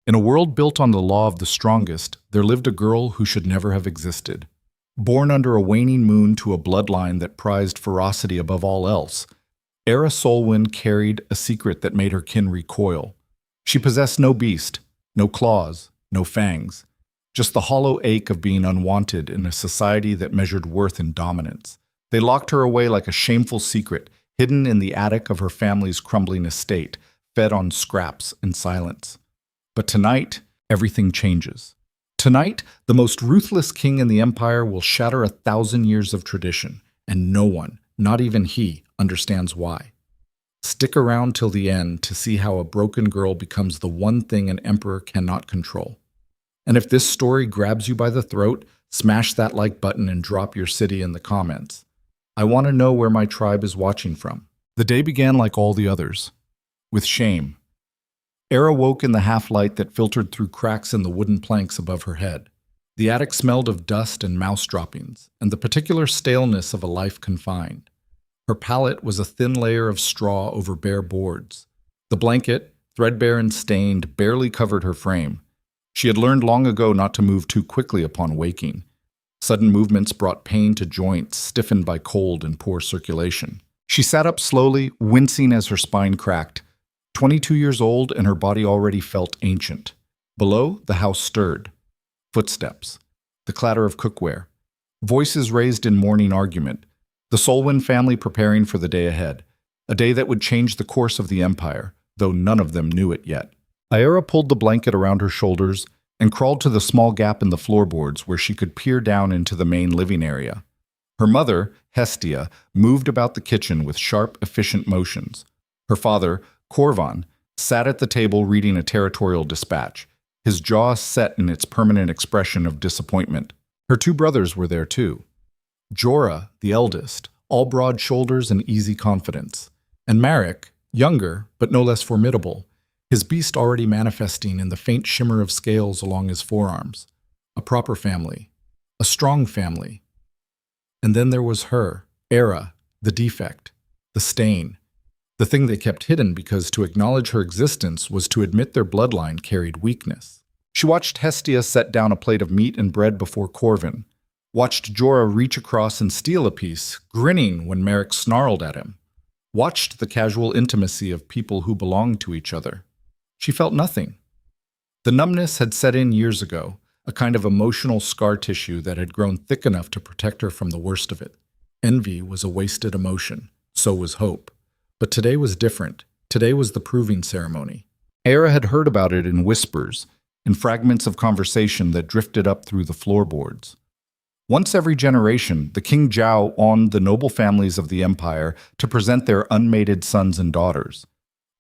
In a world built on the law of the strongest, there lived a girl who should never have existed. Born under a waning moon to a bloodline that prized ferocity above all else, Era Solwyn carried a secret that made her kin recoil. She possessed no beast, no claws, no fangs, just the hollow ache of being unwanted in a society that measured worth in dominance. They locked her away like a shameful secret, hidden in the attic of her family's crumbling estate, fed on scraps and silence. But tonight, everything changes. Tonight, the most ruthless king in the empire will shatter 1,000 years of tradition, and no one, not even he, understands why. Stick around till the end to see how a broken girl becomes the one thing an emperor cannot control. And if this story grabs you by the throat, smash that like button and drop your city in the comments. I want to know where my tribe is watching from. The day began like all the others, with shame. Era woke in the half-light that filtered through cracks in the wooden planks above her head. The attic smelled of dust and mouse droppings, and the particular staleness of a life confined. Her pallet was a thin layer of straw over bare boards. The blanket, threadbare and stained, barely covered her frame. She had learned long ago not to move too quickly upon waking. Sudden movements brought pain to joints stiffened by cold and poor circulation. She sat up slowly, wincing as her spine cracked. 22 years old, and her body already felt ancient. Below, the house stirred. Footsteps. The clatter of cookware. Voices raised in morning argument. The Solwyn family preparing for the day ahead. A day that would change the course of the empire, though none of them knew it yet. Aera pulled the blanket around her shoulders and crawled to the small gap in the floorboards where she could peer down into the main living area. Her mother, Hestia, moved about the kitchen with sharp, efficient motions. Her father, Corvan, sat at the table reading a territorial dispatch, his jaw set in its permanent expression of disappointment. Her two brothers were there too. Jorah, the eldest, all broad shoulders and easy confidence, and Marek, younger but no less formidable, his beast already manifesting in the faint shimmer of scales along his forearms. A proper family, a strong family. And then there was her, Era, the defect, the stain. The thing they kept hidden because to acknowledge her existence was to admit their bloodline carried weakness. She watched Hestia set down a plate of meat and bread before Corvin, watched Jorah reach across and steal a piece, grinning when Merrick snarled at him, watched the casual intimacy of people who belonged to each other. She felt nothing. The numbness had set in years ago, a kind of emotional scar tissue that had grown thick enough to protect her from the worst of it. Envy was a wasted emotion, so was hope. But today was different. Today was the proving ceremony. Era had heard about it in whispers, in fragments of conversation that drifted up through the floorboards. Once every generation, the King Zhao honored the noble families of the empire to present their unmated sons and daughters.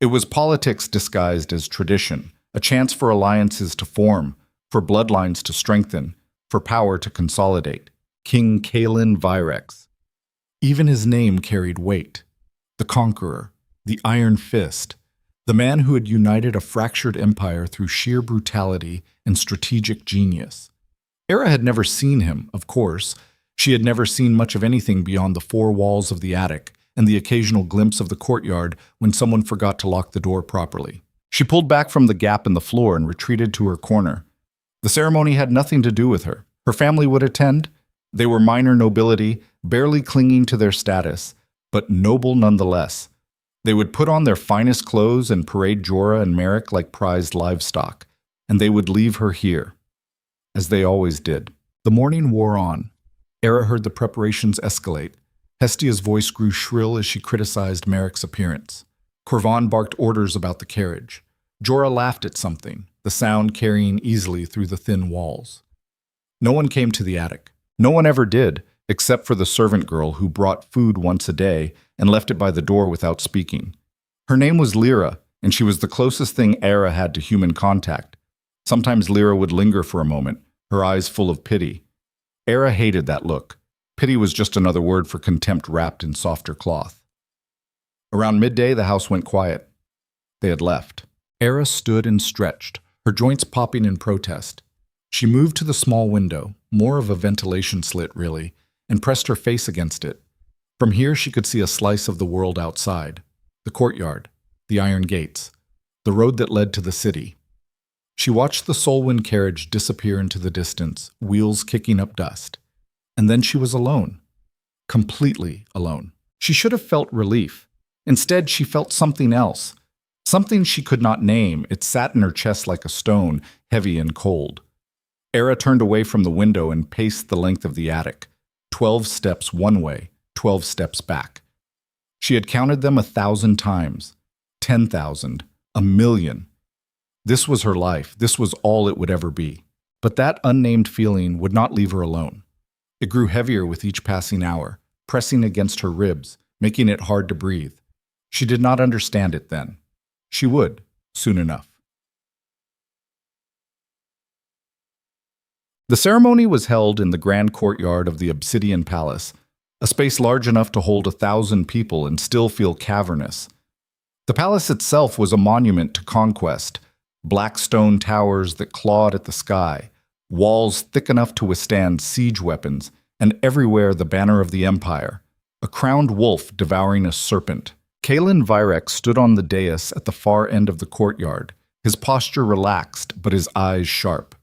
It was politics disguised as tradition, a chance for alliances to form, for bloodlines to strengthen, for power to consolidate. King Kaelin Virex. Even his name carried weight. The Conqueror, the Iron Fist, the man who had united a fractured empire through sheer brutality and strategic genius. Era had never seen him, of course. She had never seen much of anything beyond the four walls of the attic and the occasional glimpse of the courtyard when someone forgot to lock the door properly. She pulled back from the gap in the floor and retreated to her corner. The ceremony had nothing to do with her. Her family would attend. They were minor nobility, barely clinging to their status, but noble nonetheless. They would put on their finest clothes and parade Jorah and Merrick like prized livestock, and they would leave her here, as they always did. The morning wore on. Era heard the preparations escalate. Hestia's voice grew shrill as she criticized Merrick's appearance. Corvan barked orders about the carriage. Jorah laughed at something, the sound carrying easily through the thin walls. No one came to the attic. No one ever did, except for the servant girl who brought food once a day and left it by the door without speaking. Her name was Lyra, and she was the closest thing Era had to human contact. Sometimes Lyra would linger for a moment, her eyes full of pity. Era hated that look. Pity was just another word for contempt wrapped in softer cloth. Around midday, the house went quiet. They had left. Era stood and stretched, her joints popping in protest. She moved to the small window, more of a ventilation slit, really, and pressed her face against it. From here she could see a slice of the world outside, the courtyard, the iron gates, the road that led to the city. She watched the Solwyn carriage disappear into the distance, wheels kicking up dust. And then she was alone. Completely alone. She should have felt relief. Instead, she felt something else. Something she could not name. It sat in her chest like a stone, heavy and cold. Era turned away from the window and paced the length of the attic. 12 steps one way, 12 steps back. She had counted them 1,000 times. 10,000. 1,000,000. This was her life. This was all it would ever be. But that unnamed feeling would not leave her alone. It grew heavier with each passing hour, pressing against her ribs, making it hard to breathe. She did not understand it then. She would, soon enough. The ceremony was held in the grand courtyard of the Obsidian Palace, a space large enough to hold 1,000 people and still feel cavernous. The palace itself was a monument to conquest, black stone towers that clawed at the sky, walls thick enough to withstand siege weapons, and everywhere the banner of the empire, a crowned wolf devouring a serpent. Kalen Vyrek stood on the dais at the far end of the courtyard, his posture relaxed but his eyes sharp.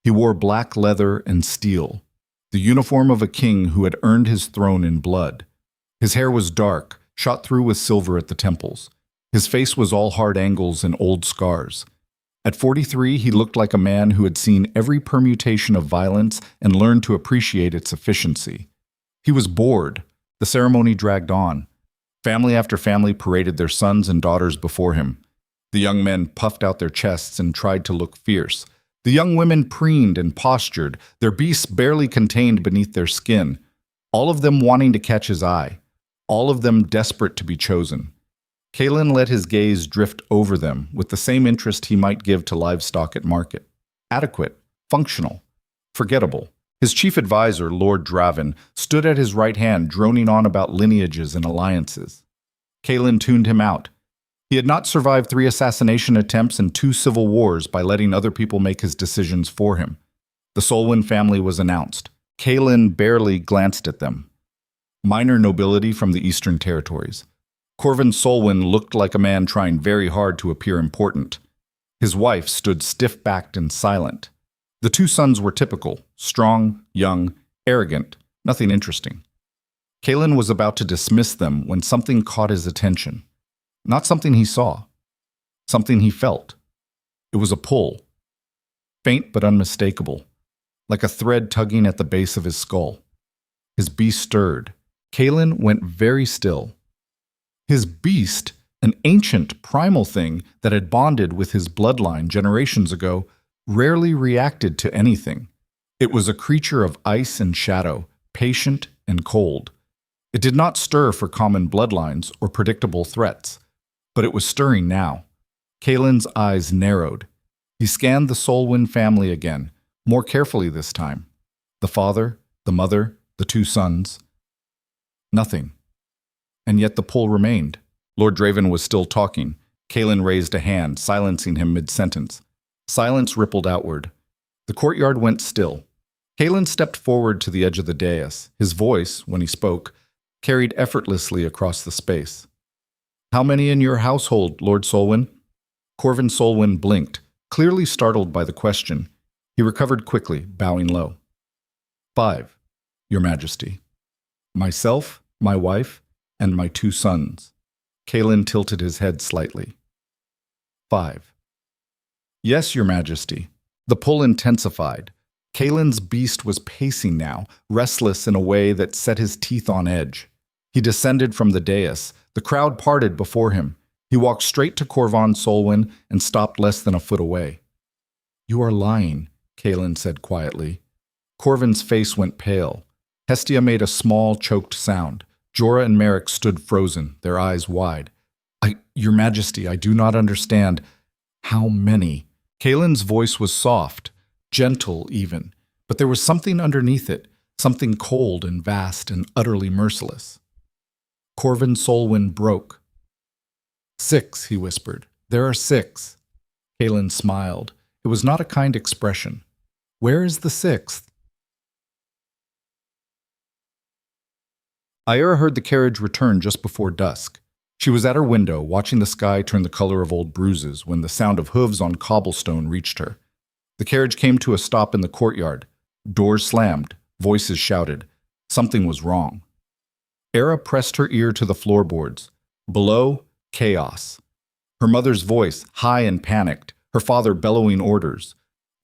He wore black leather and steel, the uniform of a king who had earned his throne in blood. His hair was dark, shot through with silver at the temples. His face was all hard angles and old scars. At 43, he looked like a man who had seen every permutation of violence and learned to appreciate its efficiency. He was bored. The ceremony dragged on. Family after family paraded their sons and daughters before him. The young men puffed out their chests and tried to look fierce. The young women preened and postured, their beasts barely contained beneath their skin, all of them wanting to catch his eye, all of them desperate to be chosen. Kalen let his gaze drift over them with the same interest he might give to livestock at market. Adequate, functional, forgettable. His chief advisor, Lord Draven, stood at his right hand droning on about lineages and alliances. Kalen tuned him out. He had not survived 3 assassination attempts and 2 civil wars by letting other people make his decisions for him. The Solwyn family was announced. Kalen barely glanced at them. Minor nobility from the Eastern Territories. Corvin Solwyn looked like a man trying very hard to appear important. His wife stood stiff-backed and silent. The 2 sons were typical, strong, young, arrogant, nothing interesting. Kalen was about to dismiss them when something caught his attention. Not something he saw, something he felt. It was a pull, faint but unmistakable, like a thread tugging at the base of his skull. His beast stirred. Kalen went very still. His beast, an ancient, primal thing that had bonded with his bloodline generations ago, rarely reacted to anything. It was a creature of ice and shadow, patient and cold. It did not stir for common bloodlines or predictable threats, but it was stirring now. Kalen's eyes narrowed. He scanned the Solwyn family again, more carefully this time. The father, the mother, the 2 sons. Nothing. And yet the pull remained. Lord Draven was still talking. Kalen raised a hand, silencing him mid-sentence. Silence rippled outward. The courtyard went still. Kalen stepped forward to the edge of the dais. His voice, when he spoke, carried effortlessly across the space. "How many in your household, Lord Solwyn?" Corvin Solwyn blinked, clearly startled by the question. He recovered quickly, bowing low. 5, Your Majesty. Myself, my wife, and my 2 sons. Kalen tilted his head slightly. 5. Yes, Your Majesty. The pull intensified. Kalen's beast was pacing now, restless in a way that set his teeth on edge. He descended from the dais. The crowd parted before him. He walked straight to Corvin Solwyn and stopped less than a foot away. "You are lying," Kalen said quietly. Corvin's face went pale. Hestia made a small, choked sound. Jorah and Merrick stood frozen, their eyes wide. Your Majesty, I do not understand." "How many?" Kalen's voice was soft, gentle even, but there was something underneath it, something cold and vast and utterly merciless. Corvin Solwyn broke. 6, he whispered. "There are 6. Kalen smiled. It was not a kind expression. "Where is the 6th? Ira heard the carriage return just before dusk. She was at her window, watching the sky turn the color of old bruises when the sound of hooves on cobblestone reached her. The carriage came to a stop in the courtyard. Doors slammed. Voices shouted. Something was wrong. Era pressed her ear to the floorboards. Below, chaos. Her mother's voice, high and panicked. Her father bellowing orders.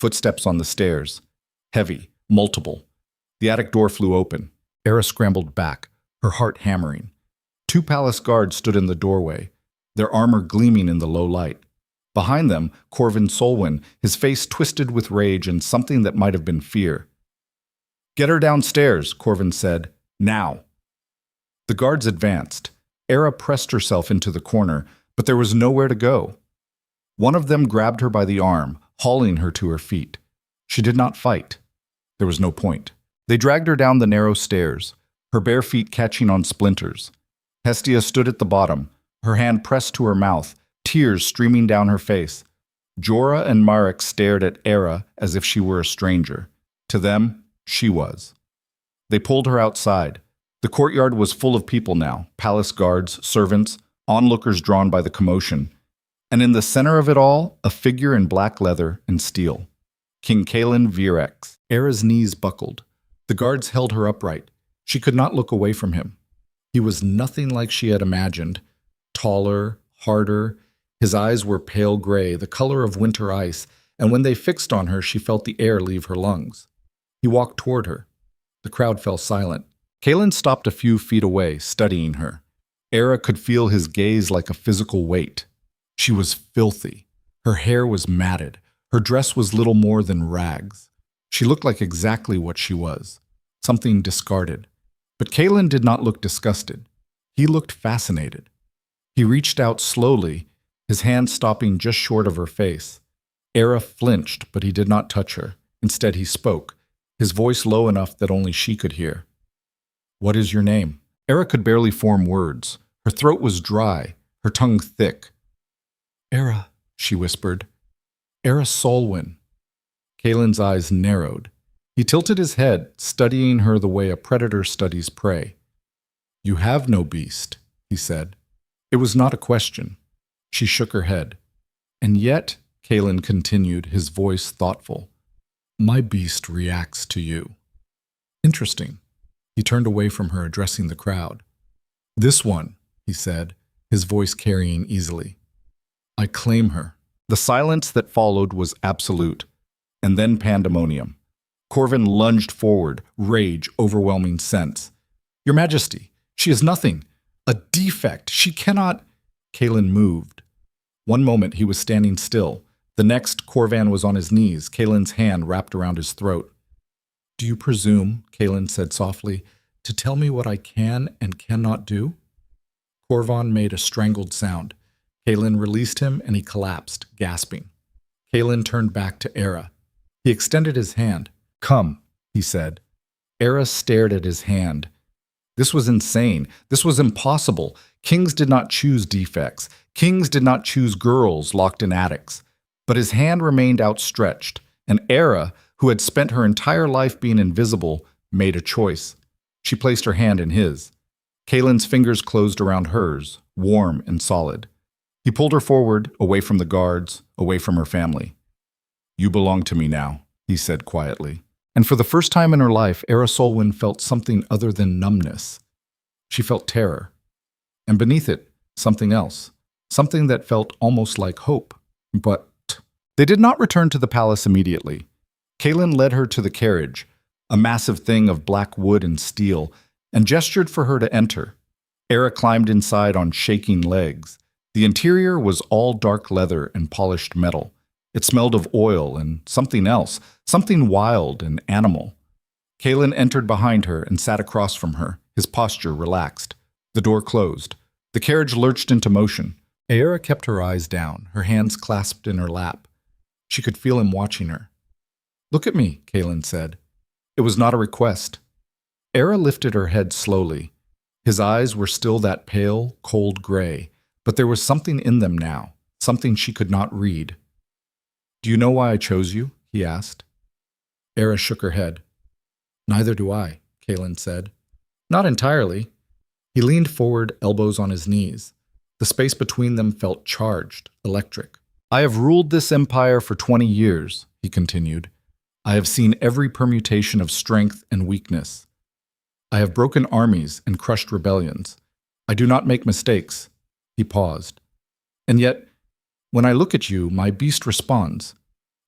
Footsteps on the stairs. Heavy, multiple. The attic door flew open. Era scrambled back, her heart hammering. 2 palace guards stood in the doorway, their armor gleaming in the low light. Behind them, Corvin Solwyn, his face twisted with rage and something that might have been fear. "Get her downstairs," Corvin said. "Now." The guards advanced. Era pressed herself into the corner, but there was nowhere to go. One of them grabbed her by the arm, hauling her to her feet. She did not fight. There was no point. They dragged her down the narrow stairs, her bare feet catching on splinters. Hestia stood at the bottom, her hand pressed to her mouth, tears streaming down her face. Jorah and Marek stared at Era as if she were a stranger. To them, she was. They pulled her outside. The courtyard was full of people now, palace guards, servants, onlookers drawn by the commotion. And in the center of it all, a figure in black leather and steel. King Kaelin Virex. Era's knees buckled. The guards held her upright. She could not look away from him. He was nothing like she had imagined. Taller, harder. His eyes were pale gray, the color of winter ice, and when they fixed on her, she felt the air leave her lungs. He walked toward her. The crowd fell silent. Kaelin stopped a few feet away, studying her. Era could feel his gaze like a physical weight. She was filthy. Her hair was matted. Her dress was little more than rags. She looked like exactly what she was, something discarded. But Kaelin did not look disgusted. He looked fascinated. He reached out slowly, his hand stopping just short of her face. Era flinched, but he did not touch her. Instead, he spoke, his voice low enough that only she could hear. "What is your name?" Era could barely form words. Her throat was dry, her tongue thick. "Era," she whispered. "Era Solwyn." Kaelin's eyes narrowed. He tilted his head, studying her the way a predator studies prey. "You have no beast," he said. It was not a question. She shook her head. "And yet," Kaelin continued, his voice thoughtful, "my beast reacts to you." "Interesting." He turned away from her, addressing the crowd. "This one," he said, his voice carrying easily. "I claim her." The silence that followed was absolute, and then pandemonium. Corvin lunged forward, rage, overwhelming sense. "Your Majesty, she is nothing. A defect. She cannot—" Kaelin moved. One moment he was standing still. The next, Corvan was on his knees, Kaelin's hand wrapped around his throat. "Do you presume," Kaelin said softly, "to tell me what I can and cannot do?" Corvan made a strangled sound. Kaelin released him and he collapsed, gasping. Kaelin turned back to Era. He extended his hand. "Come," he said. Era stared at his hand. This was insane. This was impossible. Kings did not choose defects. Kings did not choose girls locked in attics. But his hand remained outstretched, and Era, who had spent her entire life being invisible, made a choice. She placed her hand in his. Kaelin's fingers closed around hers, warm and solid. He pulled her forward, away from the guards, away from her family. "You belong to me now," he said quietly. And for the first time in her life, Era Solwyn felt something other than numbness. She felt terror. And beneath it, something else. Something that felt almost like hope. But they did not return to the palace immediately. Kaelin led her to the carriage, a massive thing of black wood and steel, and gestured for her to enter. Era climbed inside on shaking legs. The interior was all dark leather and polished metal. It smelled of oil and something else, something wild and animal. Kaelin entered behind her and sat across from her, his posture relaxed. The door closed. The carriage lurched into motion. Era kept her eyes down, her hands clasped in her lap. She could feel him watching her. "Look at me," Kaelin said. It was not a request. Era lifted her head slowly. His eyes were still that pale, cold gray, but there was something in them now, something she could not read. "Do you know why I chose you?" he asked. Era shook her head. "Neither do I," Kaelin said. "Not entirely." He leaned forward, elbows on his knees. The space between them felt charged, electric. "I have ruled this empire for 20 years," he continued. I have seen every permutation of strength and weakness. I have broken armies and crushed rebellions. I do not make mistakes. He paused. And yet, when I look at you, my beast responds.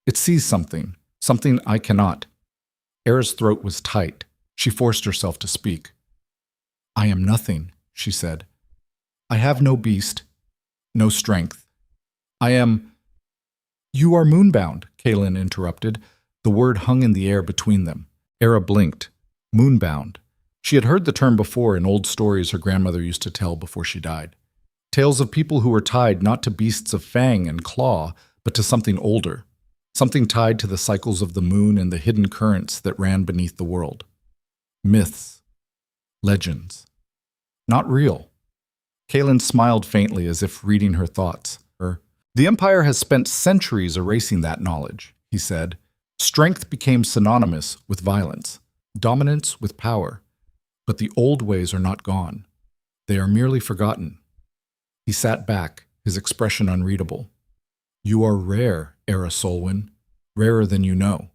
It sees something I cannot. Era's throat was tight. She forced herself to speak. I am nothing, she said. I have no beast, no strength. I am... You are moonbound, Kaelin interrupted. The word hung in the air between them. Era blinked. Moonbound. She had heard the term before in old stories her grandmother used to tell before she died. Tales of people who were tied not to beasts of fang and claw, but to something older. Something tied to the cycles of the moon and the hidden currents that ran beneath the world. Myths. Legends. Not real. Kaelin smiled faintly as if reading her thoughts. The Empire has spent centuries erasing that knowledge, he said. Strength became synonymous with violence, dominance with power. But the old ways are not gone. They are merely forgotten. He sat back, his expression unreadable. You are rare, Era Solwyn, rarer than you know.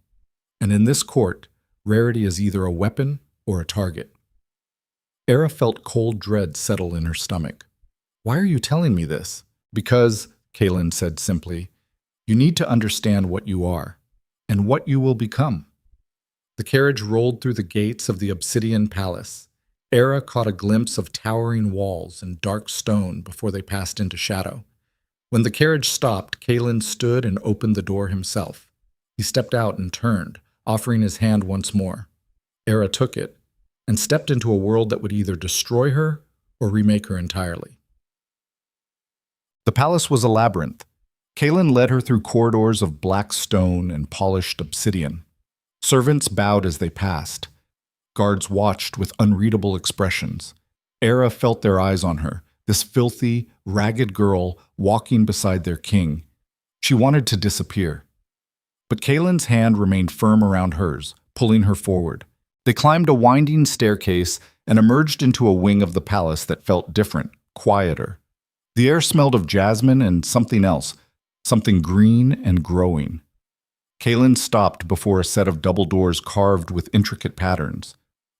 And in this court, rarity is either a weapon or a target. Era felt cold dread settle in her stomach. Why are you telling me this? Because, Kaelin said simply, you need to understand what you are, and what you will become. The carriage rolled through the gates of the obsidian palace. Era caught a glimpse of towering walls and dark stone before they passed into shadow. When the carriage stopped, Kaelin stood and opened the door himself. He stepped out and turned, offering his hand once more. Era took it, and stepped into a world that would either destroy her or remake her entirely. The palace was a labyrinth. Kaelin led her through corridors of black stone and polished obsidian. Servants bowed as they passed. Guards watched with unreadable expressions. Era felt their eyes on her, this filthy, ragged girl walking beside their king. She wanted to disappear. But Kaelin's hand remained firm around hers, pulling her forward. They climbed a winding staircase and emerged into a wing of the palace that felt different, quieter. The air smelled of jasmine and something else, something green and growing. Kaelin stopped before a set of double doors carved with intricate patterns.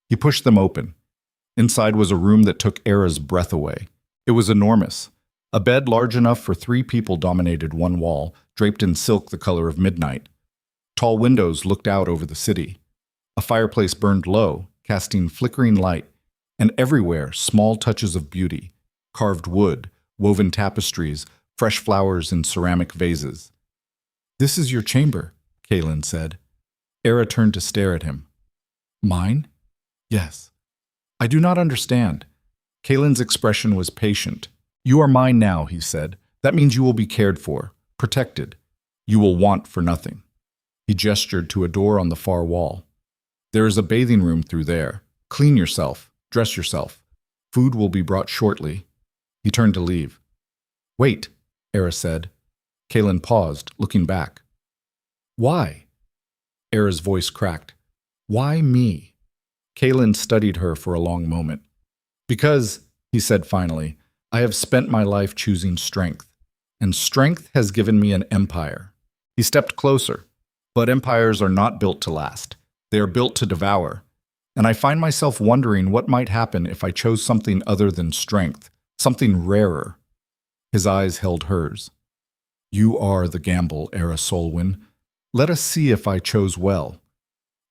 He pushed them open. Inside was a room that took Era's breath away. It was enormous. A bed large enough for 3 people dominated one wall, draped in silk the color of midnight. Tall windows looked out over the city. A fireplace burned low, casting flickering light, and everywhere small touches of beauty, carved wood, woven tapestries, fresh flowers in ceramic vases. This is your chamber, Kaelin said. Era turned to stare at him. Mine? Yes. I do not understand. Kaelin's expression was patient. You are mine now, he said. That means you will be cared for, protected. You will want for nothing. He gestured to a door on the far wall. There is a bathing room through there. Clean yourself, dress yourself. Food will be brought shortly. He turned to leave. Wait, Era said. Kaelin paused, looking back. Why? Era's voice cracked. Why me? Kaelin studied her for a long moment. Because, he said finally, I have spent my life choosing strength, and strength has given me an empire. He stepped closer. But empires are not built to last. They are built to devour. And I find myself wondering what might happen if I chose something other than strength, something rarer. His eyes held hers. You are the gamble, Era Solwyn. Let us see if I chose well.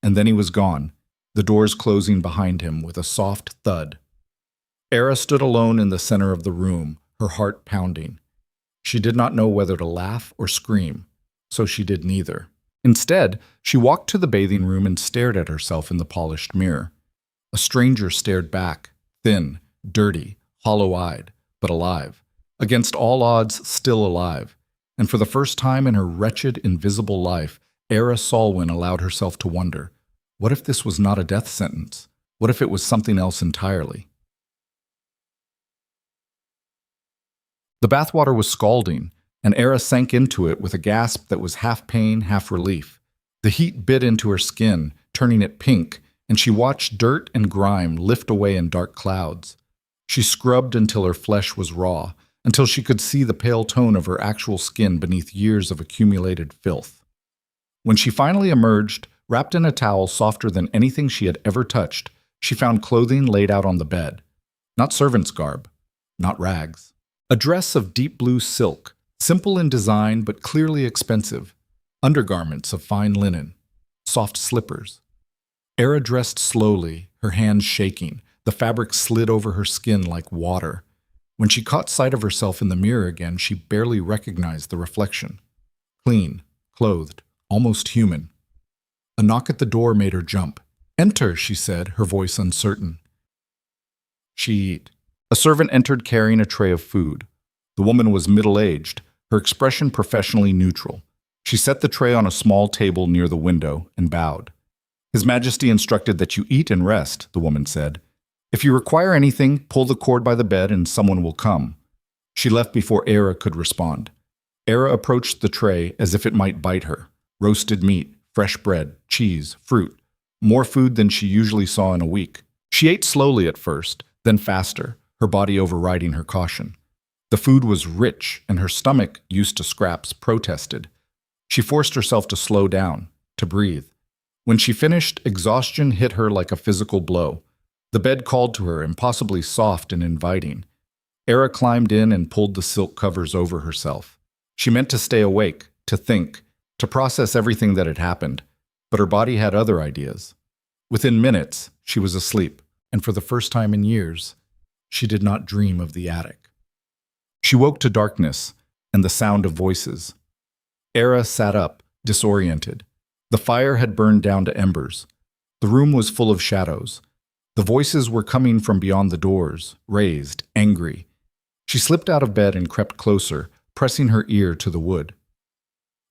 And then he was gone, the doors closing behind him with a soft thud. Era stood alone in the center of the room, her heart pounding. She did not know whether to laugh or scream, so she did neither. Instead, she walked to the bathing room and stared at herself in the polished mirror. A stranger stared back, thin, dirty, hollow-eyed, but alive. Against all odds, still alive. And for the first time in her wretched, invisible life, Era Solwyn allowed herself to wonder, what if this was not a death sentence? What if it was something else entirely? The bathwater was scalding, and Era sank into it with a gasp that was half pain, half relief. The heat bit into her skin, turning it pink, and she watched dirt and grime lift away in dark clouds. She scrubbed until her flesh was raw, until she could see the pale tone of her actual skin beneath years of accumulated filth. When she finally emerged, wrapped in a towel softer than anything she had ever touched, she found clothing laid out on the bed. Not servant's garb, not rags. A dress of deep blue silk, simple in design but clearly expensive. Undergarments of fine linen. Soft slippers. Era dressed slowly, her hands shaking. The fabric slid over her skin like water. When she caught sight of herself in the mirror again, she barely recognized the reflection. Clean, clothed, almost human. A knock at the door made her jump. "Enter," she said, her voice uncertain. She eat. A servant entered carrying a tray of food. The woman was middle-aged, her expression professionally neutral. She set the tray on a small table near the window and bowed. "His Majesty instructed that you eat and rest," the woman said. "If you require anything, pull the cord by the bed and someone will come." She left before Era could respond. Era approached the tray as if it might bite her. Roasted meat, fresh bread, cheese, fruit. More food than she usually saw in a week. She ate slowly at first, then faster, her body overriding her caution. The food was rich, and her stomach, used to scraps, protested. She forced herself to slow down, to breathe. When she finished, exhaustion hit her like a physical blow. The bed called to her, impossibly soft and inviting. Era climbed in and pulled the silk covers over herself. She meant to stay awake, to think, to process everything that had happened, but her body had other ideas. Within minutes, she was asleep, and for the first time in years, she did not dream of the attic. She woke to darkness and the sound of voices. Era sat up, disoriented. The fire had burned down to embers. The room was full of shadows. The voices were coming from beyond the doors, raised, angry. She slipped out of bed and crept closer, pressing her ear to the wood.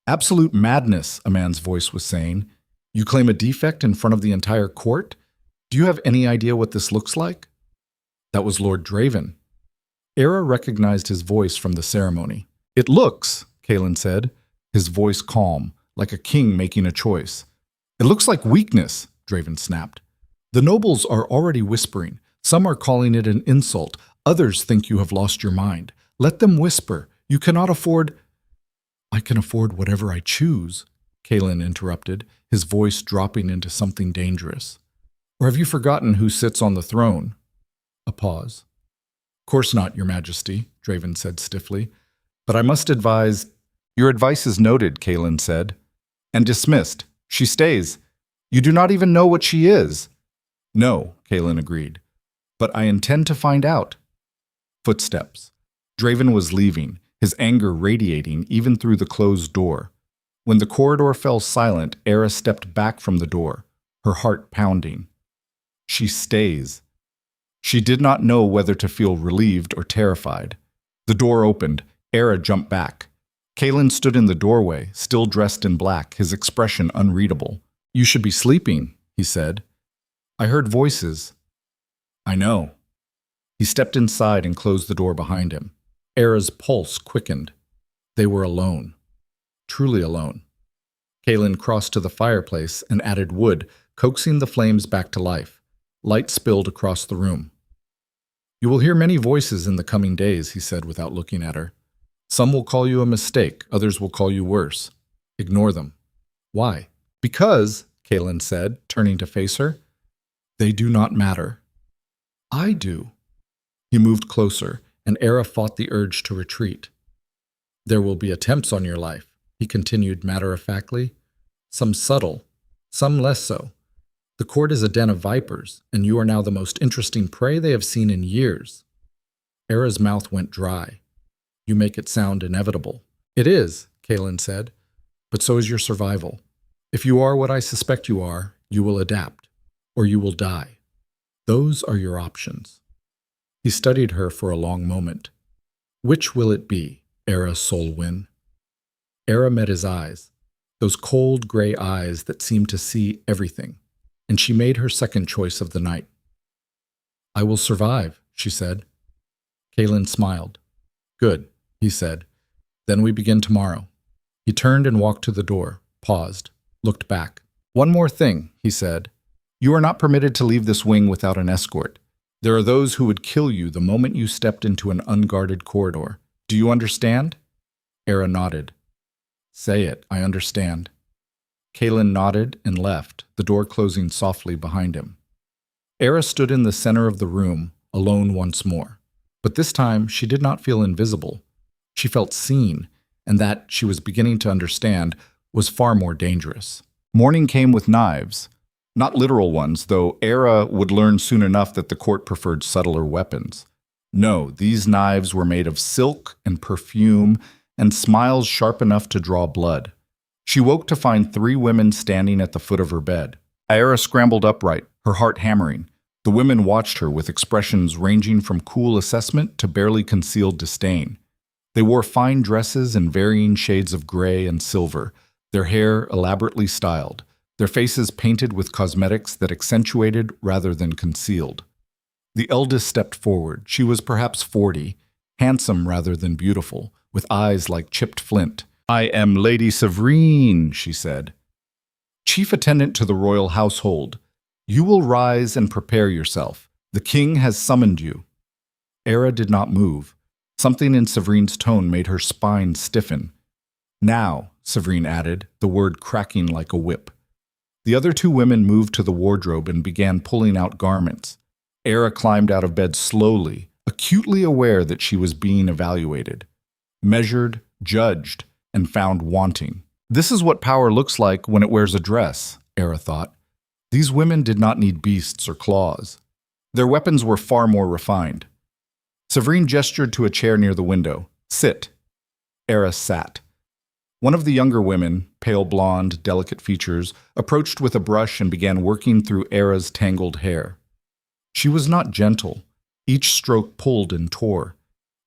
"Absolute madness," a man's voice was saying. "You claim a defect in front of the entire court? Do you have any idea what this looks like?" That was Lord Draven. Era recognized his voice from the ceremony. "It looks," Kalen said, his voice calm, like a king making a choice. "It looks like weakness," Draven snapped. "The nobles are already whispering. Some are calling it an insult. Others think you have lost your mind. Let them whisper. You cannot afford—" "I can afford whatever I choose," Kalen interrupted, his voice dropping into something dangerous. "Or have you forgotten who sits on the throne?" A pause. "Of course not, Your Majesty," Draven said stiffly. "But I must advise—" "Your advice is noted," Kalen said. "And dismissed. She stays. You do not even know what she is." "No," Kalen agreed. "But I intend to find out." Footsteps. Draven was leaving, his anger radiating even through the closed door. When the corridor fell silent, Era stepped back from the door, her heart pounding. She stays. She did not know whether to feel relieved or terrified. The door opened. Era jumped back. Kalen stood in the doorway, still dressed in black, his expression unreadable. "You should be sleeping," he said. "I heard voices." "I know." He stepped inside and closed the door behind him. Era's pulse quickened. They were alone. Truly alone. Kalen crossed to the fireplace and added wood, coaxing the flames back to life. Light spilled across the room. "You will hear many voices in the coming days," he said without looking at her. "Some will call you a mistake, others will call you worse. Ignore them." "Why?" "Because," Kalen said, turning to face her, "they do not matter." "I do." He moved closer, and Era fought the urge to retreat. "There will be attempts on your life," he continued matter-of-factly. "Some subtle, some less so. The court is a den of vipers, and you are now the most interesting prey they have seen in years." Era's mouth went dry. "You make it sound inevitable." "It is," Kalen said, "but so is your survival. If you are what I suspect you are, you will adapt, or you will die. Those are your options." He studied her for a long moment. "Which will it be, Era Solwyn?" Era met his eyes, those cold gray eyes that seemed to see everything, and she made her second choice of the night. "I will survive," she said. Kalen smiled. "Good," he said. "Then we begin tomorrow." He turned and walked to the door, paused, looked back. "One more thing," he said. "You are not permitted to leave this wing without an escort. There are those who would kill you the moment you stepped into an unguarded corridor. Do you understand?" Era nodded. "Say it, I understand." Kalen nodded and left, the door closing softly behind him. Era stood in the center of the room, alone once more. But this time, she did not feel invisible. She felt seen, and that, she was beginning to understand, was far more dangerous. Morning came with knives. Not literal ones, though Era would learn soon enough that the court preferred subtler weapons. No, these knives were made of silk and perfume and smiles sharp enough to draw blood. She woke to find 3 women standing at the foot of her bed. Era scrambled upright, her heart hammering. The women watched her with expressions ranging from cool assessment to barely concealed disdain. They wore fine dresses in varying shades of gray and silver, their hair elaborately styled, their faces painted with cosmetics that accentuated rather than concealed. The eldest stepped forward. She was perhaps 40, handsome rather than beautiful, with eyes like chipped flint. "I am Lady Severine," she said. "Chief attendant to the royal household. You will rise and prepare yourself. The king has summoned you." Era did not move. Something in Severine's tone made her spine stiffen. "Now," Severine added, the word cracking like a whip. The other 2 women moved to the wardrobe and began pulling out garments. Era climbed out of bed slowly, acutely aware that she was being evaluated, measured, judged, and found wanting. This is what power looks like when it wears a dress, Era thought. These women did not need beasts or claws. Their weapons were far more refined. Severine gestured to a chair near the window. "Sit." Era sat. One of the younger women, pale blonde, delicate features, approached with a brush and began working through Era's tangled hair. She was not gentle. Each stroke pulled and tore.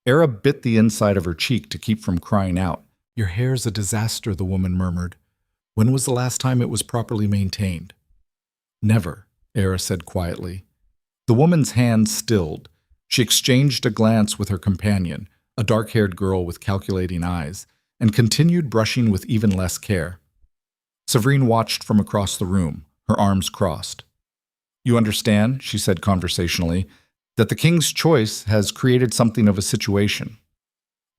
Era bit the inside of her cheek to keep from crying out. "Your hair's a disaster," the woman murmured. "When was the last time it was properly maintained?" "Never," Era said quietly. The woman's hands stilled. She exchanged a glance with her companion, a dark-haired girl with calculating eyes, and continued brushing with even less care. Severine watched from across the room, her arms crossed. "You understand," she said conversationally, "that the king's choice has created something of a situation."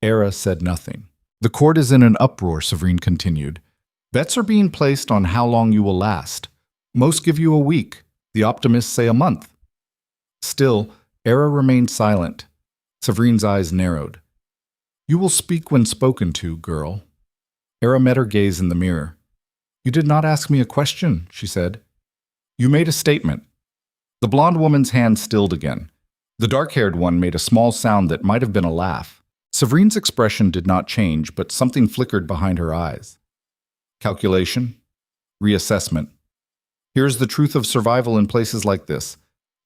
Era said nothing. "The court is in an uproar," Severine continued. "Bets are being placed on how long you will last. Most give you a week. The optimists say a month." Still, Era remained silent. Severine's eyes narrowed. "You will speak when spoken to, girl." Era met her gaze in the mirror. "You did not ask me a question," she said. "You made a statement." The blonde woman's hand stilled again. The dark-haired one made a small sound that might have been a laugh. Severine's expression did not change, but something flickered behind her eyes. Calculation? Reassessment. Here's the truth of survival in places like this.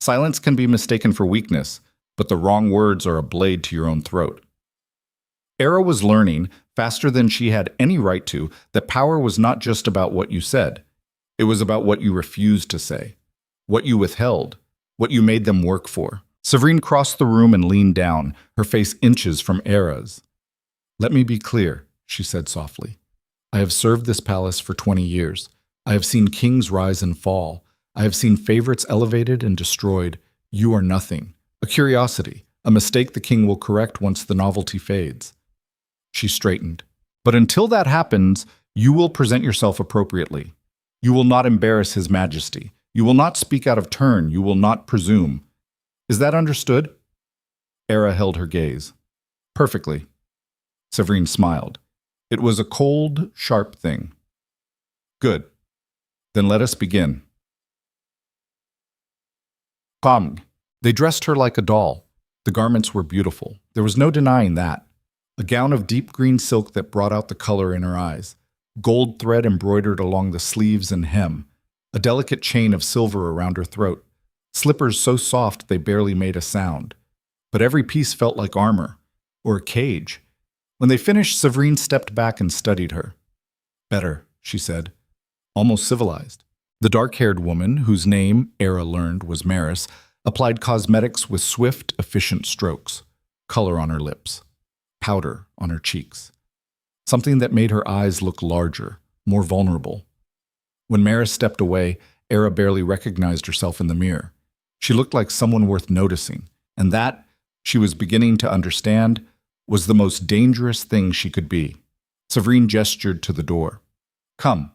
Silence can be mistaken for weakness, but the wrong words are a blade to your own throat. Era was learning, faster than she had any right to, that power was not just about what you said. It was about what you refused to say, what you withheld, what you made them work for. Severine crossed the room and leaned down, her face inches from Era's. "Let me be clear," she said softly. "I have served this palace for 20 years. I have seen kings rise and fall. I have seen favorites elevated and destroyed. You are nothing. A curiosity, a mistake the king will correct once the novelty fades." She straightened. "But until that happens, you will present yourself appropriately. You will not embarrass His Majesty. You will not speak out of turn. You will not presume. Is that understood?" Era held her gaze. "Perfectly." Severine smiled. It was a cold, sharp thing. "Good. Then let us begin." Come. They dressed her like a doll. The garments were beautiful. There was no denying that. A gown of deep green silk that brought out the color in her eyes. Gold thread embroidered along the sleeves and hem. A delicate chain of silver around her throat. Slippers so soft they barely made a sound. But every piece felt like armor, or a cage. When they finished, Severine stepped back and studied her. "Better," she said, almost civilized. The dark-haired woman, whose name, Era learned, was Maris, applied cosmetics with swift, efficient strokes. Color on her lips. Powder on her cheeks. Something that made her eyes look larger, more vulnerable. When Maris stepped away, Era barely recognized herself in the mirror. She looked like someone worth noticing, and that, she was beginning to understand, was the most dangerous thing she could be. Severine gestured to the door. "Come."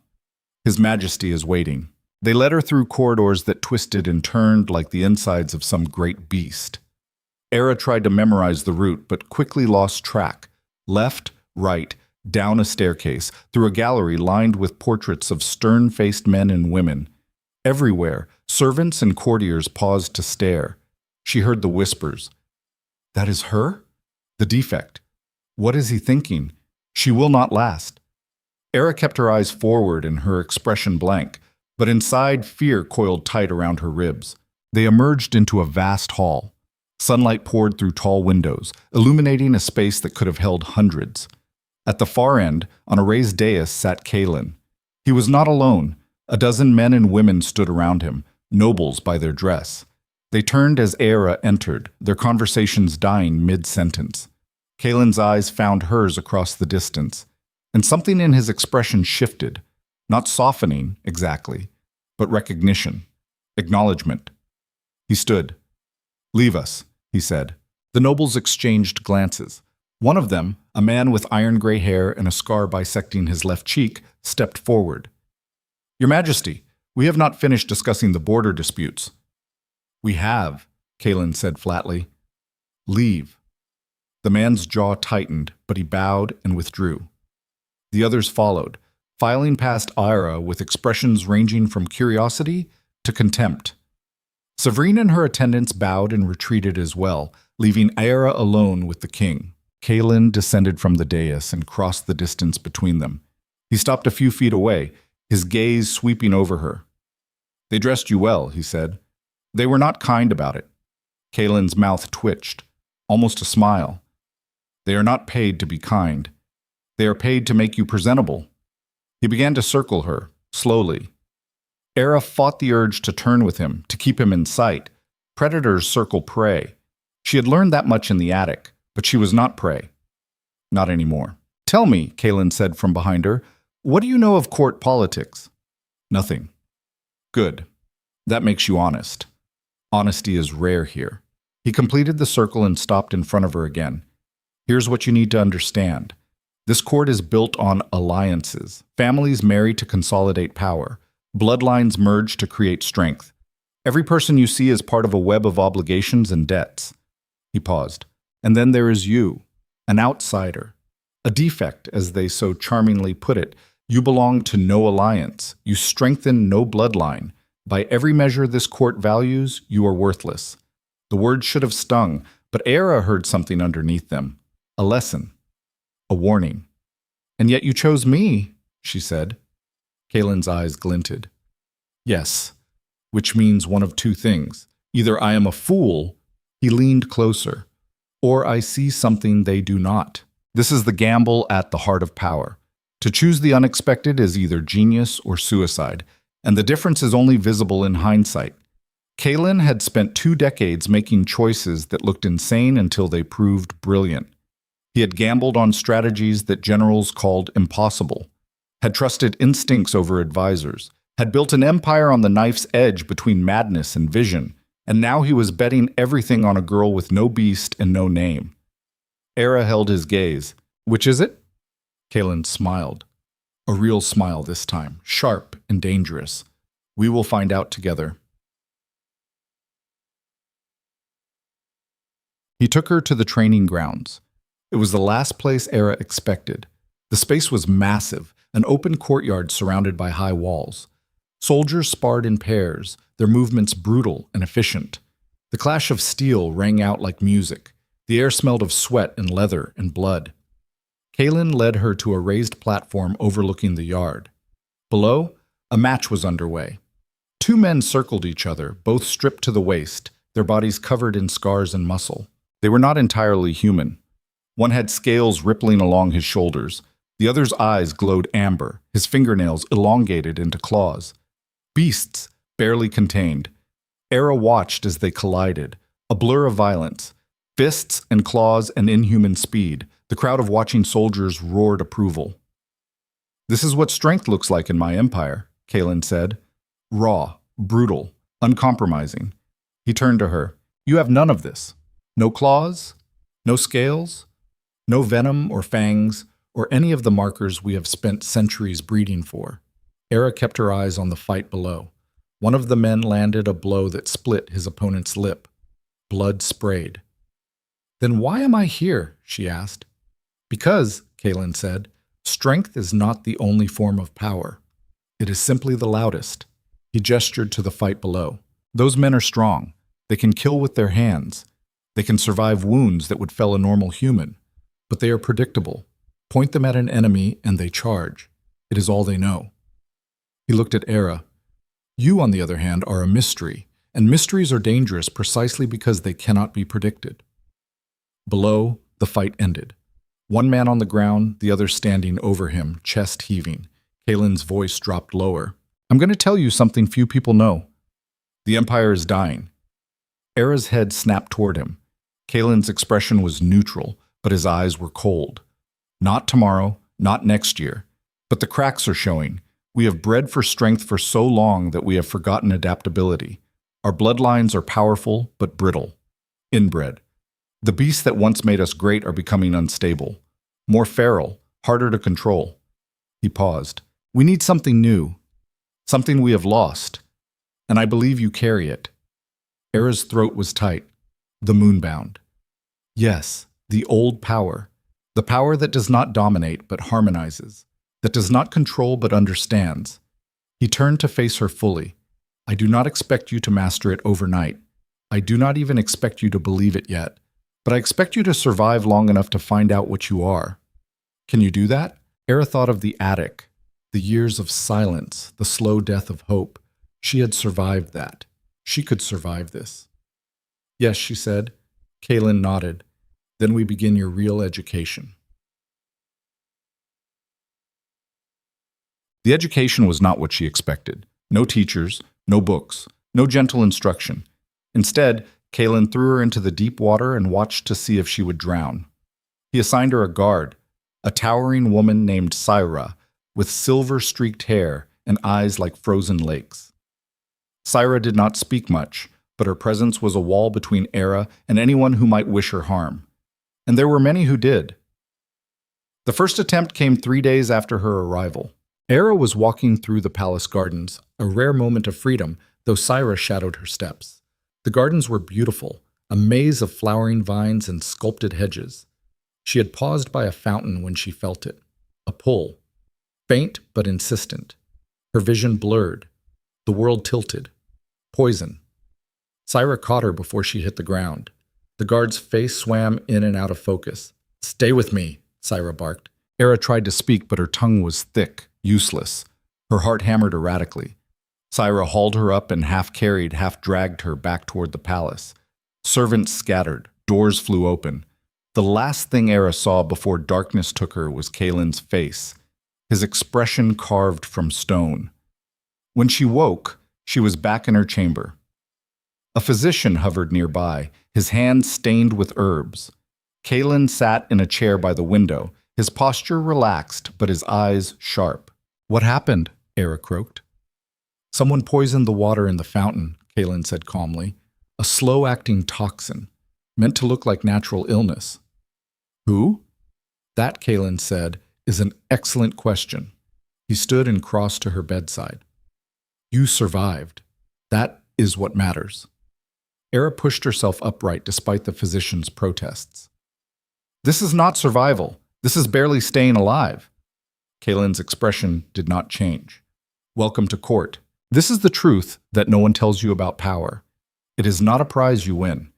His Majesty is waiting. They led her through corridors that twisted and turned like the insides of some great beast. Era tried to memorize the route, but quickly lost track. Left, right, down a staircase, through a gallery lined with portraits of stern-faced men and women. Everywhere, servants and courtiers paused to stare. She heard the whispers. That is her? The defect. What is he thinking? She will not last. Era kept her eyes forward and her expression blank, but inside fear coiled tight around her ribs. They emerged into a vast hall. Sunlight poured through tall windows, illuminating a space that could have held hundreds. At the far end, on a raised dais, sat Kalen. He was not alone. A dozen men and women stood around him, nobles by their dress. They turned as Era entered, their conversations dying mid-sentence. Kalen's eyes found hers across the distance, and something in his expression shifted, not softening exactly, but recognition, acknowledgement. He stood. Leave us, he said. The nobles exchanged glances. One of them, a man with iron-gray hair and a scar bisecting his left cheek, stepped forward. Your Majesty, we have not finished discussing the border disputes. We have, Kalen said flatly. Leave. The man's jaw tightened, but he bowed and withdrew. The others followed, filing past Ira with expressions ranging from curiosity to contempt. Severine and her attendants bowed and retreated as well, leaving Ira alone with the king. Kalen descended from the dais and crossed the distance between them. He stopped a few feet away, his gaze sweeping over her. They dressed you well, he said. They were not kind about it. Kalen's mouth twitched, almost a smile. They are not paid to be kind. They are paid to make you presentable. He began to circle her, slowly. Era fought the urge to turn with him, to keep him in sight. Predators circle prey. She had learned that much in the attic, but she was not prey. Not anymore. Tell me, Kalen said from behind her, what do you know of court politics? Nothing. Good. That makes you honest. Honesty is rare here. He completed the circle and stopped in front of her again. Here's what you need to understand. This court is built on alliances. Families marry to consolidate power. Bloodlines merge to create strength. Every person you see is part of a web of obligations and debts. He paused. And then there is you, an outsider. A defect, as they so charmingly put it. You belong to no alliance. You strengthen no bloodline. By every measure this court values, you are worthless. The words should have stung, but Era heard something underneath them. A lesson. A warning. And yet you chose me, she said. Kalen's eyes glinted. Yes, which means one of two things. Either I am a fool, he leaned closer, or I see something they do not. This is the gamble at the heart of power. To choose the unexpected is either genius or suicide, and the difference is only visible in hindsight. Kalen had spent 2 decades making choices that looked insane until they proved brilliant. He had gambled on strategies that generals called impossible, had trusted instincts over advisors, had built an empire on the knife's edge between madness and vision, and now he was betting everything on a girl with no beast and no name. Era held his gaze. Which is it? Kalen smiled. A real smile this time, sharp and dangerous. We will find out together. He took her to the training grounds. It was the last place Era expected. The space was massive, an open courtyard surrounded by high walls. Soldiers sparred in pairs, their movements brutal and efficient. The clash of steel rang out like music. The air smelled of sweat and leather and blood. Kalen led her to a raised platform overlooking the yard. Below, a match was underway. 2 men circled each other, both stripped to the waist, their bodies covered in scars and muscle. They were not entirely human. One had scales rippling along his shoulders. The other's eyes glowed amber, his fingernails elongated into claws. Beasts, barely contained. Era watched as they collided, a blur of violence. Fists and claws and inhuman speed. The crowd of watching soldiers roared approval. This is what strength looks like in my empire, Kalen said. Raw, brutal, uncompromising. He turned to her. You have none of this. No claws, no scales, no venom or fangs, or any of the markers we have spent centuries breeding for. Era kept her eyes on the fight below. One of the men landed a blow that split his opponent's lip. Blood sprayed. "Then why am I here?" she asked. "Because," Kalen said, "strength is not the only form of power. It is simply the loudest." He gestured to the fight below. "Those men are strong. They can kill with their hands. They can survive wounds that would fell a normal human. But they are predictable. Point them at an enemy and they charge. It is all they know." He looked at Era. "You, on the other hand, are a mystery, and mysteries are dangerous precisely because they cannot be predicted." Below, the fight ended. One man on the ground, the other standing over him, chest heaving. Kalen's voice dropped lower. "I'm going to tell you something few people know. The Empire is dying." Era's head snapped toward him. Kalen's expression was neutral, but his eyes were cold. "Not tomorrow, not next year. But the cracks are showing. We have bred for strength for so long that we have forgotten adaptability. Our bloodlines are powerful, but brittle. Inbred. The beasts that once made us great are becoming unstable. More feral, harder to control." He paused. "We need something new. Something we have lost. And I believe you carry it." Era's throat was tight. The moonbound. "Yes, the old power. The power that does not dominate but harmonizes. That does not control but understands." He turned to face her fully. "I do not expect you to master it overnight. I do not even expect you to believe it yet. But I expect you to survive long enough to find out what you are. Can you do that?" Era thought of the attic, the years of silence, the slow death of hope. She had survived that. She could survive this. "Yes," she said. Kalen nodded. "Then we begin your real education." The education was not what she expected. No teachers, no books, no gentle instruction. Instead, Kalen threw her into the deep water and watched to see if she would drown. He assigned her a guard, a towering woman named Syra, with silver-streaked hair and eyes like frozen lakes. Syra did not speak much, but her presence was a wall between Era and anyone who might wish her harm. And there were many who did. The first attempt came 3 days after her arrival. Era was walking through the palace gardens, a rare moment of freedom, though Syra shadowed her steps. The gardens were beautiful, a maze of flowering vines and sculpted hedges. She had paused by a fountain when she felt it. A pull. Faint but insistent. Her vision blurred. The world tilted. Poison. Syra caught her before she hit the ground. The guard's face swam in and out of focus. "Stay with me," Syra barked. Era tried to speak, but her tongue was thick, useless. Her heart hammered erratically. Syra hauled her up and half-carried, half-dragged her back toward the palace. Servants scattered. Doors flew open. The last thing Era saw before darkness took her was Kalen's face, his expression carved from stone. When she woke, she was back in her chamber. A physician hovered nearby, his hands stained with herbs. Kalen sat in a chair by the window, his posture relaxed, but his eyes sharp. "What happened?" Era croaked. "Someone poisoned the water in the fountain," Kalen said calmly. "A slow-acting toxin, meant to look like natural illness." "Who?" "That," Kalen said, "is an excellent question." He stood and crossed to her bedside. "You survived. That is what matters." Era pushed herself upright despite the physician's protests. "This is not survival. This is barely staying alive." Kalen's expression did not change. "Welcome to court. This is the truth that no one tells you about power. It is not a prize you win.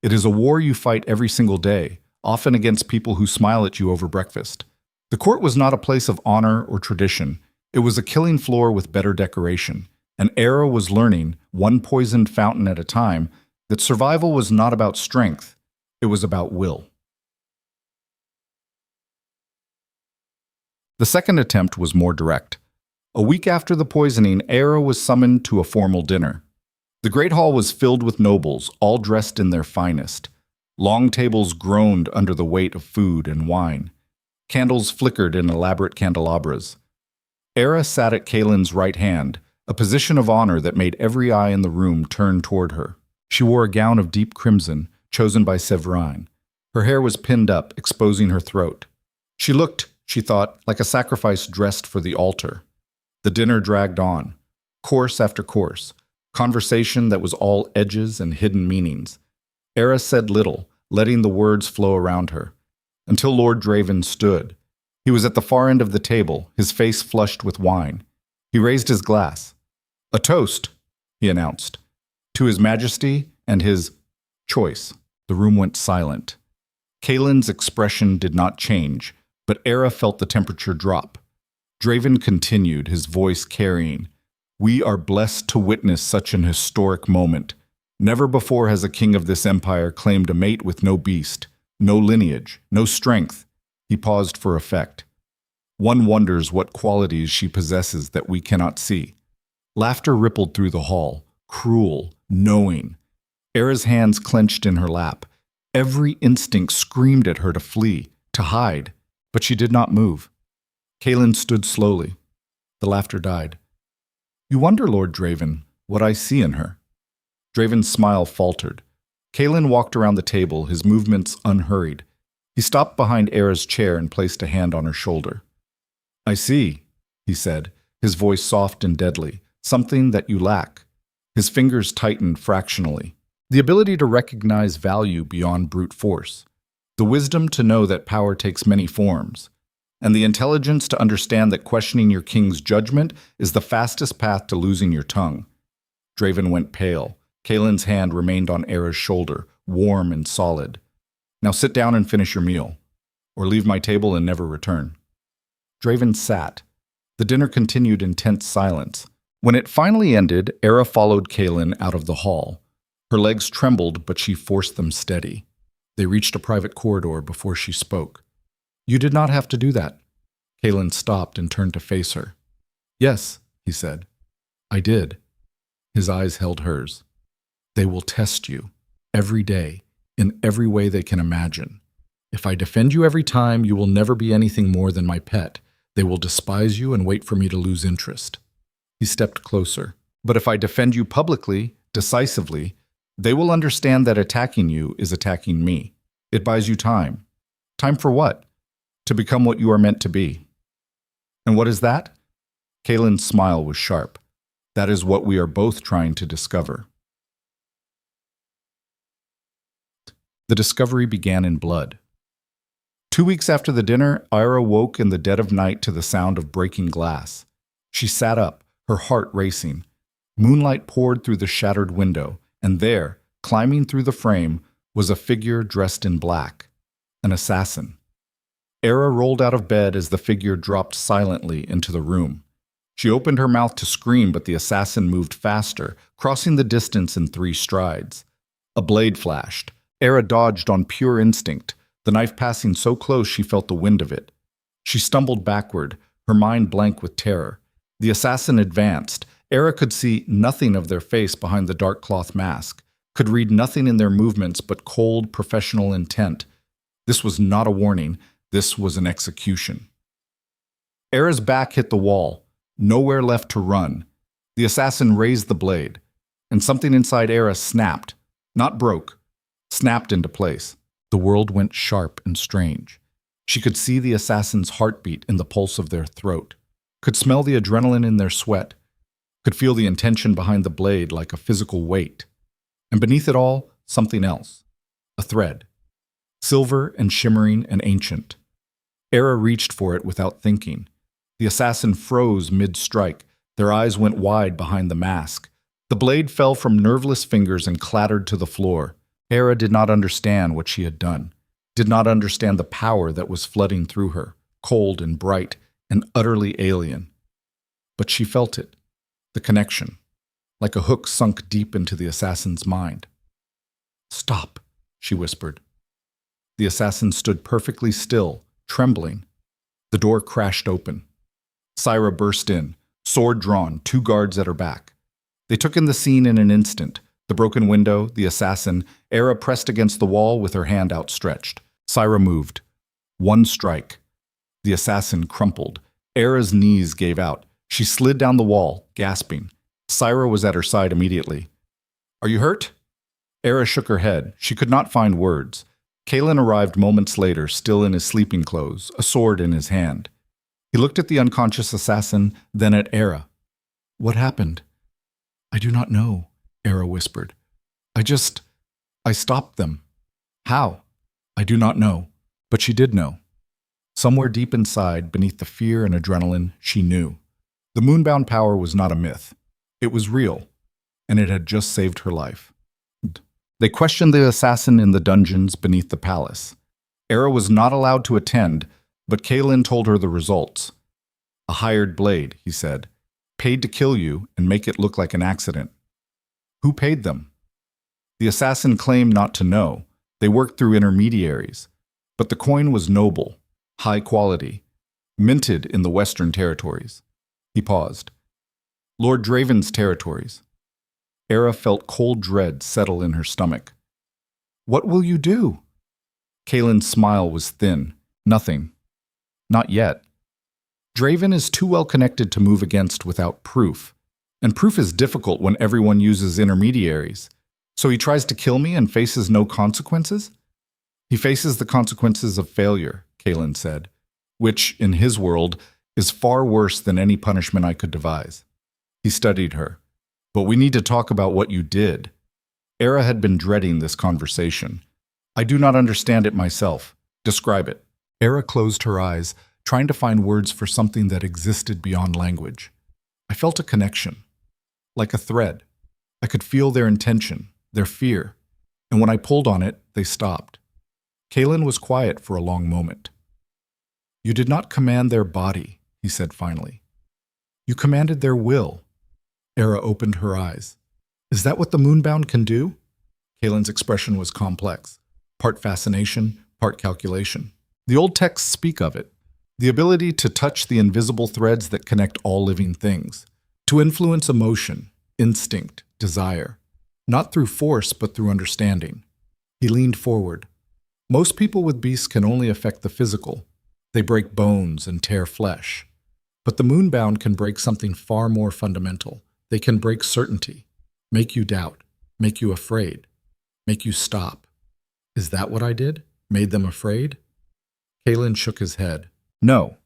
It is a war you fight every single day, often against people who smile at you over breakfast. The court was not a place of honor or tradition. It was a killing floor with better decoration. And Era was learning, one poisoned fountain at a time, that survival was not about strength. It was about will. The second attempt was more direct. A week after the poisoning, Era was summoned to a formal dinner. The great hall was filled with nobles, all dressed in their finest. Long tables groaned under the weight of food and wine. Candles flickered in elaborate candelabras. Era sat at Kalen's right hand, a position of honor that made every eye in the room turn toward her. She wore a gown of deep crimson, chosen by Severine. Her hair was pinned up, exposing her throat. She looked, she thought, like a sacrifice dressed for the altar. The dinner dragged on, course after course, conversation that was all edges and hidden meanings. Era said little, letting the words flow around her, until Lord Draven stood. He was at the far end of the table, his face flushed with wine. He raised his glass. "A toast," he announced, "to His Majesty and his choice." The room went silent. Kaelin's expression did not change, but Era felt the temperature drop. Draven continued, his voice carrying, "We are blessed to witness such an historic moment. Never before has a king of this empire claimed a mate with no beast, no lineage, no strength." He paused for effect. "One wonders what qualities she possesses that we cannot see." Laughter rippled through the hall, cruel, knowing. Era's hands clenched in her lap. Every instinct screamed at her to flee, to hide, but she did not move. Kaelin stood slowly. The laughter died. "You wonder, Lord Draven, what I see in her." Draven's smile faltered. Kaelin walked around the table, his movements unhurried. He stopped behind Era's chair and placed a hand on her shoulder. "I see," he said, his voice soft and deadly, "something that you lack." His fingers tightened fractionally. The ability to recognize value beyond brute force. The wisdom to know that power takes many forms. And the intelligence to understand that questioning your king's judgment is the fastest path to losing your tongue. Draven went pale. Kaelin's hand remained on Era's shoulder, warm and solid. "Now sit down and finish your meal, or leave my table and never return." Draven sat. The dinner continued in tense silence. When it finally ended, Era followed Kaelin out of the hall. Her legs trembled, but she forced them steady. They reached a private corridor before she spoke. "You did not have to do that." Kaelin stopped and turned to face her. "Yes," he said. "I did." His eyes held hers. "They will test you, every day, in every way they can imagine. If I defend you every time, you will never be anything more than my pet. They will despise you and wait for me to lose interest." He stepped closer. "But if I defend you publicly, decisively, they will understand that attacking you is attacking me. It buys you time. Time for what? To become what you are meant to be." "And what is that?" Kaelin's smile was sharp. "That is what we are both trying to discover." The discovery began in blood. 2 weeks after the dinner, Ira woke in the dead of night to the sound of breaking glass. She sat up, her heart racing. Moonlight poured through the shattered window, and there, climbing through the frame, was a figure dressed in black. An assassin. Era rolled out of bed as the figure dropped silently into the room. She opened her mouth to scream, but the assassin moved faster, crossing the distance in 3 strides. A blade flashed. Era dodged on pure instinct, the knife passing so close she felt the wind of it. She stumbled backward, her mind blank with terror. The assassin advanced. Era could see nothing of their face behind the dark cloth mask, could read nothing in their movements but cold, professional intent. This was not a warning. This was an execution. Era's back hit the wall. Nowhere left to run. The assassin raised the blade, and something inside Era snapped, not broke, snapped into place. The world went sharp and strange. She could see the assassin's heartbeat in the pulse of their throat, could smell the adrenaline in their sweat, could feel the intention behind the blade like a physical weight. And beneath it all, something else. A thread. Silver and shimmering and ancient. Era reached for it without thinking. The assassin froze mid-strike. Their eyes went wide behind the mask. The blade fell from nerveless fingers and clattered to the floor. Era did not understand what she had done, did not understand the power that was flooding through her, cold and bright and utterly alien. But she felt it, the connection, like a hook sunk deep into the assassin's mind. "Stop," she whispered. The assassin stood perfectly still, trembling. The door crashed open. Syra burst in, sword drawn, 2 guards at her back. They took in the scene in an instant. The broken window, the assassin, Era pressed against the wall with her hand outstretched. Syra moved. 1 strike. The assassin crumpled. Era's knees gave out. She slid down the wall, gasping. Syra was at her side immediately. "Are you hurt?" Era shook her head. She could not find words. Kaelin arrived moments later, still in his sleeping clothes, a sword in his hand. He looked at the unconscious assassin, then at Era. What happened? I do not know, Era whispered. I stopped them. How? I do not know, but she did know. Somewhere deep inside, beneath the fear and adrenaline, she knew. The moonbound power was not a myth. It was real, and it had just saved her life. They questioned the assassin in the dungeons beneath the palace. Era was not allowed to attend, but Kaelin told her the results. A hired blade, he said, paid to kill you and make it look like an accident. Who paid them? The assassin claimed not to know. They worked through intermediaries. But the coin was noble, high quality, minted in the Western territories. He paused. Lord Draven's territories. Era felt cold dread settle in her stomach. What will you do? Kaelin's smile was thin. Nothing. Not yet. Draven is too well connected to move against without proof. And proof is difficult when everyone uses intermediaries. So he tries to kill me and faces no consequences? He faces the consequences of failure, Kaelin said, which, in his world, is far worse than any punishment I could devise. He studied her. But we need to talk about what you did. Era had been dreading this conversation. I do not understand it myself. Describe it. Era closed her eyes, trying to find words for something that existed beyond language. I felt a connection, like a thread. I could feel their intention, their fear, and when I pulled on it, they stopped. Kaelin was quiet for a long moment. You did not command their body, he said finally. You commanded their will. Era opened her eyes. Is that what the moonbound can do? Kaelin's expression was complex, part fascination, part calculation. The old texts speak of it. The ability to touch the invisible threads that connect all living things, to influence emotion, instinct, desire, not through force but through understanding. He leaned forward. Most people with beasts can only affect the physical. They break bones and tear flesh. But the moonbound can break something far more fundamental. They can break certainty, make you doubt, make you afraid, make you stop. Is that what I did? Made them afraid? Kaelin shook his head. No.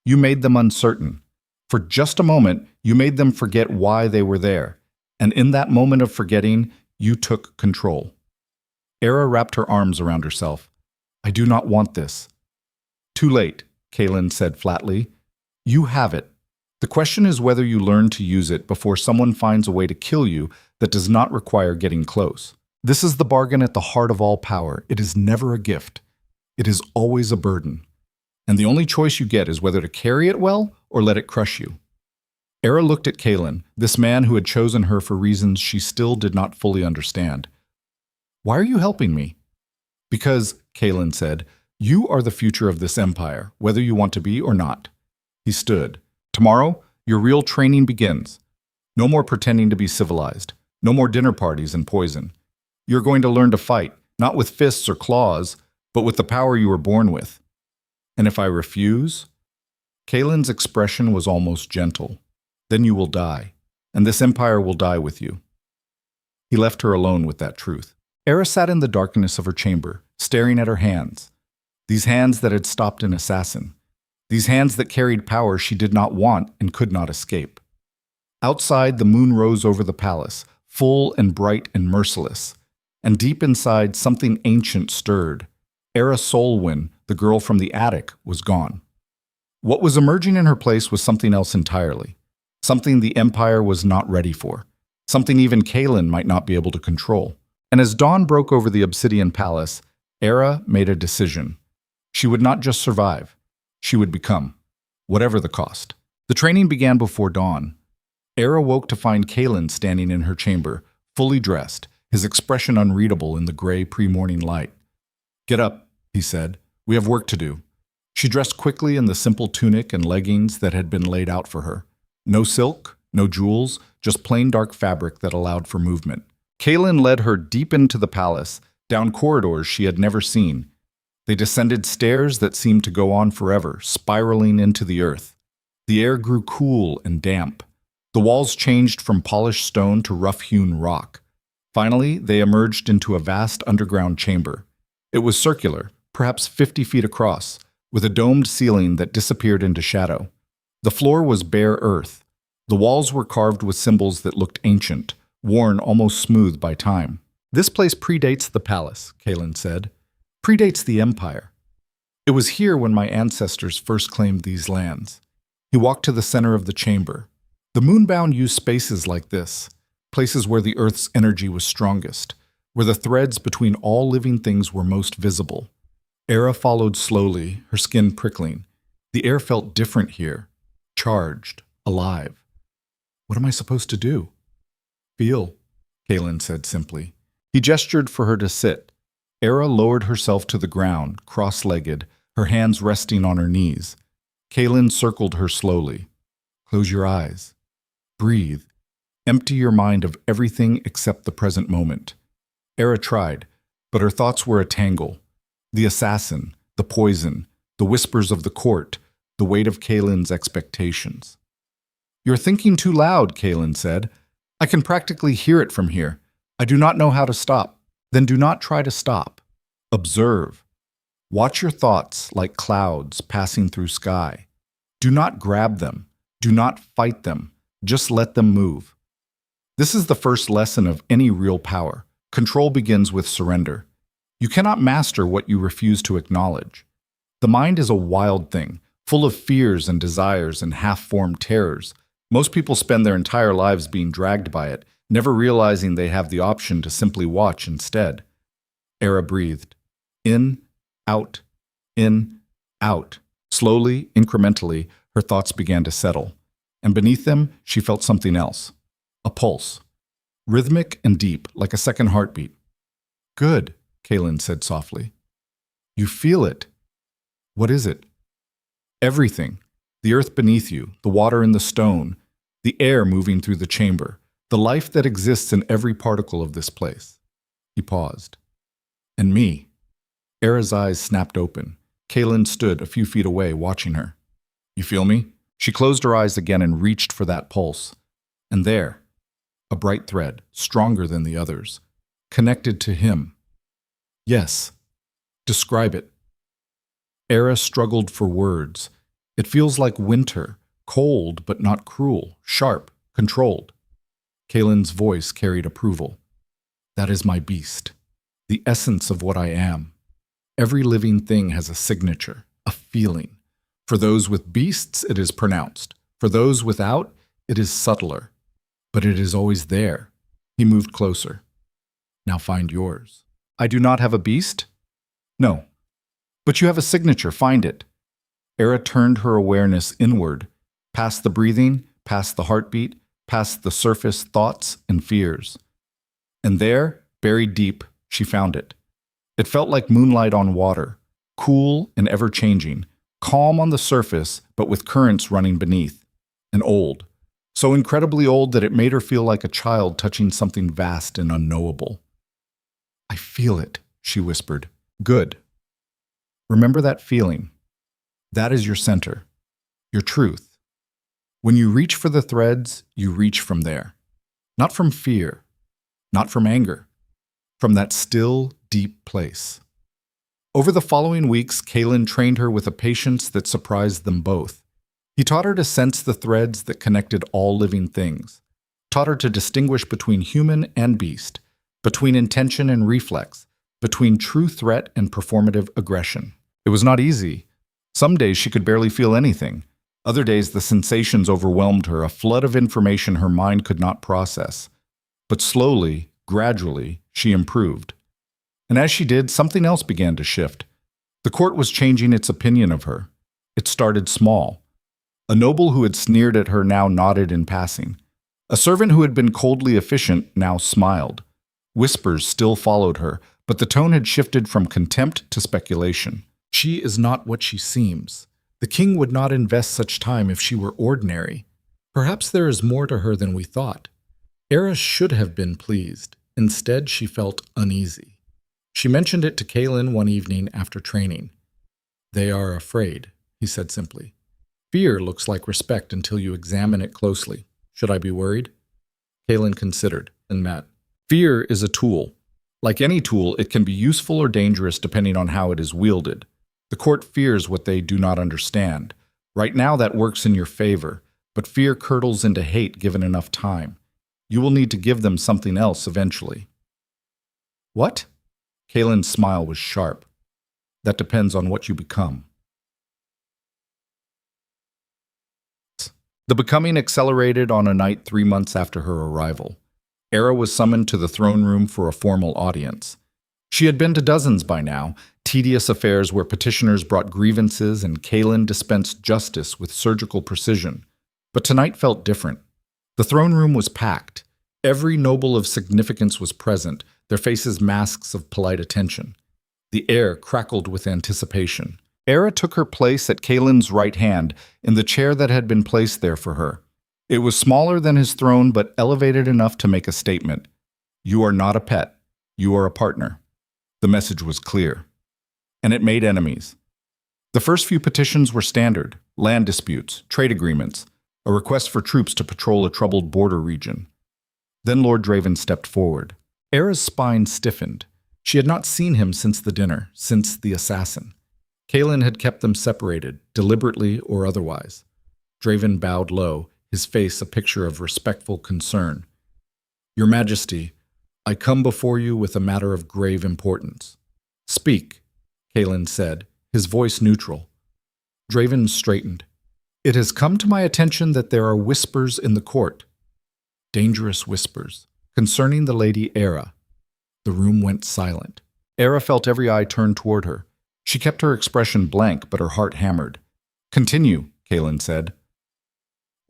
You made them uncertain. For just a moment, you made them forget why they were there. And in that moment of forgetting, you took control. Era wrapped her arms around herself. I do not want this. Too late, Kaelin said flatly. You have it. The question is whether you learn to use it before someone finds a way to kill you that does not require getting close. This is the bargain at the heart of all power. It is never a gift. It is always a burden. And the only choice you get is whether to carry it well or let it crush you. Era looked at Kaelin, this man who had chosen her for reasons she still did not fully understand. Why are you helping me? Because, Kaelin said, you are the future of this empire, whether you want to be or not. He stood. Tomorrow, your real training begins. No more pretending to be civilized. No more dinner parties and poison. You're going to learn to fight, not with fists or claws, but with the power you were born with. And if I refuse? Kaelin's expression was almost gentle. Then you will die, and this empire will die with you. He left her alone with that truth. Era sat in the darkness of her chamber, staring at her hands. These hands that had stopped an assassin. These hands that carried power she did not want and could not escape. Outside, the moon rose over the palace, full and bright and merciless. And deep inside, something ancient stirred. Era Solwyn, the girl from the attic, was gone. What was emerging in her place was something else entirely. Something the Empire was not ready for. Something even Kaelin might not be able to control. And as dawn broke over the obsidian palace, Era made a decision. She would not just survive. She would become, whatever the cost. The training began before dawn. Era woke to find Kaelin standing in her chamber, fully dressed, his expression unreadable in the gray pre-morning light. Get up, he said. We have work to do. She dressed quickly in the simple tunic and leggings that had been laid out for her. No silk, no jewels, just plain dark fabric that allowed for movement. Kaelin led her deep into the palace, down corridors she had never seen. They descended stairs that seemed to go on forever, spiraling into the earth. The air grew cool and damp. The walls changed from polished stone to rough-hewn rock. Finally, they emerged into a vast underground chamber. It was circular, perhaps 50 feet across, with a domed ceiling that disappeared into shadow. The floor was bare earth. The walls were carved with symbols that looked ancient, worn almost smooth by time. "This place predates the palace," Kalen said. "Predates the empire. It was here when my ancestors first claimed these lands." He walked to the center of the chamber. The moonbound used spaces like this, places where the earth's energy was strongest, where the threads between all living things were most visible. Era followed slowly, her skin prickling. The air felt different here, charged, alive. "What am I supposed to do?" "Feel," Kalen said simply. He gestured for her to sit. Era lowered herself to the ground, cross-legged, her hands resting on her knees. Kalen circled her slowly. "Close your eyes. Breathe. Empty your mind of everything except the present moment." Era tried, but her thoughts were a tangle. The assassin, the poison, the whispers of the court, the weight of Kalen's expectations. "You're thinking too loud," Kalen said. "I can practically hear it from here. I do not know how to stop." "Then do not try to stop. Observe. Watch your thoughts like clouds passing through sky. Do not grab them. Do not fight them. Just let them move." This is the first lesson of any real power. Control begins with surrender. You cannot master what you refuse to acknowledge. The mind is a wild thing, full of fears and desires and half-formed terrors. Most people spend their entire lives being dragged by it, never realizing they have the option to simply watch instead. Era breathed. In, out, in, out. Slowly, incrementally, her thoughts began to settle. And beneath them, she felt something else. A pulse. Rhythmic and deep, like a second heartbeat. "Good," Kalen said softly. "You feel it. What is it?" "Everything. The earth beneath you, the water in the stone, the air moving through the chamber, the life that exists in every particle of this place." He paused. "And me." Era's eyes snapped open. Kalen stood a few feet away, watching her. "You feel me?" She closed her eyes again and reached for that pulse. And there, a bright thread, stronger than the others, connected to him. "Yes. Describe it." Era struggled for words. "It feels like winter, cold but not cruel, sharp, controlled." Kalen's voice carried approval. "That is my beast, the essence of what I am. Every living thing has a signature, a feeling. For those with beasts, it is pronounced. For those without, it is subtler. But it is always there." He moved closer. "Now find yours." "I do not have a beast?" "No. But you have a signature. Find it." Era turned her awareness inward, past the breathing, past the heartbeat, past the surface thoughts and fears. And there, buried deep, she found it. It felt like moonlight on water, cool and ever-changing, calm on the surface, but with currents running beneath. And old. So incredibly old that it made her feel like a child touching something vast and unknowable. "I feel it," she whispered. "Good. Remember that feeling. That is your center, your truth. When you reach for the threads, you reach from there. Not from fear, not from anger, from that still, deep place." Over the following weeks, Kalen trained her with a patience that surprised them both. He taught her to sense the threads that connected all living things, taught her to distinguish between human and beast, between intention and reflex, between true threat and performative aggression. It was not easy. Some days she could barely feel anything. Other days the sensations overwhelmed her, a flood of information her mind could not process. But slowly, gradually, she improved. And as she did, something else began to shift. The court was changing its opinion of her. It started small. A noble who had sneered at her now nodded in passing. A servant who had been coldly efficient now smiled. Whispers still followed her, but the tone had shifted from contempt to speculation. "She is not what she seems. The king would not invest such time if she were ordinary. Perhaps there is more to her than we thought." Era should have been pleased. Instead, she felt uneasy. She mentioned it to Kalen one evening after training. "They are afraid," he said simply. "Fear looks like respect until you examine it closely. Should I be worried?" Kalen considered and met. "Fear is a tool. Like any tool, it can be useful or dangerous depending on how it is wielded. The court fears what they do not understand. Right now that works in your favor, but fear curdles into hate given enough time. You will need to give them something else eventually. What? Kalen's smile was sharp. That depends on what you become. The becoming accelerated on a night 3 months after her arrival. Era was summoned to the throne room for a formal audience. She had been to dozens by now, tedious affairs where petitioners brought grievances and Kalen dispensed justice with surgical precision. But tonight felt different. The throne room was packed. Every noble of significance was present, their faces masks of polite attention. The air crackled with anticipation. Era took her place at Kalen's right hand in the chair that had been placed there for her. It was smaller than his throne, but elevated enough to make a statement. You are not a pet. You are a partner. The message was clear. And it made enemies. The first few petitions were standard: land disputes, trade agreements, a request for troops to patrol a troubled border region. Then Lord Draven stepped forward. Era's spine stiffened. She had not seen him since the dinner, since the assassin. Kalen had kept them separated, deliberately or otherwise. Draven bowed low, his face a picture of respectful concern. Your Majesty, I come before you with a matter of grave importance. Speak, Kalen said, his voice neutral. Draven straightened. It has come to my attention that there are whispers in the court. Dangerous whispers, concerning the Lady Era. The room went silent. Era felt every eye turned toward her. She kept her expression blank, but her heart hammered. Continue, Kalen said.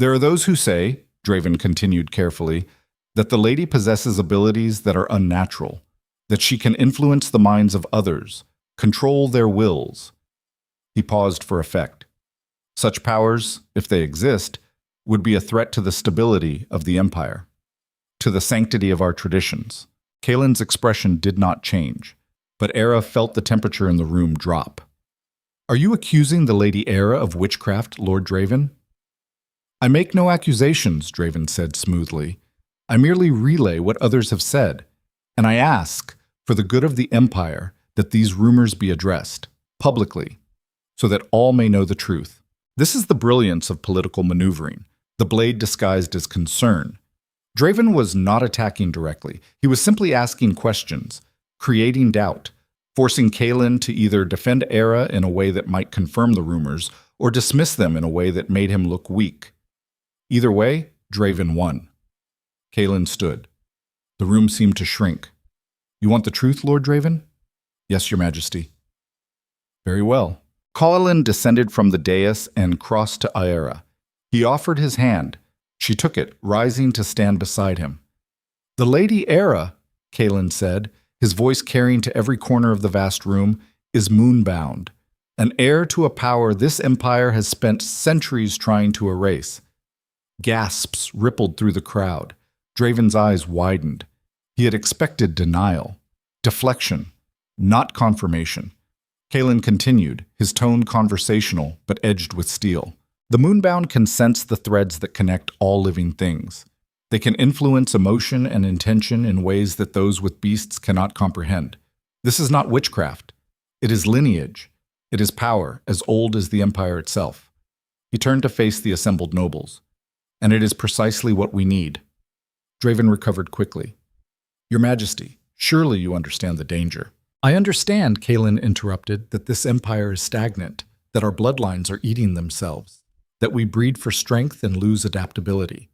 There are those who say, Draven continued carefully, that the lady possesses abilities that are unnatural, that she can influence the minds of others, control their wills. He paused for effect. Such powers, if they exist, would be a threat to the stability of the Empire, to the sanctity of our traditions. Kalen's expression did not change, but Era felt the temperature in the room drop. Are you accusing the Lady Era of witchcraft, Lord Draven? I make no accusations, Draven said smoothly. I merely relay what others have said, and I ask, for the good of the Empire, that these rumors be addressed, publicly, so that all may know the truth. This is the brilliance of political maneuvering, the blade disguised as concern. Draven was not attacking directly. He was simply asking questions, creating doubt, forcing Kalen to either defend Era in a way that might confirm the rumors or dismiss them in a way that made him look weak. Either way, Draven won. Kalen stood. The room seemed to shrink. You want the truth, Lord Draven? Yes, Your Majesty. Very well. Kalen descended from the dais and crossed to Era. He offered his hand. She took it, rising to stand beside him. The Lady Era, Kalen said, his voice carrying to every corner of the vast room, is moonbound, an heir to a power this empire has spent centuries trying to erase. Gasps rippled through the crowd. Draven's eyes widened. He had expected denial, deflection, not confirmation. Kalen continued, his tone conversational but edged with steel. The moonbound can sense the threads that connect all living things. They can influence emotion and intention in ways that those with beasts cannot comprehend. This is not witchcraft. It is lineage. It is power, as old as the Empire itself. He turned to face the assembled nobles. And it is precisely what we need. Draven recovered quickly. Your Majesty, surely you understand the danger. I understand, Kalen interrupted, that this empire is stagnant, that our bloodlines are eating themselves, that we breed for strength and lose adaptability.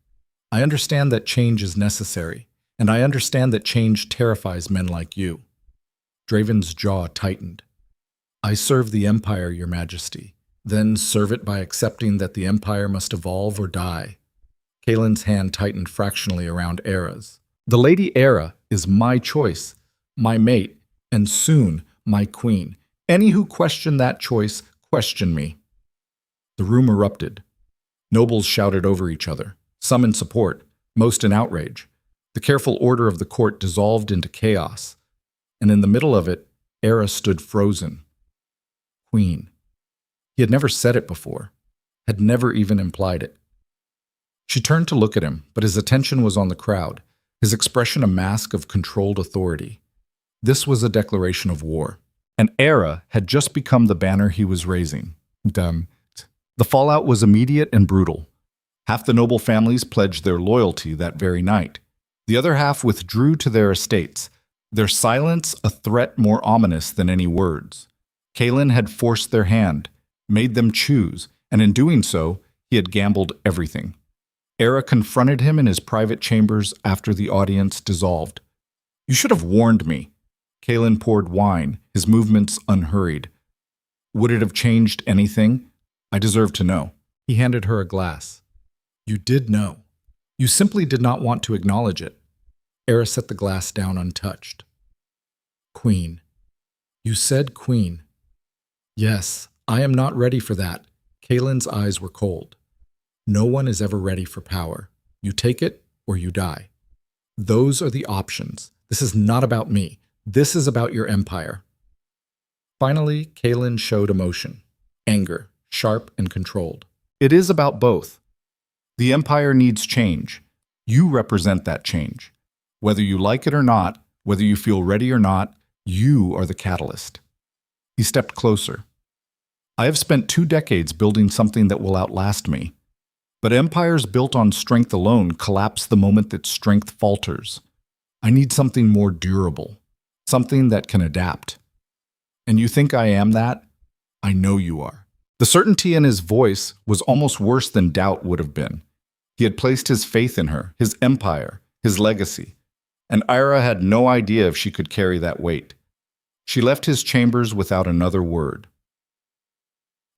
I understand that change is necessary, and I understand that change terrifies men like you. Draven's jaw tightened. I serve the Empire, Your Majesty, then serve it by accepting that the Empire must evolve or die. Kalen's hand tightened fractionally around Era's. The Lady Era is my choice, my mate, and soon my queen. Any who question that choice, question me. The room erupted. Nobles shouted over each other, some in support, most in outrage. The careful order of the court dissolved into chaos, and in the middle of it, Era stood frozen. Queen. He had never said it before, had never even implied it. She turned to look at him, but his attention was on the crowd, his expression a mask of controlled authority. This was a declaration of war. and Era had just become the banner he was raising. Damn. The fallout was immediate and brutal. Half the noble families pledged their loyalty that very night. The other half withdrew to their estates, their silence a threat more ominous than any words. Kaelin had forced their hand, made them choose, and in doing so, he had gambled everything. Era confronted him in his private chambers after the audience dissolved. "You should have warned me." Kaelin poured wine, his movements unhurried. "Would it have changed anything? I deserve to know." He handed her a glass. "You did know. You simply did not want to acknowledge it." Era set the glass down untouched. "Queen. You said queen." "Yes, I am not ready for that." Kaelin's eyes were cold. "No one is ever ready for power. You take it or you die. Those are the options. This is not about me. This is about your empire." Finally, Kaelin showed emotion. Anger, sharp and controlled. "It is about both. The empire needs change. You represent that change. Whether you like it or not, whether you feel ready or not, you are the catalyst." He stepped closer. "I have spent 2 decades building something that will outlast me. But empires built on strength alone collapse the moment that strength falters. I need something more durable, something that can adapt. And you think I am that? I know you are." The certainty in his voice was almost worse than doubt would have been. He had placed his faith in her, his empire, his legacy. And Ira had no idea if she could carry that weight. She left his chambers without another word.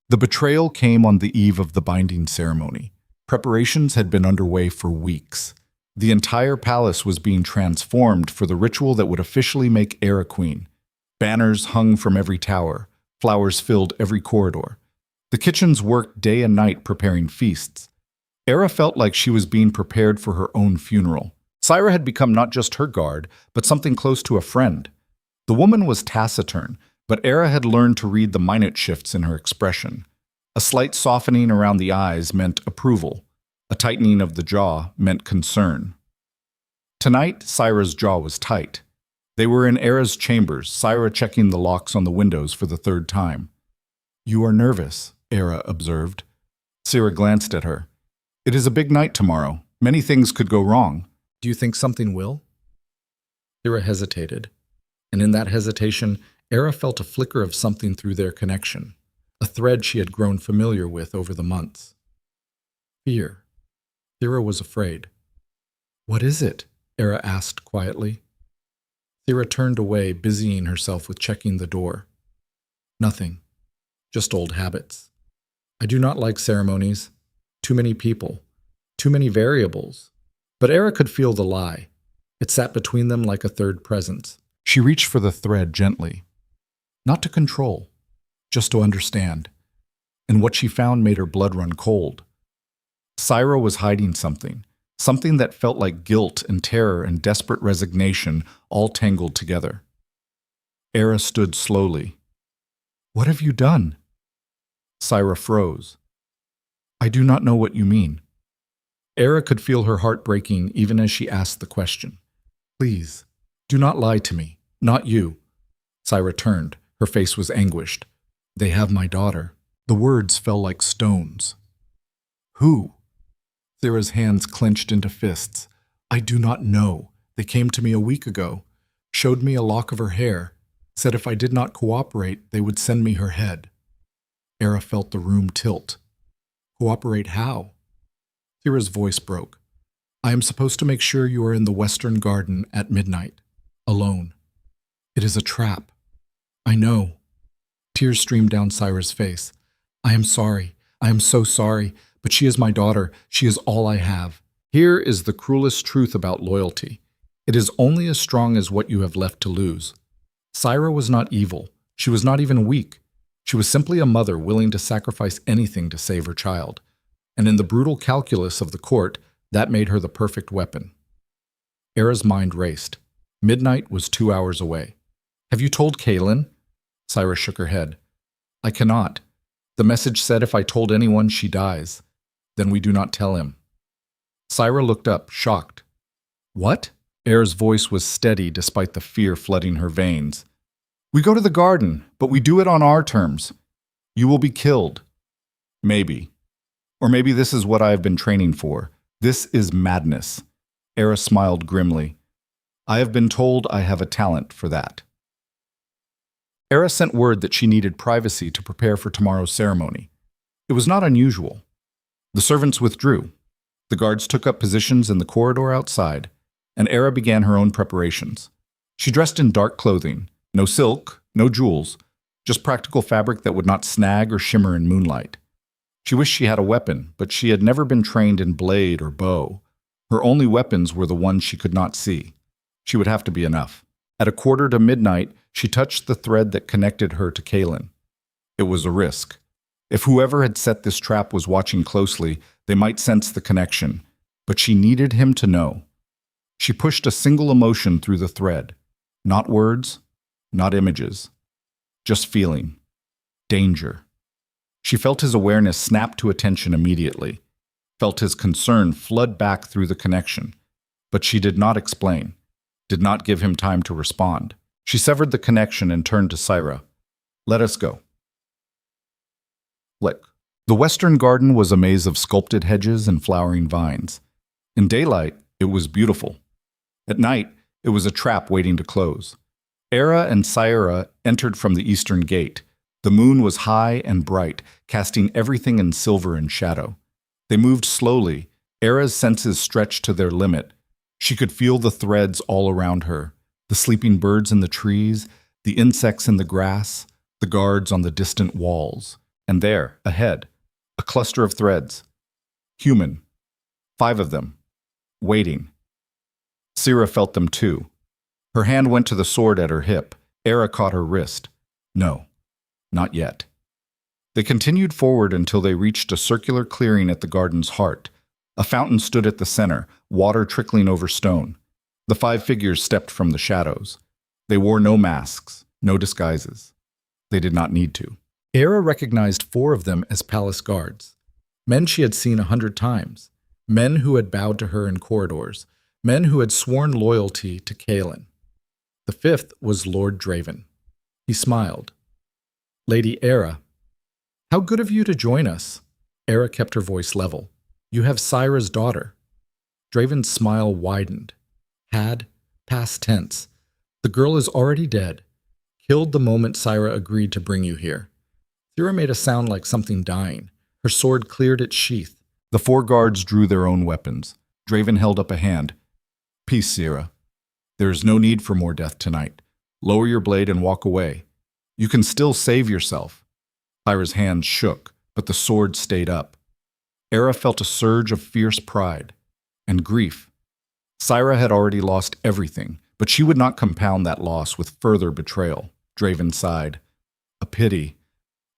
The betrayal came on the eve of the binding ceremony. Preparations had been underway for weeks. The entire palace was being transformed for the ritual that would officially make Era queen. Banners hung from every tower. Flowers filled every corridor. The kitchens worked day and night preparing feasts. Era felt like she was being prepared for her own funeral. Syra had become not just her guard, but something close to a friend. The woman was taciturn, but Era had learned to read the minute shifts in her expression. A slight softening around the eyes meant approval. A tightening of the jaw meant concern. Tonight, Syra's jaw was tight. They were in Era's chambers, Syra checking the locks on the windows for the 3rd time. "You are nervous," Era observed. Syra glanced at her. "It is a big night tomorrow. Many things could go wrong. Do you think something will?" Syra hesitated, and in that hesitation, Era felt a flicker of something through their connection, a thread she had grown familiar with over the months. Fear. Syra was afraid. "What is it?" Era asked quietly. Syra turned away, busying herself with checking the door. "Nothing. Just old habits. I do not like ceremonies. Too many people. Too many variables." But Era could feel the lie. It sat between them like a third presence. She reached for the thread gently. Not to control, just to understand. And what she found made her blood run cold. Syra was hiding something. Something that felt like guilt and terror and desperate resignation all tangled together. Era stood slowly. "What have you done?" Syra froze. "I do not know what you mean." Era could feel her heart breaking even as she asked the question. "Please, do not lie to me. Not you." Syra turned. Her face was anguished. "They have my daughter." The words fell like stones. "Who?" Syra's hands clenched into fists. "I do not know. They came to me a week ago, showed me a lock of her hair, said if I did not cooperate, they would send me her head." Era felt the room tilt. "Cooperate how?" Syra's voice broke. "I am supposed to make sure you are in the Western Garden at midnight, alone. It is a trap. I know." Tears streamed down Syra's face. "I am sorry. I am so sorry. But she is my daughter. She is all I have." Here is the cruelest truth about loyalty. It is only as strong as what you have left to lose. Syra was not evil. She was not even weak. She was simply a mother willing to sacrifice anything to save her child. And in the brutal calculus of the court, that made her the perfect weapon. Era's mind raced. Midnight was 2 hours away. "Have you told Kaelin?" Syra shook her head. "I cannot. The message said if I told anyone, she dies. Then we do not tell him." Syra looked up, shocked. "What?" Era's voice was steady despite the fear flooding her veins. We go to the garden, but we do it on our terms. You will be killed. Maybe. Or maybe this is what I have been training for. This is madness. Era smiled grimly. I have been told I have a talent for that. Era sent word that she needed privacy to prepare for tomorrow's ceremony. It was not unusual. The servants withdrew. The guards took up positions in the corridor outside, and Era began her own preparations. She dressed in dark clothing, no silk, no jewels, just practical fabric that would not snag or shimmer in moonlight. She wished she had a weapon, but she had never been trained in blade or bow. Her only weapons were the ones she could not see. She would have to be enough. At 1:45, she touched the thread that connected her to Kaelin. It was a risk. If whoever had set this trap was watching closely, they might sense the connection, but she needed him to know. She pushed a single emotion through the thread. Not words, not images. Just feeling. Danger. She felt his awareness snap to attention immediately, felt his concern flood back through the connection, but she did not explain, did not give him time to respond. She severed the connection and turned to Syra. Let us go. Flick. The western garden was a maze of sculpted hedges and flowering vines. In daylight, it was beautiful. At night, it was a trap waiting to close. Era and Syra entered from the eastern gate. The moon was high and bright, casting everything in silver and shadow. They moved slowly. Era's senses stretched to their limit. She could feel the threads all around her, the sleeping birds in the trees, the insects in the grass, the guards on the distant walls. And there, ahead, a cluster of threads. Human. 5 of them. Waiting. Syra felt them too. Her hand went to the sword at her hip. Era caught her wrist. No, not yet. They continued forward until they reached a circular clearing at the garden's heart. A fountain stood at the center, water trickling over stone. The 5 figures stepped from the shadows. They wore no masks, no disguises. They did not need to. Era recognized 4 of them as palace guards. Men she had seen 100 times. Men who had bowed to her in corridors. Men who had sworn loyalty to Kaelin. The 5th was Lord Draven. He smiled. Lady Era, how good of you to join us. Era kept her voice level. You have Syra's daughter. Draven's smile widened. Had, past tense. The girl is already dead. Killed the moment Syra agreed to bring you here. Syra made a sound like something dying. Her sword cleared its sheath. The 4 guards drew their own weapons. Draven held up a hand. Peace, Syra. There is no need for more death tonight. Lower your blade and walk away. You can still save yourself. Syra's hand shook, but the sword stayed up. Era felt a surge of fierce pride and grief. Syra had already lost everything, but she would not compound that loss with further betrayal. Draven sighed. A pity.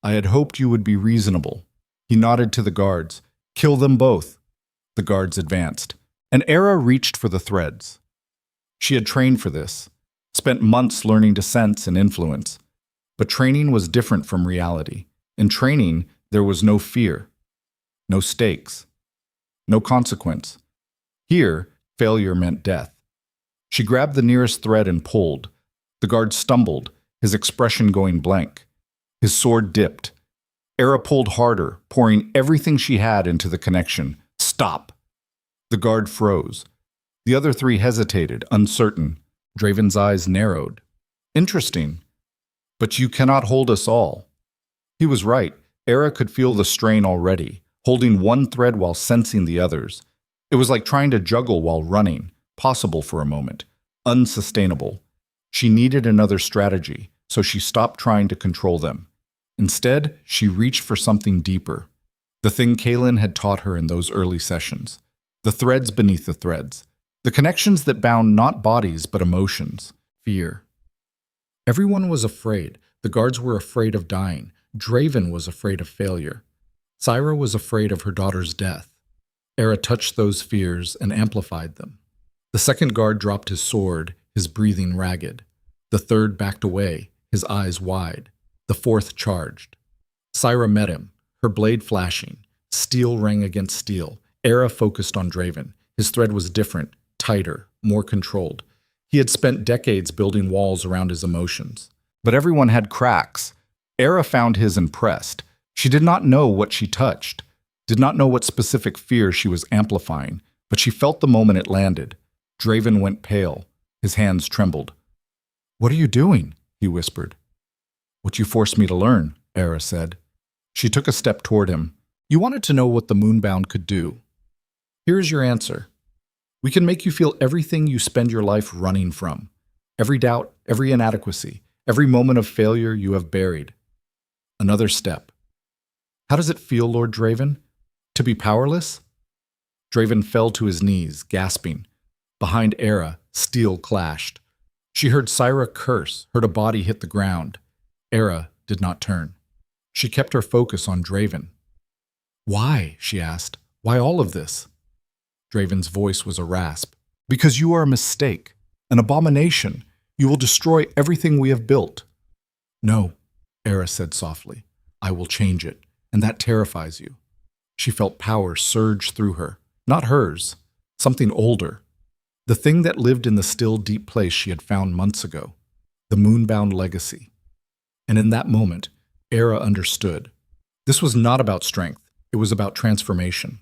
I had hoped you would be reasonable. He nodded to the guards. Kill them both. The guards advanced, and Era reached for the threads. She had trained for this, spent months learning to sense and influence. But training was different from reality. In training, there was no fear, no stakes, no consequence. Here, failure meant death. She grabbed the nearest thread and pulled. The guard stumbled, his expression going blank. His sword dipped. Era pulled harder, pouring everything she had into the connection. Stop! The guard froze. The other 3 hesitated, uncertain. Draven's eyes narrowed. Interesting. But you cannot hold us all. He was right. Era could feel the strain already, holding one thread while sensing the others. It was like trying to juggle while running, possible for a moment, unsustainable. She needed another strategy, so she stopped trying to control them. Instead, she reached for something deeper. The thing Kaelin had taught her in those early sessions. The threads beneath the threads. The connections that bound not bodies but emotions. Fear. Everyone was afraid. The guards were afraid of dying. Draven was afraid of failure. Syra was afraid of her daughter's death. Era touched those fears and amplified them. The 2nd guard dropped his sword, his breathing ragged. The 3rd backed away, his eyes wide. The 4th charged. Syra met him, her blade flashing. Steel rang against steel. Era focused on Draven. His thread was different, tighter, more controlled. He had spent decades building walls around his emotions. But everyone had cracks. Era found his impressed. She did not know what she touched, did not know what specific fear she was amplifying, but she felt the moment it landed. Draven went pale. His hands trembled. "What are you doing?" he whispered. "What you forced me to learn," Era said. She took a step toward him. "You wanted to know what the moonbound could do. Here is your answer. We can make you feel everything you spend your life running from. Every doubt, every inadequacy, every moment of failure you have buried. Another step. How does it feel, Lord Draven? To be powerless?" Draven fell to his knees, gasping. Behind Era, steel clashed. She heard Syra curse, heard a body hit the ground. Era did not turn. She kept her focus on Draven. "Why?" she asked. "Why all of this?" Draven's voice was a rasp. "Because you are a mistake, an abomination. You will destroy everything we have built." "No," Era said softly. "I will change it, and that terrifies you." She felt power surge through her. Not hers, something older. The thing that lived in the still, deep place she had found months ago. The moonbound legacy. And in that moment, Era understood. This was not about strength. It was about transformation.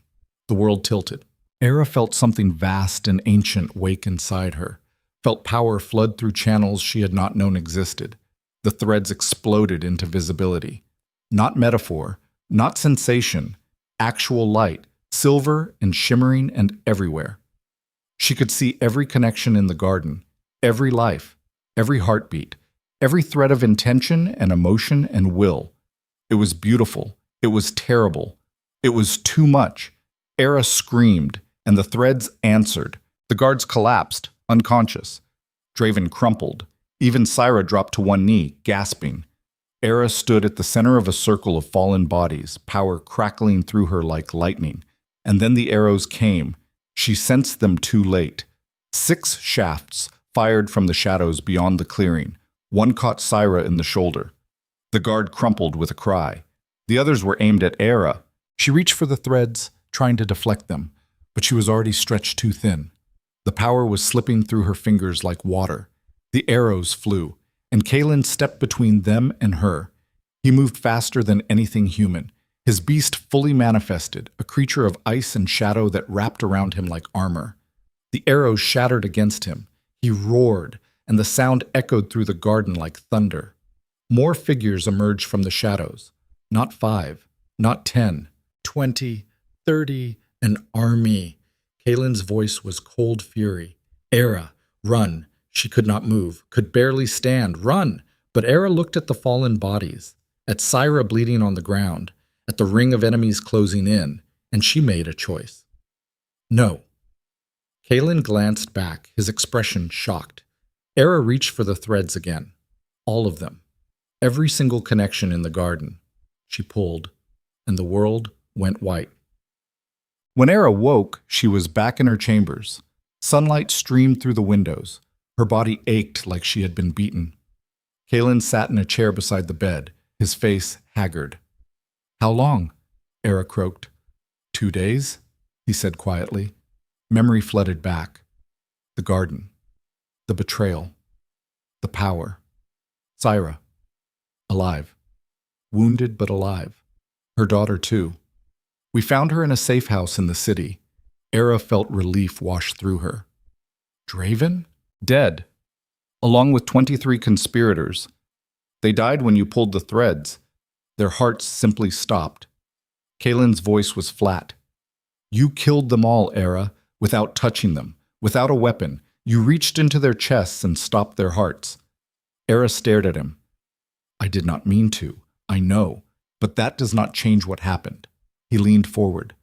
The world tilted. Era felt something vast and ancient wake inside her. Felt power flood through channels she had not known existed. The threads exploded into visibility. Not metaphor, not sensation, actual light, silver and shimmering and everywhere. She could see every connection in the garden, every life, every heartbeat, every thread of intention and emotion and will. It was beautiful. It was terrible. It was too much. Era screamed, and the threads answered. The guards collapsed, unconscious. Draven crumpled. Even Syra dropped to one knee, gasping. Era stood at the center of a circle of fallen bodies, power crackling through her like lightning. And then the arrows came. She sensed them too late. 6 shafts fired from the shadows beyond the clearing. One caught Syra in the shoulder. The guard crumpled with a cry. The others were aimed at Era. She reached for the threads, trying to deflect them, but she was already stretched too thin. The power was slipping through her fingers like water. The arrows flew, and Kalen stepped between them and her. He moved faster than anything human. His beast fully manifested, a creature of ice and shadow that wrapped around him like armor. The arrows shattered against him. He roared, and the sound echoed through the garden like thunder. More figures emerged from the shadows. Not 5, not 10, 20, 30, an army. Kalen's voice was cold fury. Era, run. She could not move, could barely stand. Run! But Era looked at the fallen bodies, at Syra bleeding on the ground, at the ring of enemies closing in, and she made a choice. No. Kalen glanced back, his expression shocked. Era reached for the threads again. All of them. Every single connection in the garden. She pulled, and the world went white. When Era woke, she was back in her chambers. Sunlight streamed through the windows. Her body ached like she had been beaten. Kalen sat in a chair beside the bed, his face haggard. "How long?" Era croaked. 2 days, he said quietly. Memory flooded back. The garden. The betrayal. The power. Syra. Alive. Wounded but alive. Her daughter too. We found her in a safe house in the city. Era felt relief wash through her. Draven? Dead. Along with 23 conspirators. They died when you pulled the threads. Their hearts simply stopped. Kalen's voice was flat. You killed them all, Era, without touching them, without a weapon. You reached into their chests and stopped their hearts. Era stared at him. I did not mean to, I know, but that does not change what happened. He leaned forward.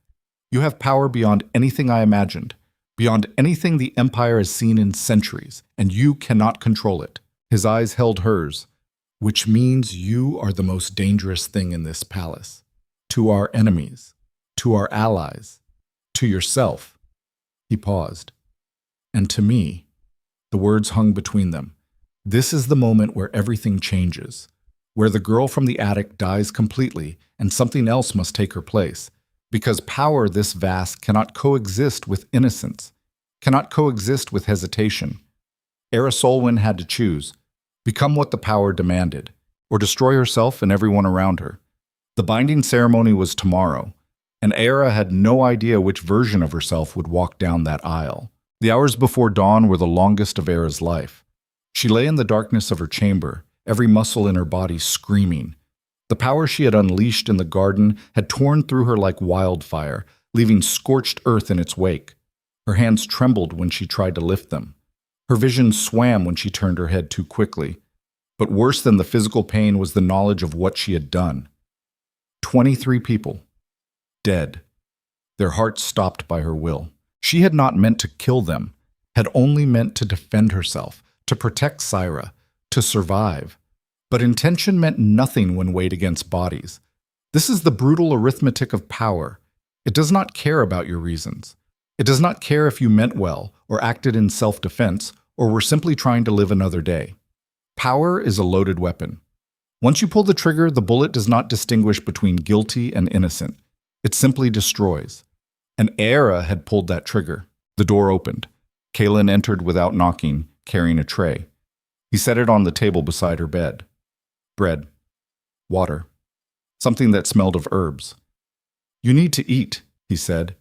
You have power beyond anything I imagined, beyond anything the Empire has seen in centuries, and you cannot control it. His eyes held hers. Which means you are the most dangerous thing in this palace. To our enemies, to our allies, to yourself. He paused. And to me, the words hung between them. This is the moment where everything changes, where the girl from the attic dies completely and something else must take her place, because power this vast cannot coexist with innocence, cannot coexist with hesitation. Era Solwyn had to choose. become what the power demanded, or destroy herself and everyone around her. The binding ceremony was tomorrow, and Era had no idea which version of herself would walk down that aisle. The hours before dawn were the longest of Era's life. She lay in the darkness of her chamber, every muscle in her body screaming. The power she had unleashed in the garden had torn through her like wildfire, leaving scorched earth in its wake. Her hands trembled when she tried to lift them. Her vision swam when she turned her head too quickly. But worse than the physical pain was the knowledge of what she had done. 23 people. Dead. Their hearts stopped by her will. She had not meant to kill them, had only meant to defend herself, to protect Syra, to survive. But intention meant nothing when weighed against bodies. This is the brutal arithmetic of power. It does not care about your reasons. It does not care if you meant well, or acted in self-defense, or were simply trying to live another day. Power is a loaded weapon. Once you pull the trigger, the bullet does not distinguish between guilty and innocent. It simply destroys. And Era had pulled that trigger. The door opened. Kaelin entered without knocking, carrying a tray. He set it on the table beside her bed. Bread. Water. Something that smelled of herbs. "You need to eat," he said.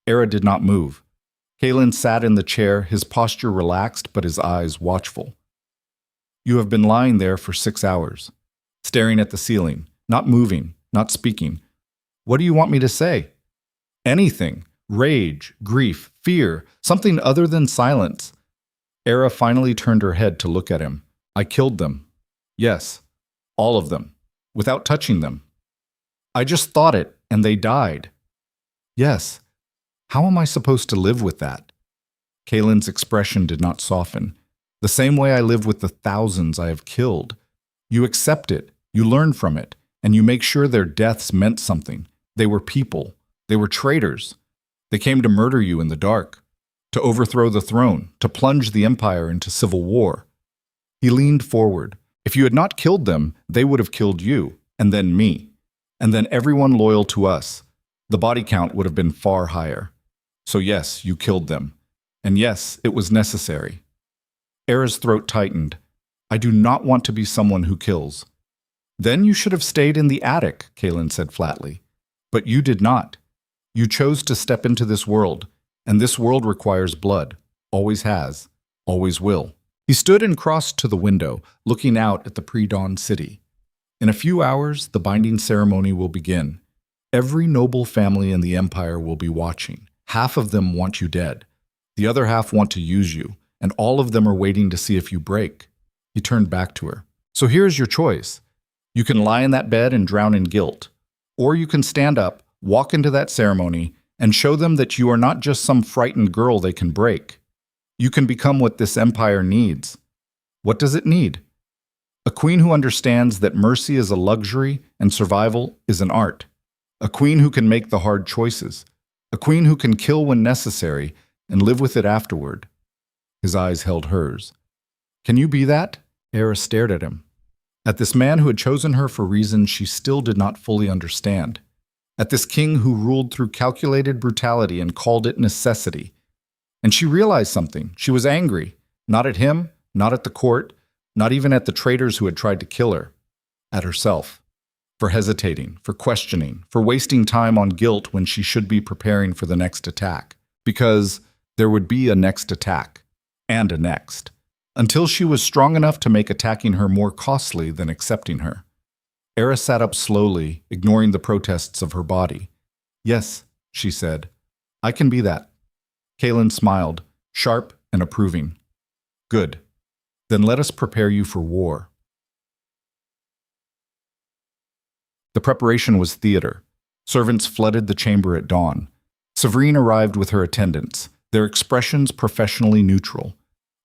Era did not move. Kaelin sat in the chair, his posture relaxed but his eyes watchful. "You have been lying there for 6 hours, staring at the ceiling, not moving, not speaking. What do you want me to say?" "Anything. Rage, grief, fear, something other than silence." Era finally turned her head to look at him. "I killed them. Yes, all of them, without touching them. I just thought it, and they died." "Yes. How am I supposed to live with that?" Kaelin's expression did not soften. "The same way I live with the thousands I have killed. You accept it, you learn from it, and you make sure their deaths meant something. They were people. They were traitors. They came to murder you in the dark, to overthrow the throne, to plunge the empire into civil war." He leaned forward. "If you had not killed them, they would have killed you, and then me, and then everyone loyal to us. The body count would have been far higher. So yes, you killed them. And yes, it was necessary." Era's throat tightened. "I do not want to be someone who kills." "Then you should have stayed in the attic," Kaelin said flatly. "But you did not. You chose to step into this world, and this world requires blood. Always has. Always will." He stood and crossed to the window, looking out at the pre-dawn city. "In a few hours, the binding ceremony will begin. Every noble family in the empire will be watching. Half of them want you dead. The other half want to use you, and all of them are waiting to see if you break." He turned back to her. "So here is your choice. You can lie in that bed and drown in guilt. Or you can stand up, walk into that ceremony, and show them that you are not just some frightened girl they can break. You can become what this empire needs. What does it need? A queen who understands that mercy is a luxury and survival is an art. A queen who can make the hard choices. A queen who can kill when necessary and live with it afterward." His eyes held hers. "Can you be that?" Era stared at him. At this man who had chosen her for reasons she still did not fully understand. At this king who ruled through calculated brutality and called it necessity. And she realized something. She was angry. Not at him, not at the court, not even at the traitors who had tried to kill her. At herself. For hesitating, for questioning, for wasting time on guilt when she should be preparing for the next attack. Because there would be a next attack. And a next. Until she was strong enough to make attacking her more costly than accepting her. Era sat up slowly, ignoring the protests of her body. "Yes," she said. "I can be that." Kaelin smiled, sharp and approving. "Good. Then let us prepare you for war." The preparation was theater. Servants flooded the chamber at dawn. Severine arrived with her attendants, their expressions professionally neutral.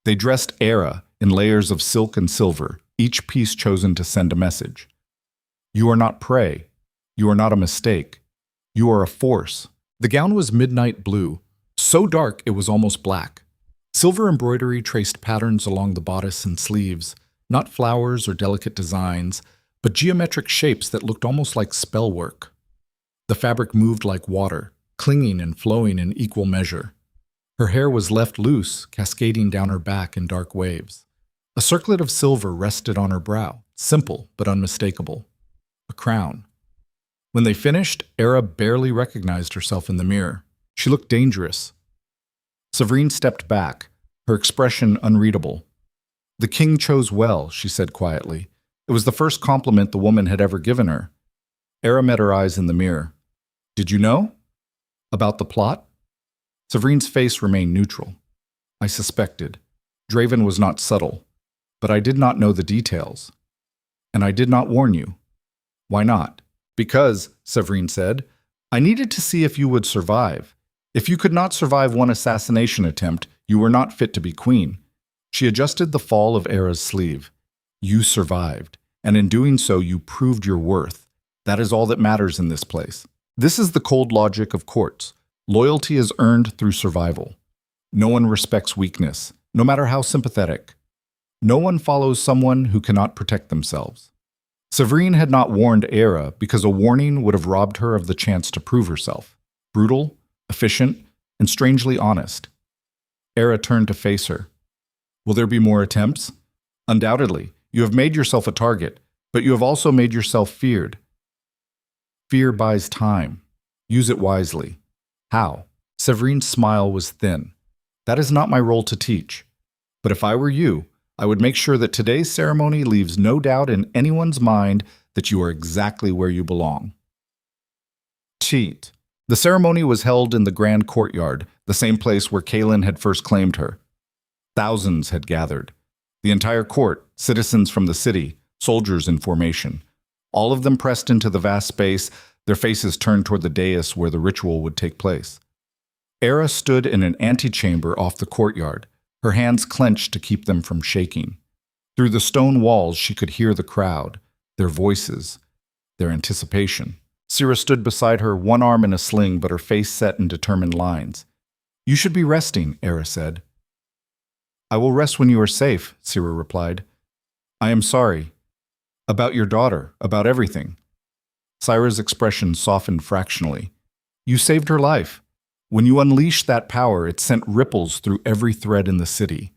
They dressed Era in layers of silk and silver, each piece chosen to send a message. "You are not prey. You are not a mistake. You are a force." The gown was midnight blue, so dark it was almost black. Silver embroidery traced patterns along the bodice and sleeves, not flowers or delicate designs, but geometric shapes that looked almost like spell work. The fabric moved like water, clinging and flowing in equal measure. Her hair was left loose, cascading down her back in dark waves. A circlet of silver rested on her brow, simple but unmistakable. A crown. When they finished, Era barely recognized herself in the mirror. She looked dangerous. Severine stepped back, her expression unreadable. "The king chose well," she said quietly. It was the first compliment the woman had ever given her. Era met her eyes in the mirror. "Did you know? About the plot?" Severine's face remained neutral. "I suspected. Draven was not subtle. But I did not know the details. And I did not warn you." "Why not?" "Because," Severine said, "I needed to see if you would survive. If you could not survive one assassination attempt, you were not fit to be queen." She adjusted the fall of Era's sleeve. "You survived, and in doing so you proved your worth. That is all that matters in this place. This is the cold logic of courts. Loyalty is earned through survival. No one respects weakness, no matter how sympathetic. No one follows someone who cannot protect themselves." Severine had not warned Era because a warning would have robbed her of the chance to prove herself. Brutal, efficient, and strangely honest. Era turned to face her. "Will there be more attempts?" "Undoubtedly. You have made yourself a target, but you have also made yourself feared." "Fear buys time. Use it wisely." "How?" Severine's smile was thin. "That is not my role to teach. But if I were you, I would make sure that today's ceremony leaves no doubt in anyone's mind that you are exactly where you belong." Cheat. The ceremony was held in the grand courtyard, the same place where Kaelin had first claimed her. Thousands had gathered. The entire court, citizens from the city, soldiers in formation. All of them pressed into the vast space, their faces turned toward the dais where the ritual would take place. Era stood in an antechamber off the courtyard, her hands clenched to keep them from shaking. Through the stone walls she could hear the crowd, their voices, their anticipation. Sira stood beside her, one arm in a sling but her face set in determined lines. "You should be resting," Era said. "I will rest when you are safe," Sira replied. "I am sorry. About your daughter, about everything." Sira's expression softened fractionally. "You saved her life. When you unleashed that power, it sent ripples through every thread in the city.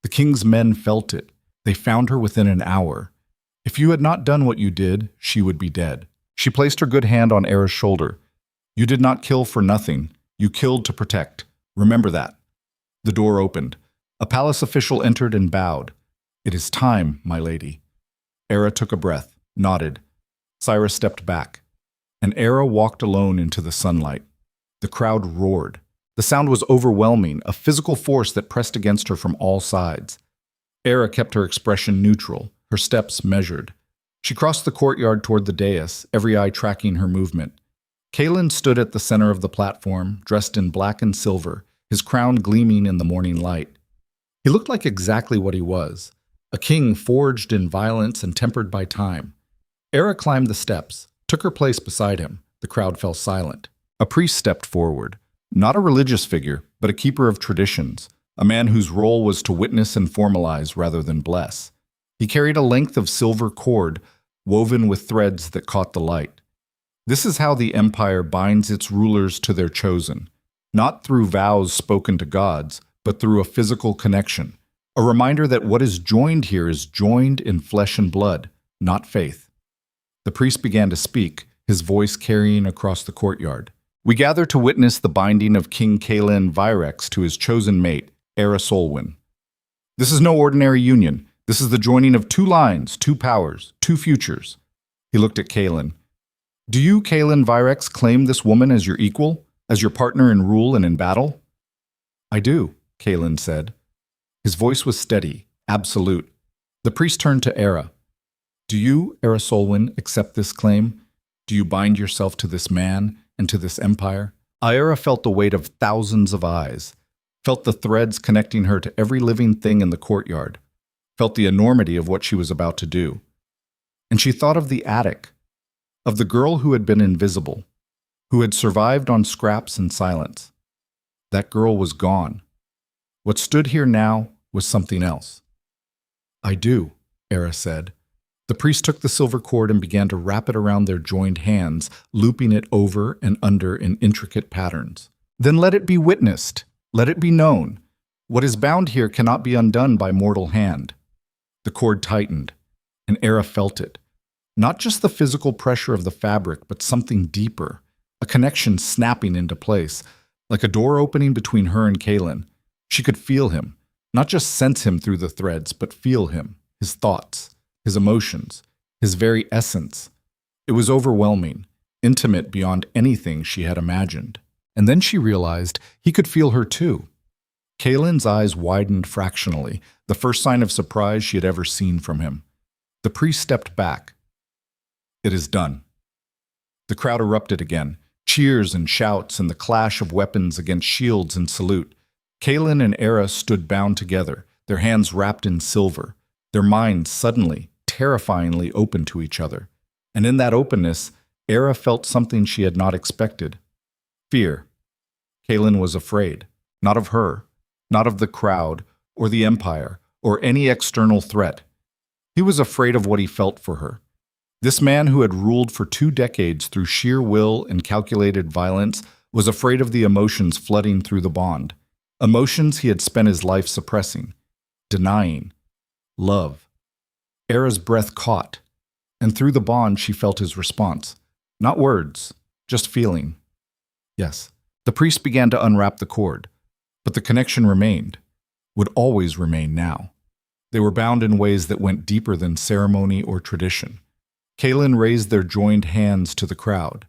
The king's men felt it. They found her within an hour. If you had not done what you did, she would be dead." She placed her good hand on Era's shoulder. "You did not kill for nothing. You killed to protect. Remember that." The door opened. A palace official entered and bowed. "It is time, my lady." Era took a breath, nodded. Sira stepped back, and Era walked alone into the sunlight. The crowd roared. The sound was overwhelming, a physical force that pressed against her from all sides. Era kept her expression neutral, her steps measured. She crossed the courtyard toward the dais, every eye tracking her movement. Kaelin stood at the center of the platform, dressed in black and silver, his crown gleaming in the morning light. He looked like exactly what he was, a king forged in violence and tempered by time. Era climbed the steps, took her place beside him. The crowd fell silent. A priest stepped forward, not a religious figure, but a keeper of traditions, a man whose role was to witness and formalize rather than bless. He carried a length of silver cord, woven with threads that caught the light. This is how the empire binds its rulers to their chosen, not through vows spoken to gods, but through a physical connection, a reminder that what is joined here is joined in flesh and blood, not faith. The priest began to speak, his voice carrying across the courtyard. "We gather to witness the binding of King Kaelin Virex to his chosen mate, Era Solwyn. This is no ordinary union. This is the joining of two lines, two powers, two futures." He looked at Kaelin. "Do you, Kaelin Virex, claim this woman as your equal, as your partner in rule and in battle?" "I do," Kaelin said. His voice was steady, absolute. The priest turned to Era. "Do you, Era Solwyn, accept this claim? Do you bind yourself to this man and to this empire?" Era felt the weight of thousands of eyes, felt the threads connecting her to every living thing in the courtyard, felt the enormity of what she was about to do. And she thought of the attic, of the girl who had been invisible, who had survived on scraps and silence. That girl was gone. What stood here now was something else. "I do," Era said. The priest took the silver cord and began to wrap it around their joined hands, looping it over and under in intricate patterns. "Then let it be witnessed. Let it be known. What is bound here cannot be undone by mortal hand." The cord tightened, and Era felt it. Not just the physical pressure of the fabric, but something deeper, a connection snapping into place, like a door opening between her and Kalen. She could feel him, not just sense him through the threads, but feel him, his thoughts, his emotions, his very essence. It was overwhelming, intimate beyond anything she had imagined. And then she realized he could feel her too. Kalen's eyes widened fractionally, the first sign of surprise she had ever seen from him. The priest stepped back. "It is done." The crowd erupted again, cheers and shouts and the clash of weapons against shields and salute. Kalen and Era stood bound together, their hands wrapped in silver, their minds suddenly, terrifyingly open to each other. And in that openness, Era felt something she had not expected. Fear. Kalen was afraid, not of her, not of the crowd, or the empire, or any external threat. He was afraid of what he felt for her. This man who had ruled for 2 decades through sheer will and calculated violence was afraid of the emotions flooding through the bond. Emotions he had spent his life suppressing, denying. Love. Era's breath caught, and through the bond she felt his response. Not words, just feeling. Yes. The priest began to unwrap the cord, but the connection remained, would always remain now. They were bound in ways that went deeper than ceremony or tradition. Kalen raised their joined hands to the crowd.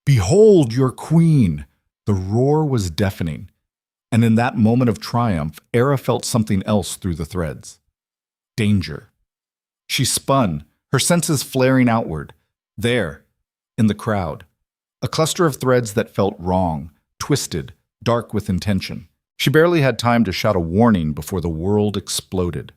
"Behold your queen!" The roar was deafening, and in that moment of triumph, Era felt something else through the threads. Danger. She spun, her senses flaring outward. There, in the crowd, a cluster of threads that felt wrong, twisted, dark with intention. She barely had time to shout a warning before the world exploded.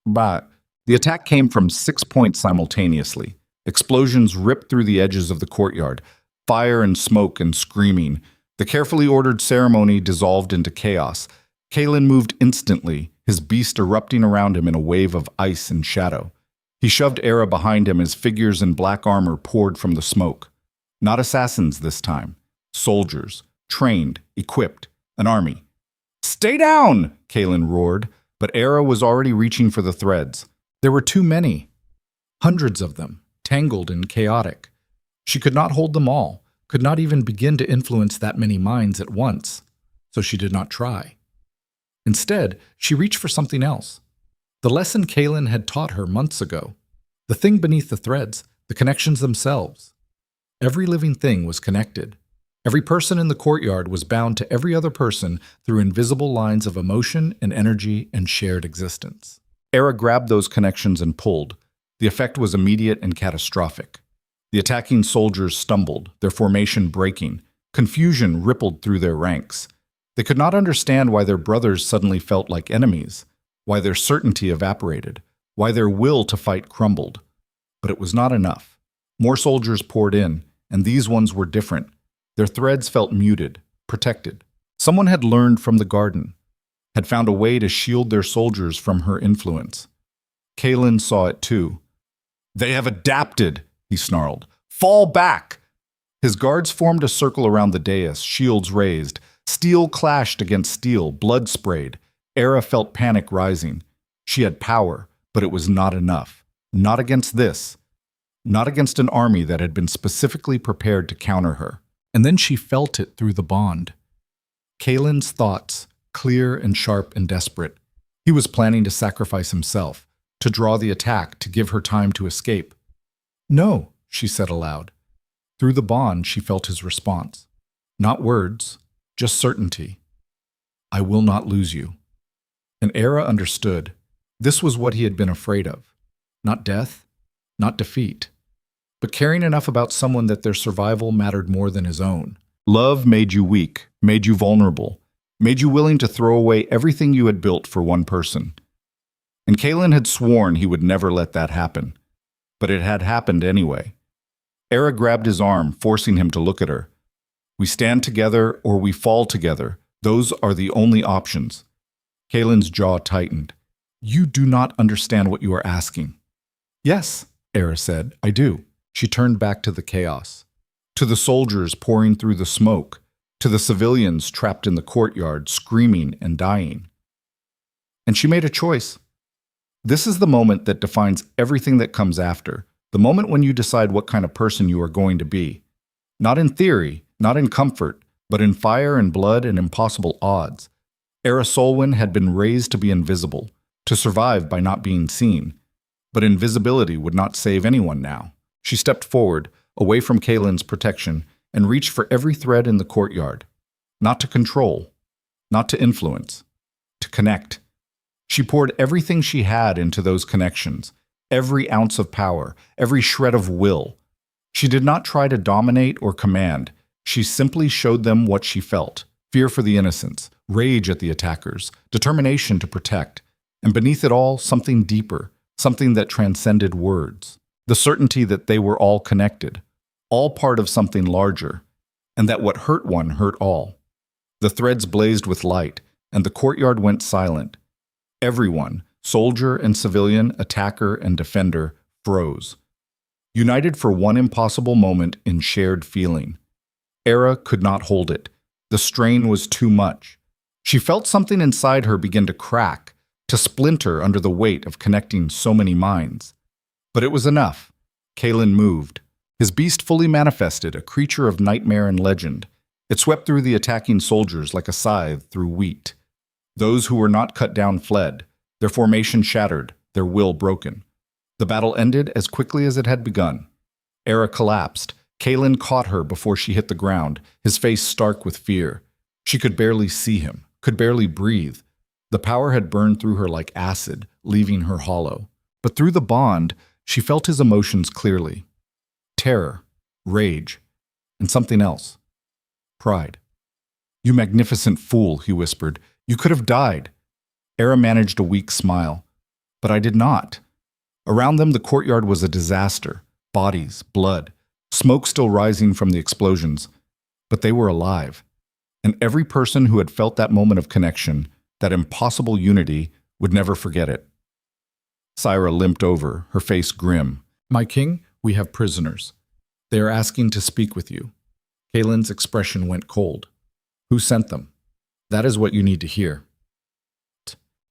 But the attack came from 6 points simultaneously. Explosions ripped through the edges of the courtyard, fire and smoke and screaming. The carefully ordered ceremony dissolved into chaos. Kalen moved instantly, his beast erupting around him in a wave of ice and shadow. He shoved Era behind him as figures in black armor poured from the smoke. Not assassins this time. Soldiers, trained, equipped, an army. "Stay down!" Kalen roared, but Era was already reaching for the threads. There were too many. Hundreds of them, tangled and chaotic. She could not hold them all, could not even begin to influence that many minds at once, so she did not try. Instead, she reached for something else. The lesson Kalen had taught her months ago. The thing beneath the threads, the connections themselves. Every living thing was connected. Every person in the courtyard was bound to every other person through invisible lines of emotion and energy and shared existence. Era grabbed those connections and pulled. The effect was immediate and catastrophic. The attacking soldiers stumbled, their formation breaking. Confusion rippled through their ranks. They could not understand why their brothers suddenly felt like enemies, why their certainty evaporated, why their will to fight crumbled. But it was not enough. More soldiers poured in, and these ones were different. Their threads felt muted, protected. Someone had learned from the garden, had found a way to shield their soldiers from her influence. Kalen saw it too. "They have adapted," he snarled. "Fall back!" His guards formed a circle around the dais, shields raised. Steel clashed against steel, blood sprayed. Era felt panic rising. She had power, but it was not enough. Not against this. Not against an army that had been specifically prepared to counter her. And then she felt it through the bond. Kalen's thoughts, clear and sharp and desperate. He was planning to sacrifice himself, to draw the attack, to give her time to escape. "No," she said aloud. Through the bond, she felt his response. Not words, just certainty. "I will not lose you." And Era understood. This was what he had been afraid of. Not death, not defeat, but caring enough about someone that their survival mattered more than his own. Love made you weak, made you vulnerable, made you willing to throw away everything you had built for one person. And Kalen had sworn he would never let that happen. But it had happened anyway. Era grabbed his arm, forcing him to look at her. "We stand together or we fall together. Those are the only options." Kalen's jaw tightened. "You do not understand what you are asking." "Yes," Era said, "I do." She turned back to the chaos, to the soldiers pouring through the smoke, to the civilians trapped in the courtyard, screaming and dying. And she made a choice. This is the moment that defines everything that comes after, the moment when you decide what kind of person you are going to be. Not in theory, not in comfort, but in fire and blood and impossible odds. Era Solwyn had been raised to be invisible, to survive by not being seen. But invisibility would not save anyone now. She stepped forward, away from Kaylin's protection, and reached for every thread in the courtyard. Not to control, not to influence, to connect. She poured everything she had into those connections, every ounce of power, every shred of will. She did not try to dominate or command. She simply showed them what she felt: fear for the innocents, rage at the attackers, determination to protect, and beneath it all, something deeper, something that transcended words. The certainty that they were all connected, all part of something larger, and that what hurt one hurt all. The threads blazed with light, and the courtyard went silent. Everyone, soldier and civilian, attacker and defender, froze. United for one impossible moment in shared feeling. Era could not hold it. The strain was too much. She felt something inside her begin to crack, to splinter under the weight of connecting so many minds. But it was enough. Kaylin moved. His beast fully manifested, a creature of nightmare and legend. It swept through the attacking soldiers like a scythe through wheat. Those who were not cut down fled, their formation shattered, their will broken. The battle ended as quickly as it had begun. Era collapsed. Kaylin caught her before she hit the ground, his face stark with fear. She could barely see him, could barely breathe. The power had burned through her like acid, leaving her hollow. But through the bond, she felt his emotions clearly. Terror, rage, and something else. Pride. "You magnificent fool," he whispered. "You could have died." Era managed a weak smile. "But I did not." Around them, the courtyard was a disaster. Bodies, blood, smoke still rising from the explosions. But they were alive. And every person who had felt that moment of connection, that impossible unity, would never forget it. Syra limped over, her face grim. "My king, we have prisoners. They are asking to speak with you." Kaylin's expression went cold. "Who sent them?" "That is what you need to hear."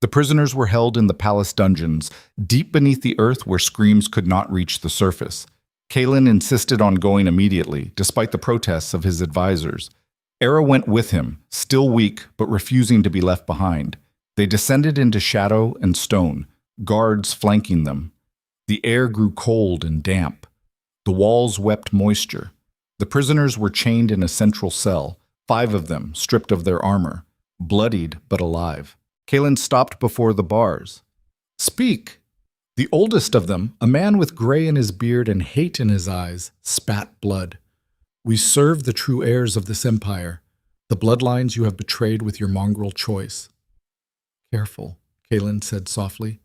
The prisoners were held in the palace dungeons, deep beneath the earth where screams could not reach the surface. Kaylin insisted on going immediately, despite the protests of his advisors. Era went with him, still weak but refusing to be left behind. They descended into shadow and stone, guards flanking them. The air grew cold and damp. The walls wept moisture. The prisoners were chained in a central cell, 5 of them stripped of their armor, bloodied but alive. Kaylin stopped before the bars. "Speak!" The oldest of them, a man with gray in his beard and hate in his eyes, spat blood. "We serve the true heirs of this empire, the bloodlines you have betrayed with your mongrel choice." "Careful," Kaylin said softly.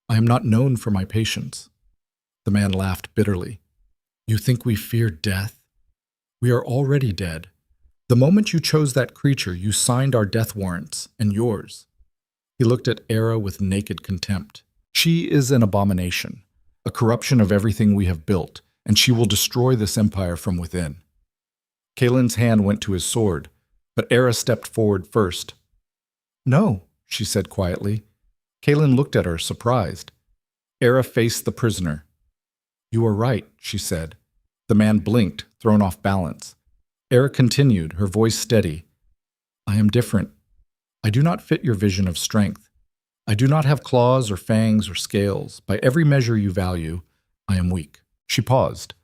"I am not known for my patience." The man laughed bitterly. "You think we fear death? We are already dead. The moment you chose that creature, you signed our death warrants, and yours." He looked at Era with naked contempt. "She is an abomination, a corruption of everything we have built, and she will destroy this empire from within." Kaylin's hand went to his sword, but Era stepped forward first. "No," she said quietly. Kaylin looked at her, surprised. Era faced the prisoner. "You are right," she said. The man blinked, thrown off balance. Era continued, her voice steady. "I am different. I do not fit your vision of strength. I do not have claws or fangs or scales. By every measure you value, I am weak." She paused.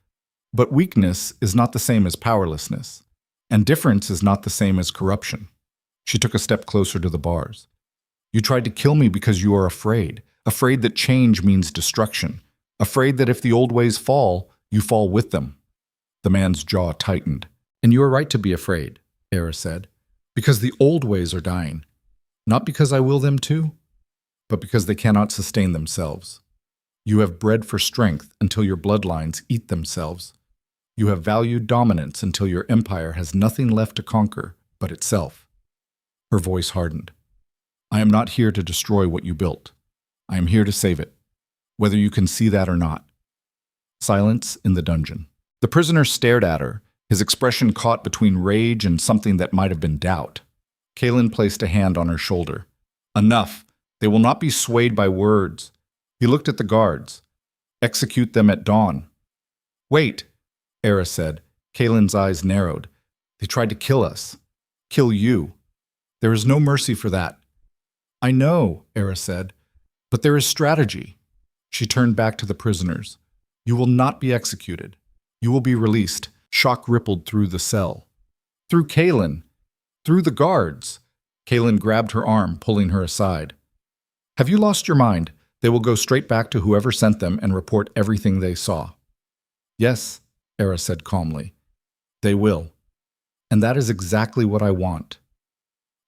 But weakness is not the same as powerlessness, and difference is not the same as corruption. She took a step closer to the bars. "You tried to kill me because you are afraid that change means destruction, afraid that if the old ways fall, you fall with them." The man's jaw tightened. "And you are right to be afraid," Era said, "because the old ways are dying. Not because I will them to, but because they cannot sustain themselves. You have bred for strength until your bloodlines eat themselves. You have valued dominance until your empire has nothing left to conquer but itself." Her voice hardened. "I am not here to destroy what you built. I am here to save it, whether you can see that or not." Silence in the dungeon. The prisoner stared at her, his expression caught between rage and something that might have been doubt. Kaylin placed a hand on her shoulder. "Enough. They will not be swayed by words. He looked at the guards. Execute them at dawn. Wait, Era said. Kalen's eyes narrowed. They tried to kill us. Kill you. There is no mercy for that. I know, Era said, but there is strategy. She turned back to the prisoners. You will not be executed. You will be released. Shock rippled through the cell. Through Kalen. Through the guards. Kalen grabbed her arm, pulling her aside. Have you lost your mind? They will go straight back to whoever sent them and report everything they saw. Yes, Era said calmly. They will. And that is exactly what I want.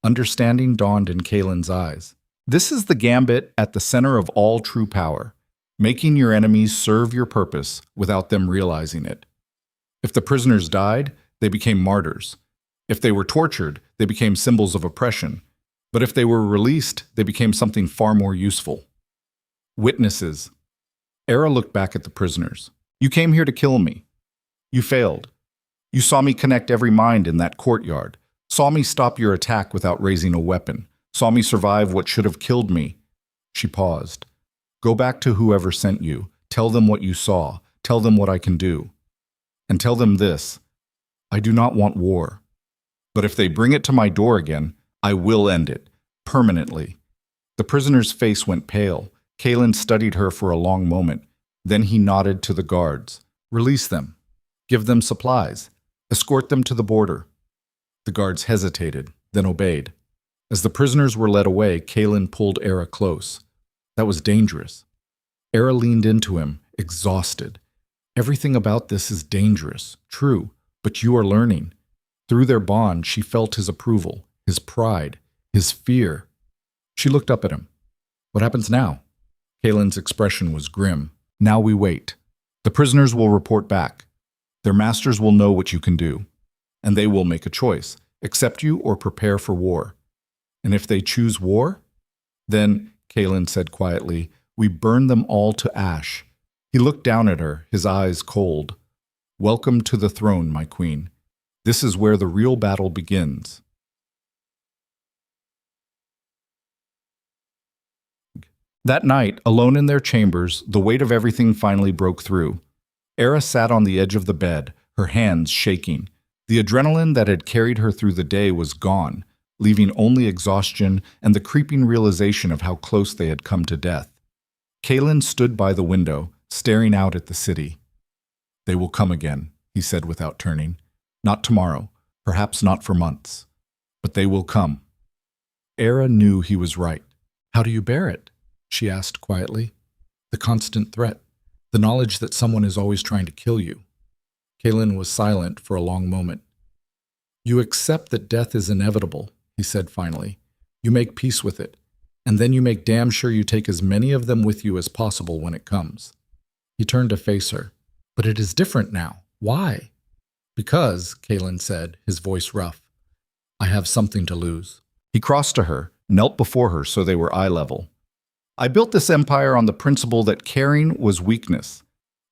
Understanding dawned in Kalen's eyes. This is the gambit at the center of all true power, making your enemies serve your purpose without them realizing it. If the prisoners died, they became martyrs. If they were tortured, they became symbols of oppression. But if they were released, they became something far more useful. Witnesses. Era looked back at the prisoners. You came here to kill me. You failed. You saw me connect every mind in that courtyard, saw me stop your attack without raising a weapon, saw me survive what should have killed me. She paused. Go back to whoever sent you. Tell them what you saw. Tell them what I can do. And tell them this. I do not want war. But if they bring it to my door again, I will end it, permanently. The prisoner's face went pale. Kalen studied her for a long moment. Then he nodded to the guards. Release them. Give them supplies. Escort them to the border. The guards hesitated, then obeyed. As the prisoners were led away, Kalen pulled Era close. That was dangerous. Era leaned into him, exhausted. Everything about this is dangerous, true, but you are learning. Through their bond, she felt his approval, his pride, his fear. She looked up at him. What happens now? Kalen's expression was grim. Now we wait. The prisoners will report back. Their masters will know what you can do. And they will make a choice, accept you or prepare for war. And if they choose war, then, Kalen said quietly, we burn them all to ash. He looked down at her, his eyes cold. Welcome to the throne, my queen. This is where the real battle begins. That night, alone in their chambers, the weight of everything finally broke through. Era sat on the edge of the bed, her hands shaking. The adrenaline that had carried her through the day was gone, leaving only exhaustion and the creeping realization of how close they had come to death. Kalen stood by the window, staring out at the city. They will come again, he said without turning. Not tomorrow, perhaps not for months, but they will come. Era knew he was right. How do you bear it? She asked quietly. The constant threat, the knowledge that someone is always trying to kill you. Kalen was silent for a long moment. You accept that death is inevitable, he said finally. You make peace with it, and then you make damn sure you take as many of them with you as possible when it comes. He turned to face her. But it is different now. Why? Because, Kalen said, his voice rough, I have something to lose. He crossed to her, knelt before her so they were eye level. I built this empire on the principle that caring was weakness,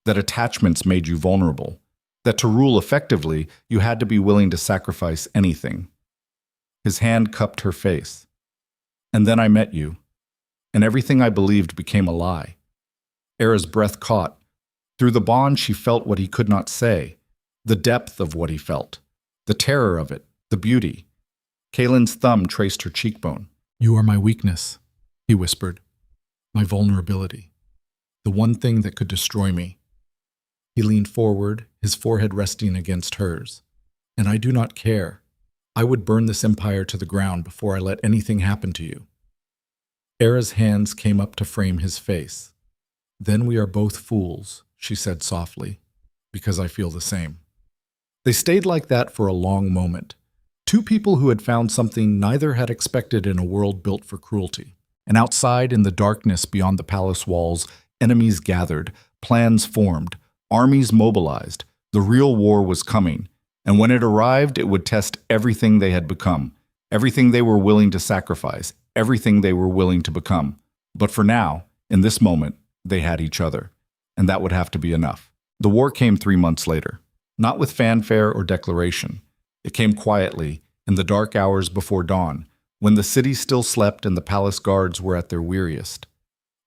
that attachments made you vulnerable, that to rule effectively, you had to be willing to sacrifice anything. His hand cupped her face. And then I met you, and everything I believed became a lie. Era's breath caught. Through the bond, she felt what he could not say, the depth of what he felt, the terror of it, the beauty. Kalen's thumb traced her cheekbone. You are my weakness, he whispered. My vulnerability. The one thing that could destroy me. He leaned forward, his forehead resting against hers. And I do not care. I would burn this empire to the ground before I let anything happen to you. Era's hands came up to frame his face. Then we are both fools, she said softly, because I feel the same. They stayed like that for a long moment. Two people who had found something neither had expected in a world built for cruelty. And outside, in the darkness beyond the palace walls, enemies gathered, plans formed, armies mobilized. The real war was coming. And when it arrived, it would test everything they had become, everything they were willing to sacrifice, everything they were willing to become. But for now, in this moment, they had each other. And that would have to be enough. The war came 3 months later, not with fanfare or declaration. It came quietly, in the dark hours before dawn, when the city still slept and the palace guards were at their weariest.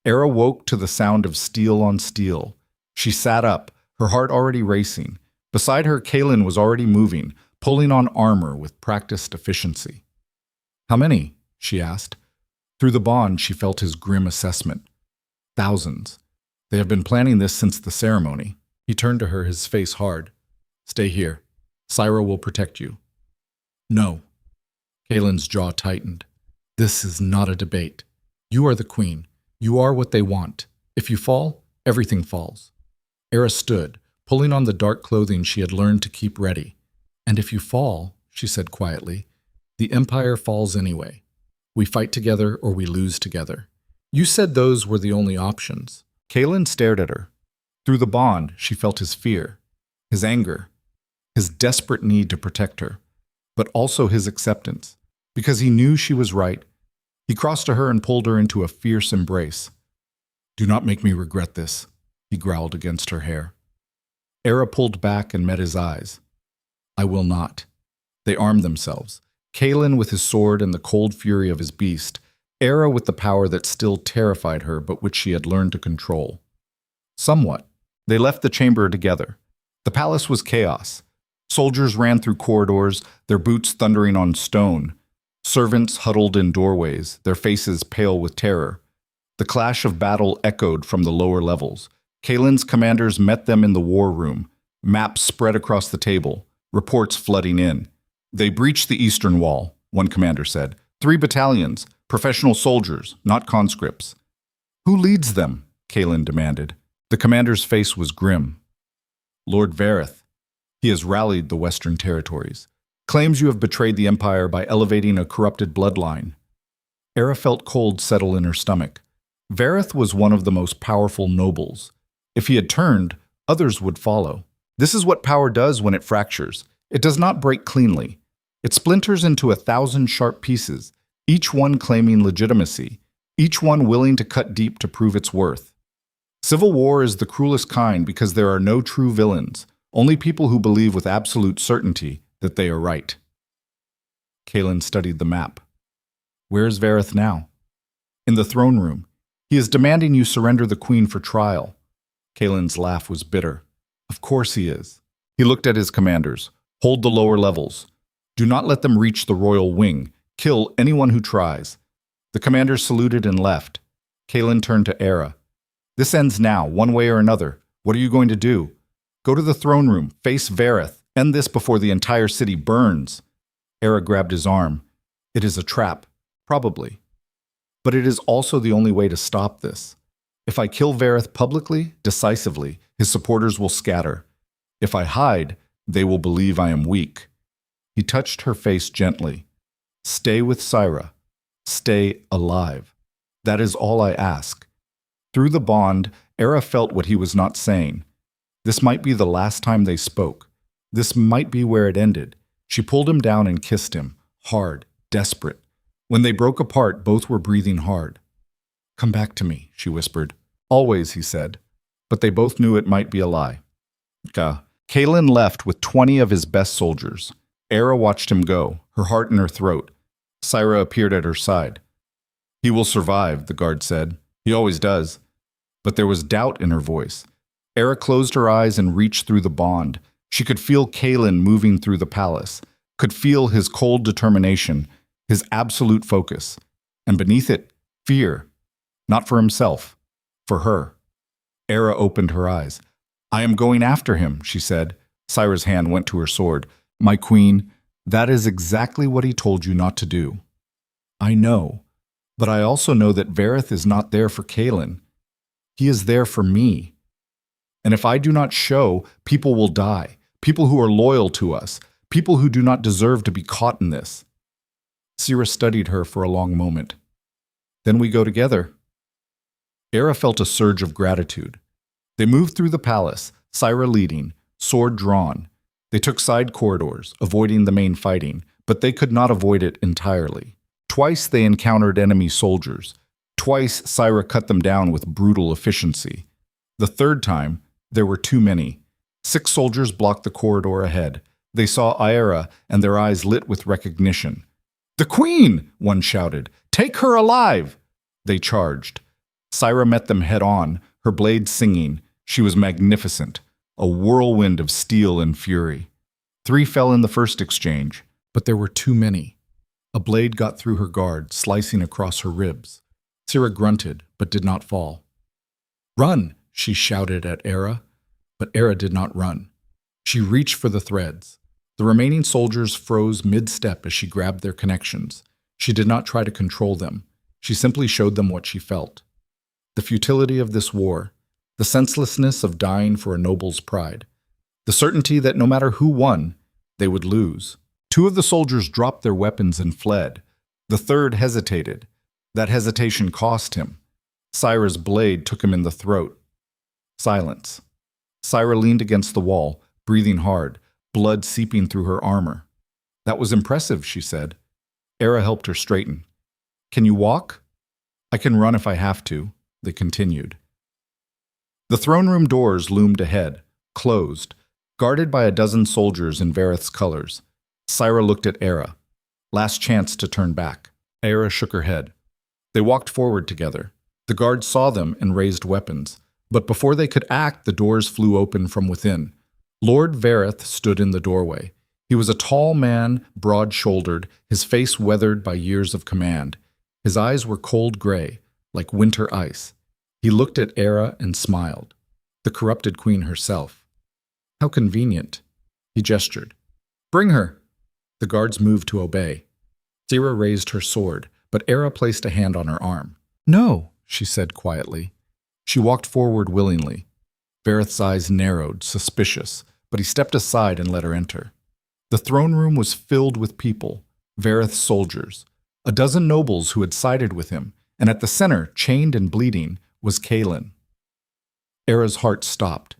Era woke to the sound of steel on steel. She sat up, her heart already racing. Beside her, Kaelin was already moving, pulling on armor with practiced efficiency. "How many?" she asked. Through the bond, she felt his grim assessment. "Thousands. They have been planning this since the ceremony." He turned to her, his face hard. "Stay here. Syra will protect you." "No." Kaelin's jaw tightened. "This is not a debate. You are the queen. You are what they want. If you fall, everything falls." Era stood, pulling on the dark clothing she had learned to keep ready. "And if you fall," she said quietly, "the Empire falls anyway. We fight together or we lose together. You said those were the only options." Kaelin stared at her. Through the bond, she felt his fear, his anger, his desperate need to protect her, but also his acceptance. Because he knew she was right, he crossed to her and pulled her into a fierce embrace. "Do not make me regret this," he growled against her hair. Era pulled back and met his eyes. "I will not." They armed themselves, Kaelin with his sword and the cold fury of his beast, Era with the power that still terrified her but which she had learned to control. Somewhat. They left the chamber together. The palace was chaos. Soldiers ran through corridors, their boots thundering on stone. Servants huddled in doorways, their faces pale with terror. The clash of battle echoed from the lower levels. Kaelin's commanders met them in the war room, maps spread across the table, reports flooding in. "They breached the eastern wall," one commander said. 3 battalions, professional soldiers, not conscripts." "Who leads them?" Kaelin demanded. The commander's face was grim. "Lord Vareth. He has rallied the Western territories. Claims you have betrayed the Empire by elevating a corrupted bloodline." Era felt cold settle in her stomach. Vareth was one of the most powerful nobles. If he had turned, others would follow. This is what power does when it fractures. It does not break cleanly. It splinters into 1,000 sharp pieces, each one claiming legitimacy, each one willing to cut deep to prove its worth. Civil war is the cruelest kind because there are no true villains, only people who believe with absolute certainty that they are right. Kaelin studied the map. "Where is Vareth now?" "In the throne room. He is demanding you surrender the queen for trial." Kaelin's laugh was bitter. "Of course he is." He looked at his commanders. "Hold the lower levels. Do not let them reach the royal wing. Kill anyone who tries." The commanders saluted and left. Kaelin turned to Era. "This ends now, one way or another. What are you going to do? Go to the throne room, face Vareth, end this before the entire city burns." Era grabbed his arm. "It is a trap, probably. But it is also the only way to stop this. If I kill Vareth publicly, decisively, his supporters will scatter. If I hide, they will believe I am weak." He touched her face gently. "Stay with Syra. Stay alive. That is all I ask." Through the bond, Era felt what he was not saying. This might be the last time they spoke. This might be where it ended. She pulled him down and kissed him, hard, desperate. When they broke apart, both were breathing hard. "Come back to me," she whispered. "Always," he said. But they both knew it might be a lie. Kaelin left with 20 of his best soldiers. Era watched him go, her heart in her throat. Syra appeared at her side. "He will survive," the guard said. "He always does." But there was doubt in her voice. Era closed her eyes and reached through the bond. She could feel Kaelin moving through the palace, could feel his cold determination, his absolute focus, and beneath it, fear. Not for himself, for her. Era opened her eyes. "I am going after him," she said. Syra's hand went to her sword. "My queen, that is exactly what he told you not to do." "I know, but I also know that Vareth is not there for Kaelin. He is there for me. And if I do not show, people will die, people who are loyal to us, people who do not deserve to be caught in this." Syra studied her for a long moment. "Then we go together." Era felt a surge of gratitude. They moved through the palace, Syra leading, sword drawn. They took side corridors, avoiding the main fighting, but they could not avoid it entirely. Twice they encountered enemy soldiers. Twice Syra cut them down with brutal efficiency. The third time, there were too many. 6 soldiers blocked the corridor ahead. They saw Era, and their eyes lit with recognition. "The queen!" one shouted. "Take her alive!" They charged. Syra met them head on, her blade singing. She was magnificent, a whirlwind of steel and fury. 3 fell in the first exchange, but there were too many. A blade got through her guard, slicing across her ribs. Syra grunted, but did not fall. "Run!" she shouted at Era, but Era did not run. She reached for the threads. The remaining soldiers froze mid-step as she grabbed their connections. She did not try to control them. She simply showed them what she felt. The futility of this war, the senselessness of dying for a noble's pride, the certainty that no matter who won, they would lose. 2 of the soldiers dropped their weapons and fled. The third hesitated. That hesitation cost him. Syra's blade took him in the throat. Silence. Syra leaned against the wall, breathing hard, blood seeping through her armor. "That was impressive," she said. Era helped her straighten. "Can you walk?" "I can run if I have to," they continued. The throne room doors loomed ahead, closed, guarded by a dozen soldiers in Vareth's colors. Syra looked at Era. Last chance to turn back. Era shook her head. They walked forward together. The guards saw them and raised weapons. But before they could act, the doors flew open from within. Lord Vareth stood in the doorway. He was a tall man, broad-shouldered, his face weathered by years of command. His eyes were cold gray, like winter ice. He looked at Era and smiled. The corrupted queen herself. "How convenient." He gestured. "Bring her." The guards moved to obey. Syra raised her sword, but Era placed a hand on her arm. "No," she said quietly. She walked forward willingly. Vareth's eyes narrowed, suspicious, but he stepped aside and let her enter. The throne room was filled with people, Vareth's soldiers, a dozen nobles who had sided with him, and at the center, chained and bleeding, was Kaelin. Era's heart stopped.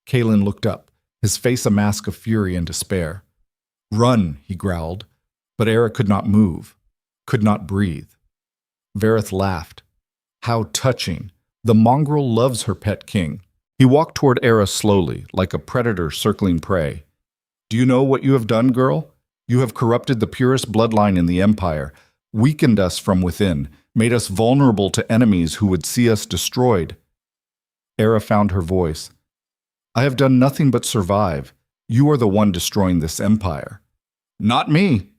Kaelin looked up, his face a mask of fury and despair. "Run," he growled, but Era could not move, could not breathe. Vareth laughed. "How touching. The mongrel loves her pet king." He walked toward Era slowly, like a predator circling prey. "Do you know what you have done, girl? You have corrupted the purest bloodline in the Empire, weakened us from within, made us vulnerable to enemies who would see us destroyed." Era found her voice. "I have done nothing but survive. You are the one destroying this empire." "Not me!"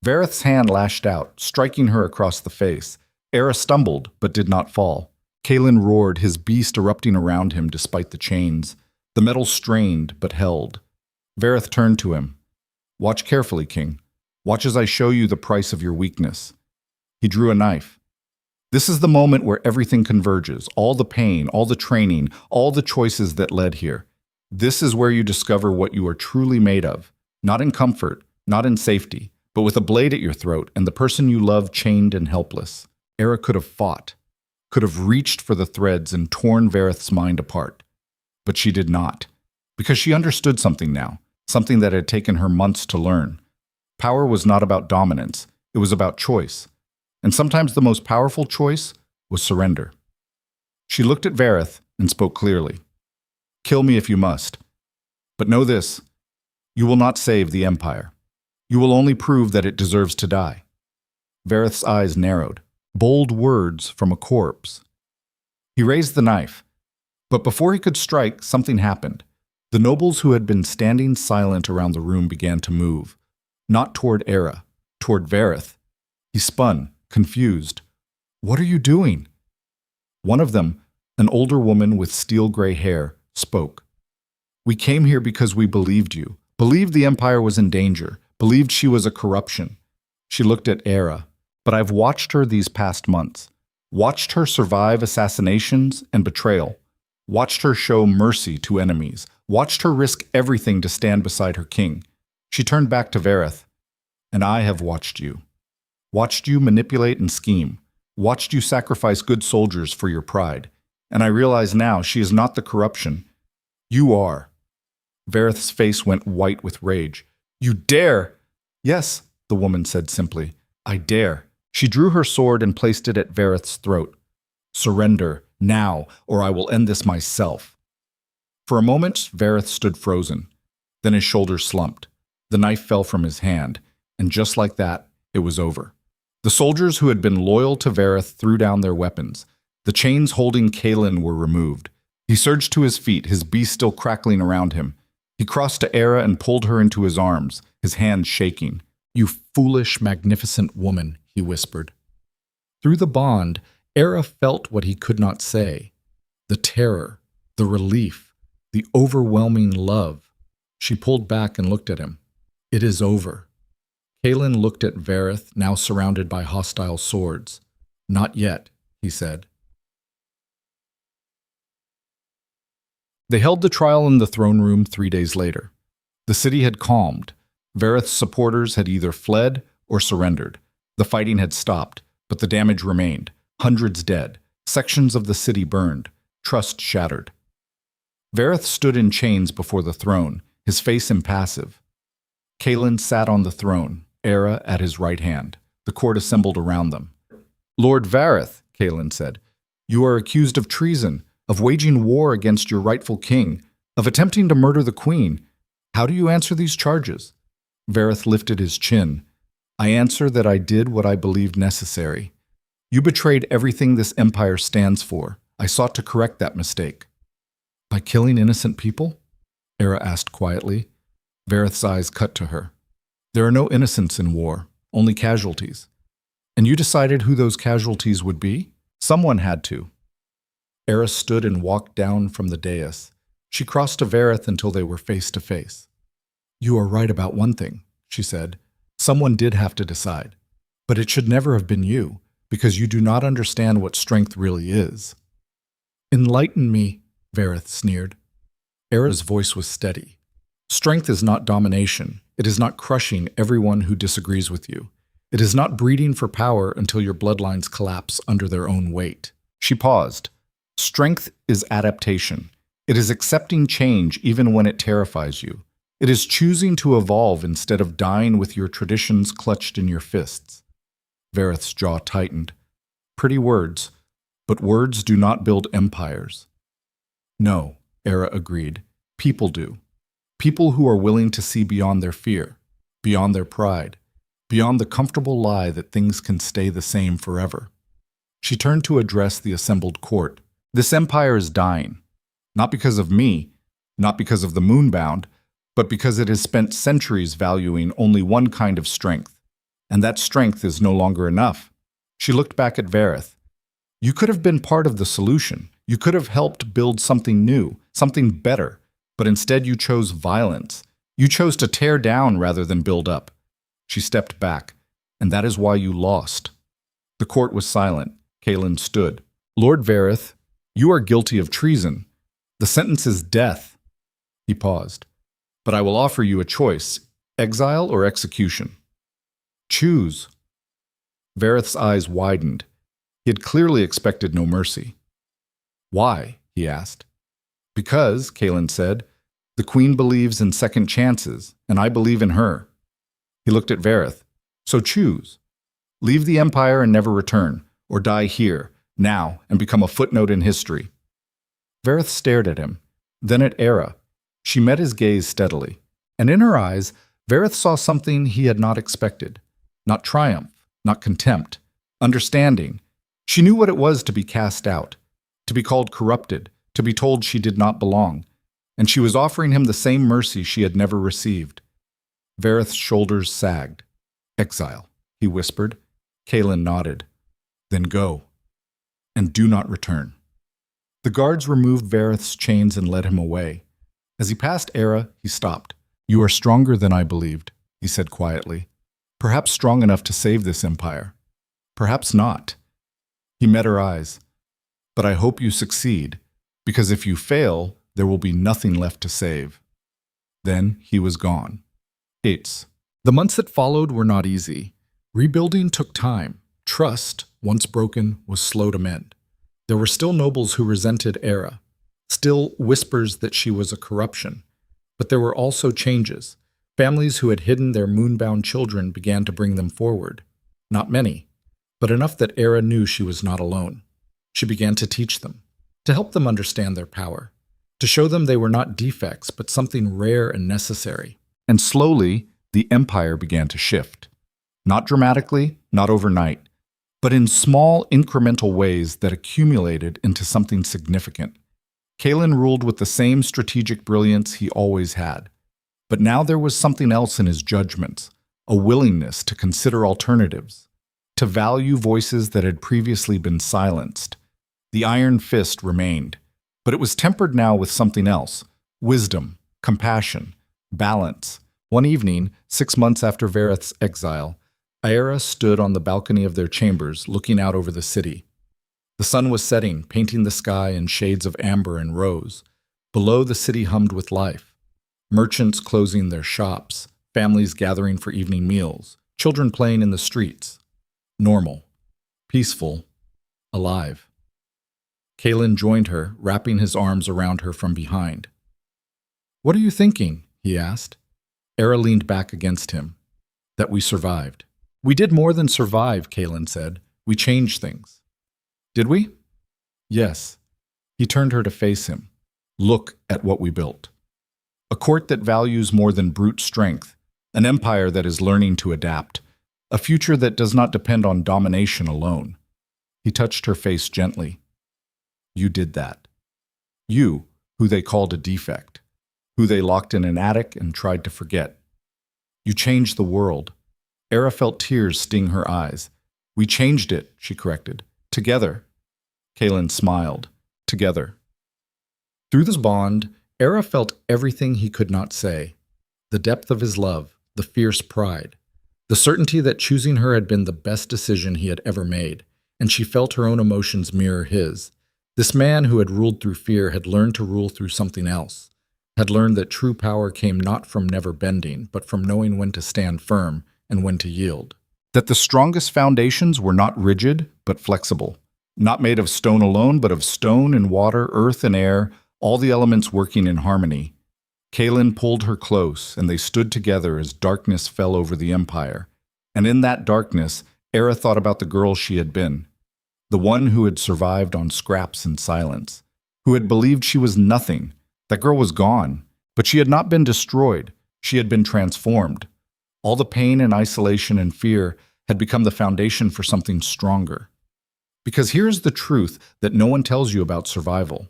Vareth's hand lashed out, striking her across the face. Era stumbled, but did not fall. Kaelin roared, his beast erupting around him despite the chains. The metal strained, but held. Vareth turned to him. "Watch carefully, King. Watch as I show you the price of your weakness." He drew a knife. This is the moment where everything converges, all the pain, all the training, all the choices that led here. This is where you discover what you are truly made of, not in comfort, not in safety, but with a blade at your throat and the person you love chained and helpless. Era could have fought, could have reached for the threads and torn Vareth's mind apart. But she did not, because she understood something now, something that had taken her months to learn. Power was not about dominance, it was about choice. And sometimes the most powerful choice was surrender. She looked at Vareth and spoke clearly. "Kill me if you must. But know this, you will not save the Empire. You will only prove that it deserves to die." Vareth's eyes narrowed. Bold words from a corpse. He raised the knife. But before he could strike, something happened. The nobles who had been standing silent around the room began to move. Not toward Era, toward Vareth. He spun, confused. "What are you doing?" One of them, an older woman with steel-gray hair, spoke. "We came here because we believed you, believed the Empire was in danger, believed she was a corruption." She looked at Era. "But I've watched her these past months, watched her survive assassinations and betrayal, watched her show mercy to enemies, watched her risk everything to stand beside her king." She turned back to Vareth. "And I have watched you. Watched you manipulate and scheme. Watched you sacrifice good soldiers for your pride. And I realize now she is not the corruption. You are." Vareth's face went white with rage. "You dare!" "Yes," the woman said simply. "I dare." She drew her sword and placed it at Vareth's throat. "Surrender, now, or I will end this myself." For a moment, Vareth stood frozen. Then his shoulders slumped. The knife fell from his hand, and just like that, it was over. The soldiers who had been loyal to Vareth threw down their weapons. The chains holding Kalen were removed. He surged to his feet, his beast still crackling around him. He crossed to Era and pulled her into his arms, his hands shaking. "You foolish, magnificent woman," he whispered. Through the bond, Era felt what he could not say. The terror, the relief, the overwhelming love. She pulled back and looked at him. "It is over." Kalen looked at Vareth, now surrounded by hostile swords. "Not yet," he said. They held the trial in the throne room 3 days later. The city had calmed. Vareth's supporters had either fled or surrendered. The fighting had stopped, but the damage remained. Hundreds dead. Sections of the city burned. Trust shattered. Vareth stood in chains before the throne, his face impassive. Kalen sat on the throne, Era at his right hand. The court assembled around them. "Lord Vareth," Kalen said, "you are accused of treason, of waging war against your rightful king, of attempting to murder the queen. How do you answer these charges?" Vareth lifted his chin. "I answer that I did what I believed necessary. You betrayed everything this empire stands for. I sought to correct that mistake." "By killing innocent people?" Era asked quietly. Vareth's eyes cut to her. "There are no innocents in war, only casualties. And you decided who those casualties would be? Someone had to." Era stood and walked down from the dais. She crossed to Vareth until they were face to face. "You are right about one thing," she said. "Someone did have to decide. But it should never have been you, because you do not understand what strength really is." "Enlighten me," Vareth sneered. Era's voice was steady. "Strength is not domination. It is not crushing everyone who disagrees with you. It is not breeding for power until your bloodlines collapse under their own weight." She paused. "Strength is adaptation. It is accepting change even when it terrifies you. It is choosing to evolve instead of dying with your traditions clutched in your fists." Vareth's jaw tightened. "Pretty words, but words do not build empires." "No," Era agreed. "People do. People who are willing to see beyond their fear, beyond their pride, beyond the comfortable lie that things can stay the same forever." She turned to address the assembled court. "This empire is dying. Not because of me, not because of the Moonbound, but because it has spent centuries valuing only one kind of strength. And that strength is no longer enough." She looked back at Vareth. "You could have been part of the solution. You could have helped build something new, something better, but instead you chose violence. You chose to tear down rather than build up." She stepped back, "And that is why you lost." The court was silent. Kalen stood. "Lord Vareth, you are guilty of treason. The sentence is death." He paused. "But I will offer you a choice, exile or execution. Choose." Vareth's eyes widened. He had clearly expected no mercy. "Why?" he asked. "Because," Kalen said, "the queen believes in second chances, and I believe in her." He looked at Vareth. "So choose. Leave the empire and never return, or die here, now, and become a footnote in history." Vareth stared at him, then at Era. She met his gaze steadily, and in her eyes, Vareth saw something he had not expected. Not triumph, not contempt, understanding. She knew what it was to be cast out, to be called corrupted, to be told she did not belong, and she was offering him the same mercy she had never received. Vareth's shoulders sagged. "Exile," he whispered. Kalen nodded. "Then go, and do not return." The guards removed Vareth's chains and led him away. As he passed Era, he stopped. "You are stronger than I believed," he said quietly. "Perhaps strong enough to save this empire. Perhaps not." He met her eyes. "But I hope you succeed, because if you fail, there will be nothing left to save." Then he was gone. 8. The months that followed were not easy. Rebuilding took time. Trust, once broken, was slow to mend. There were still nobles who resented Era, still whispers that she was a corruption. But there were also changes. Families who had hidden their moonbound children began to bring them forward. Not many, but enough that Era knew she was not alone. She began to teach them, to help them understand their power, to show them they were not defects, but something rare and necessary. And slowly, the empire began to shift. Not dramatically, not overnight, but in small, incremental ways that accumulated into something significant. Kalen ruled with the same strategic brilliance he always had. But now there was something else in his judgments, a willingness to consider alternatives, to value voices that had previously been silenced. The iron fist remained, but it was tempered now with something else: wisdom, compassion, balance. One evening, 6 months after Vareth's exile, Aera stood on the balcony of their chambers, looking out over the city. The sun was setting, painting the sky in shades of amber and rose. Below, the city hummed with life. Merchants closing their shops, families gathering for evening meals, children playing in the streets. Normal, peaceful, alive. Kalen joined her, wrapping his arms around her from behind. "What are you thinking?" he asked. Aera leaned back against him. "That we survived." "We did more than survive," Kalen said. "We changed things." "Did we?" "Yes." He turned her to face him. "Look at what we built. A court that values more than brute strength, an empire that is learning to adapt, a future that does not depend on domination alone." He touched her face gently. "You did that. You, who they called a defect, who they locked in an attic and tried to forget. You changed the world." Aera felt tears sting her eyes. "We changed it," she corrected. "Together." Kalen smiled. "Together." Through this bond, Aera felt everything he could not say. The depth of his love, the fierce pride, the certainty that choosing her had been the best decision he had ever made, and she felt her own emotions mirror his. This man who had ruled through fear had learned to rule through something else, had learned that true power came not from never bending, but from knowing when to stand firm and when to yield. That the strongest foundations were not rigid, but flexible, not made of stone alone, but of stone and water, earth and air, all the elements working in harmony. Kalen pulled her close, and they stood together as darkness fell over the empire. And in that darkness, Aera thought about the girl she had been, the one who had survived on scraps and silence, who had believed she was nothing. That girl was gone, but she had not been destroyed. She had been transformed. All the pain and isolation and fear had become the foundation for something stronger. Because here's the truth that no one tells you about survival.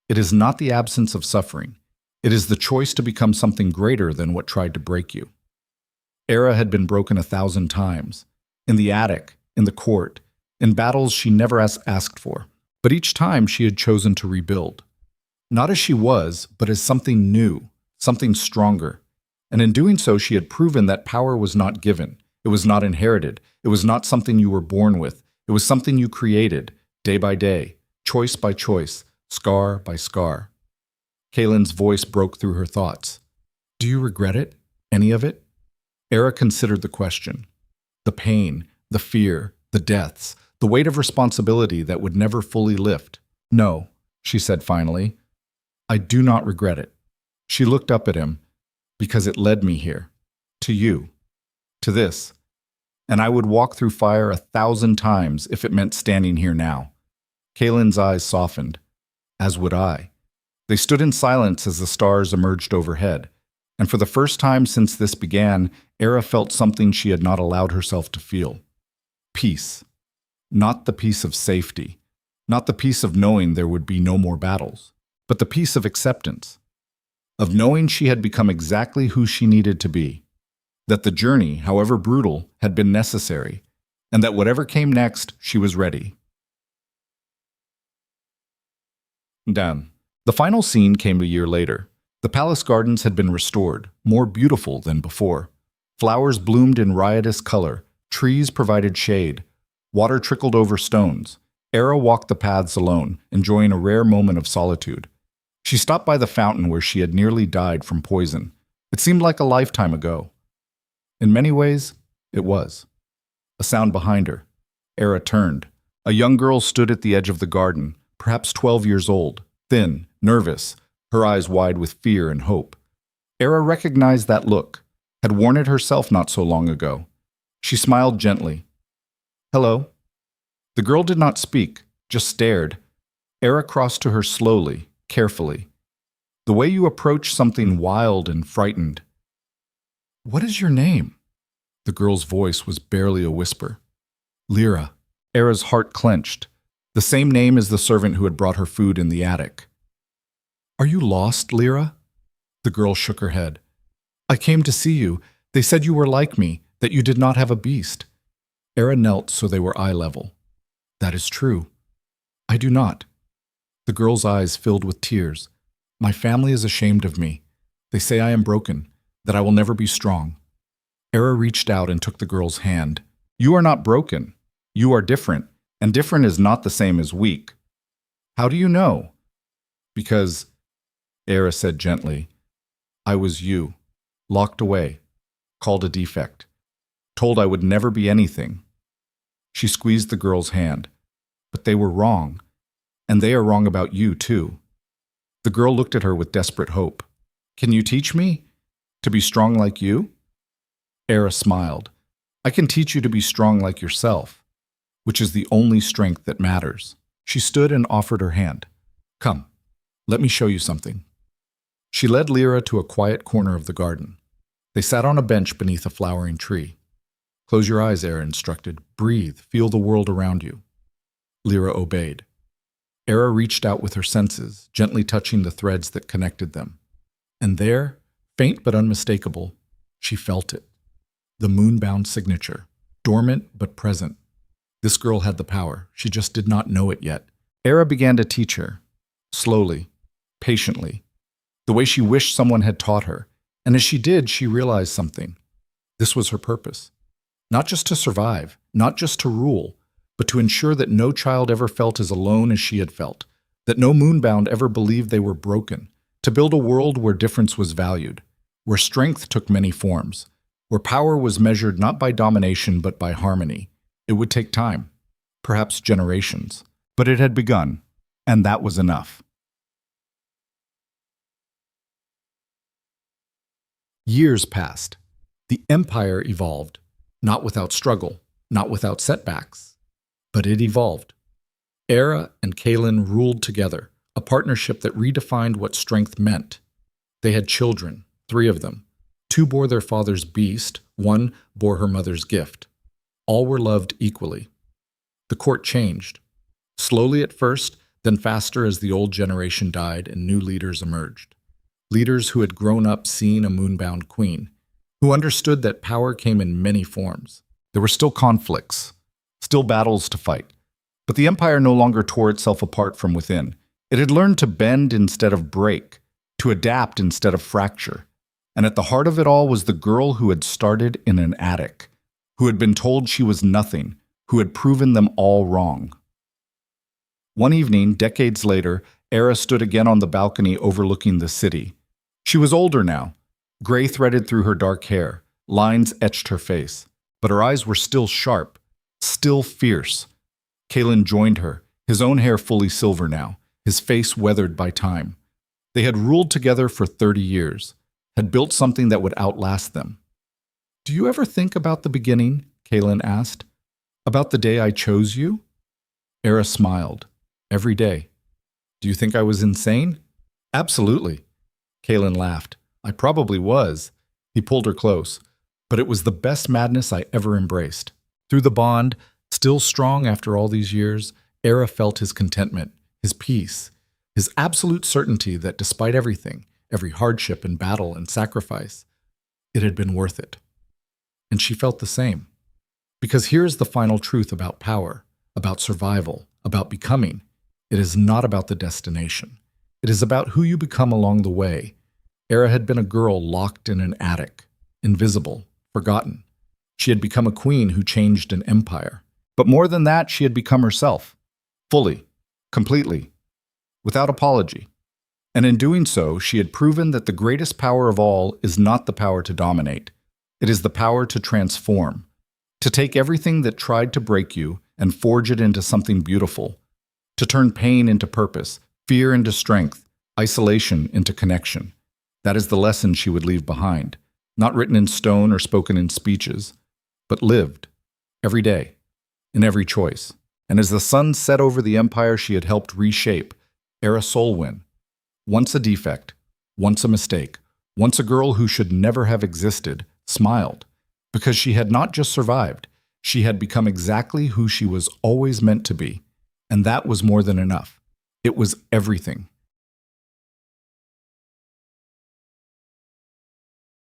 It is not the absence of suffering. It is the choice to become something greater than what tried to break you. Aera had been broken 1,000 times, in the attic, in the court, in battles she never asked for. But each time she had chosen to rebuild. Not as she was, but as something new, something stronger. And in doing so, she had proven that power was not given. It was not inherited. It was not something you were born with. It was something you created, day by day, choice by choice, scar by scar. Kalen's voice broke through her thoughts. "Do you regret it? Any of it?" Aera considered the question. The pain, the fear, the deaths, the weight of responsibility that would never fully lift. "No," she said finally. "I do not regret it." She looked up at him. "Because it led me here. To you. To this. And I would walk through fire 1,000 times if it meant standing here now." Kalen's eyes softened. "As would I." They stood in silence as the stars emerged overhead. And for the first time since this began, Aera felt something she had not allowed herself to feel. Peace. Not the peace of safety. Not the peace of knowing there would be no more battles. But the peace of acceptance. Of knowing she had become exactly who she needed to be. That the journey, however brutal, had been necessary. And that whatever came next, she was ready. Done. The final scene came a year later. The palace gardens had been restored, more beautiful than before. Flowers bloomed in riotous color, trees provided shade, water trickled over stones. Aera walked the paths alone, enjoying a rare moment of solitude. She stopped by the fountain where she had nearly died from poison. It seemed like a lifetime ago. In many ways, it was. A sound behind her. Aera turned. A young girl stood at the edge of the garden, perhaps 12 years old, thin, nervous, her eyes wide with fear and hope. Aera recognized that look, had worn it herself not so long ago. She smiled gently. "Hello." The girl did not speak, just stared. Aera crossed to her slowly, carefully. "The way you approach something wild and frightened." "What is your name?" The girl's voice was barely a whisper. "Lyra." Era's heart clenched. The same name as the servant who had brought her food in the attic. Are you lost, Lyra? The girl shook her head. I came to see you. They said you were like me, that you did not have a beast. Era knelt so they were eye level. That is true. I do not. The girl's eyes filled with tears. My family is ashamed of me. They say I am broken, that I will never be strong. Era reached out and took the girl's hand. You are not broken. You are different, and different is not the same as weak. How do you know? Because, Era said gently, I was you, locked away, called a defect, told I would never be anything. She squeezed the girl's hand. But they were wrong, and they are wrong about you too. The girl looked at her with desperate hope. Can you teach me to be strong like you? Era smiled. I can teach you to be strong like yourself, which is the only strength that matters. She stood and offered her hand. Come, let me show you something. She led Lyra to a quiet corner of the garden. They sat on a bench beneath a flowering tree. Close your eyes, Era instructed. Breathe, feel the world around you. Lyra obeyed. Era reached out with her senses, gently touching the threads that connected them. And there, faint but unmistakable, she felt it. The moon-bound signature, dormant but present. This girl had the power. She just did not know it yet. Era began to teach her, slowly, patiently, the way she wished someone had taught her. And as she did, she realized something. This was her purpose. Not just to survive, not just to rule, but to ensure that no child ever felt as alone as she had felt, that no moonbound ever believed they were broken, to build a world where difference was valued, where strength took many forms, where power was measured not by domination but by harmony. It would take time, perhaps generations, but it had begun, and that was enough. Years passed. The empire evolved, not without struggle, not without setbacks, but it evolved. Era and Kaelin ruled together, a partnership that redefined what strength meant. They had children, 3 of them. 2 bore their father's beast, 1 bore her mother's gift. All were loved equally. The court changed, slowly at first, then faster as the old generation died and new leaders emerged. Leaders who had grown up seeing a moonbound queen, who understood that power came in many forms. There were still conflicts, still battles to fight, but the empire no longer tore itself apart from within. It had learned to bend instead of break, to adapt instead of fracture. And at the heart of it all was the girl who had started in an attic, who had been told she was nothing, who had proven them all wrong. One evening, decades later, Era stood again on the balcony overlooking the city. She was older now. Gray threaded through her dark hair, lines etched her face, but her eyes were still sharp, still fierce. Kaelin joined her, his own hair fully silver now, his face weathered by time. They had ruled together for 30 years, had built something that would outlast them. Do you ever think about the beginning? Kaelin asked. About the day I chose you? Era smiled. Every day. Do you think I was insane? Absolutely. Kaelin laughed. I probably was. He pulled her close. But it was the best madness I ever embraced. Through the bond, still strong after all these years, Era felt his contentment, his peace, his absolute certainty that despite everything, every hardship and battle and sacrifice, it had been worth it. And she felt the same. Because here's the final truth about power, about survival, about becoming. It is not about the destination. It is about who you become along the way. Era had been a girl locked in an attic, invisible, forgotten. She had become a queen who changed an empire. But more than that, she had become herself, fully, completely, without apology. And in doing so, she had proven that the greatest power of all is not the power to dominate. It is the power to transform, to take everything that tried to break you and forge it into something beautiful, to turn pain into purpose, fear into strength, isolation into connection. That is the lesson she would leave behind, not written in stone or spoken in speeches, but lived, every day, in every choice. And as the sun set over the empire she had helped reshape, Era Solwyn, once a defect, once a mistake, once a girl who should never have existed, smiled, because she had not just survived, She had become exactly who she was always meant to be, and that was more than enough. It was everything.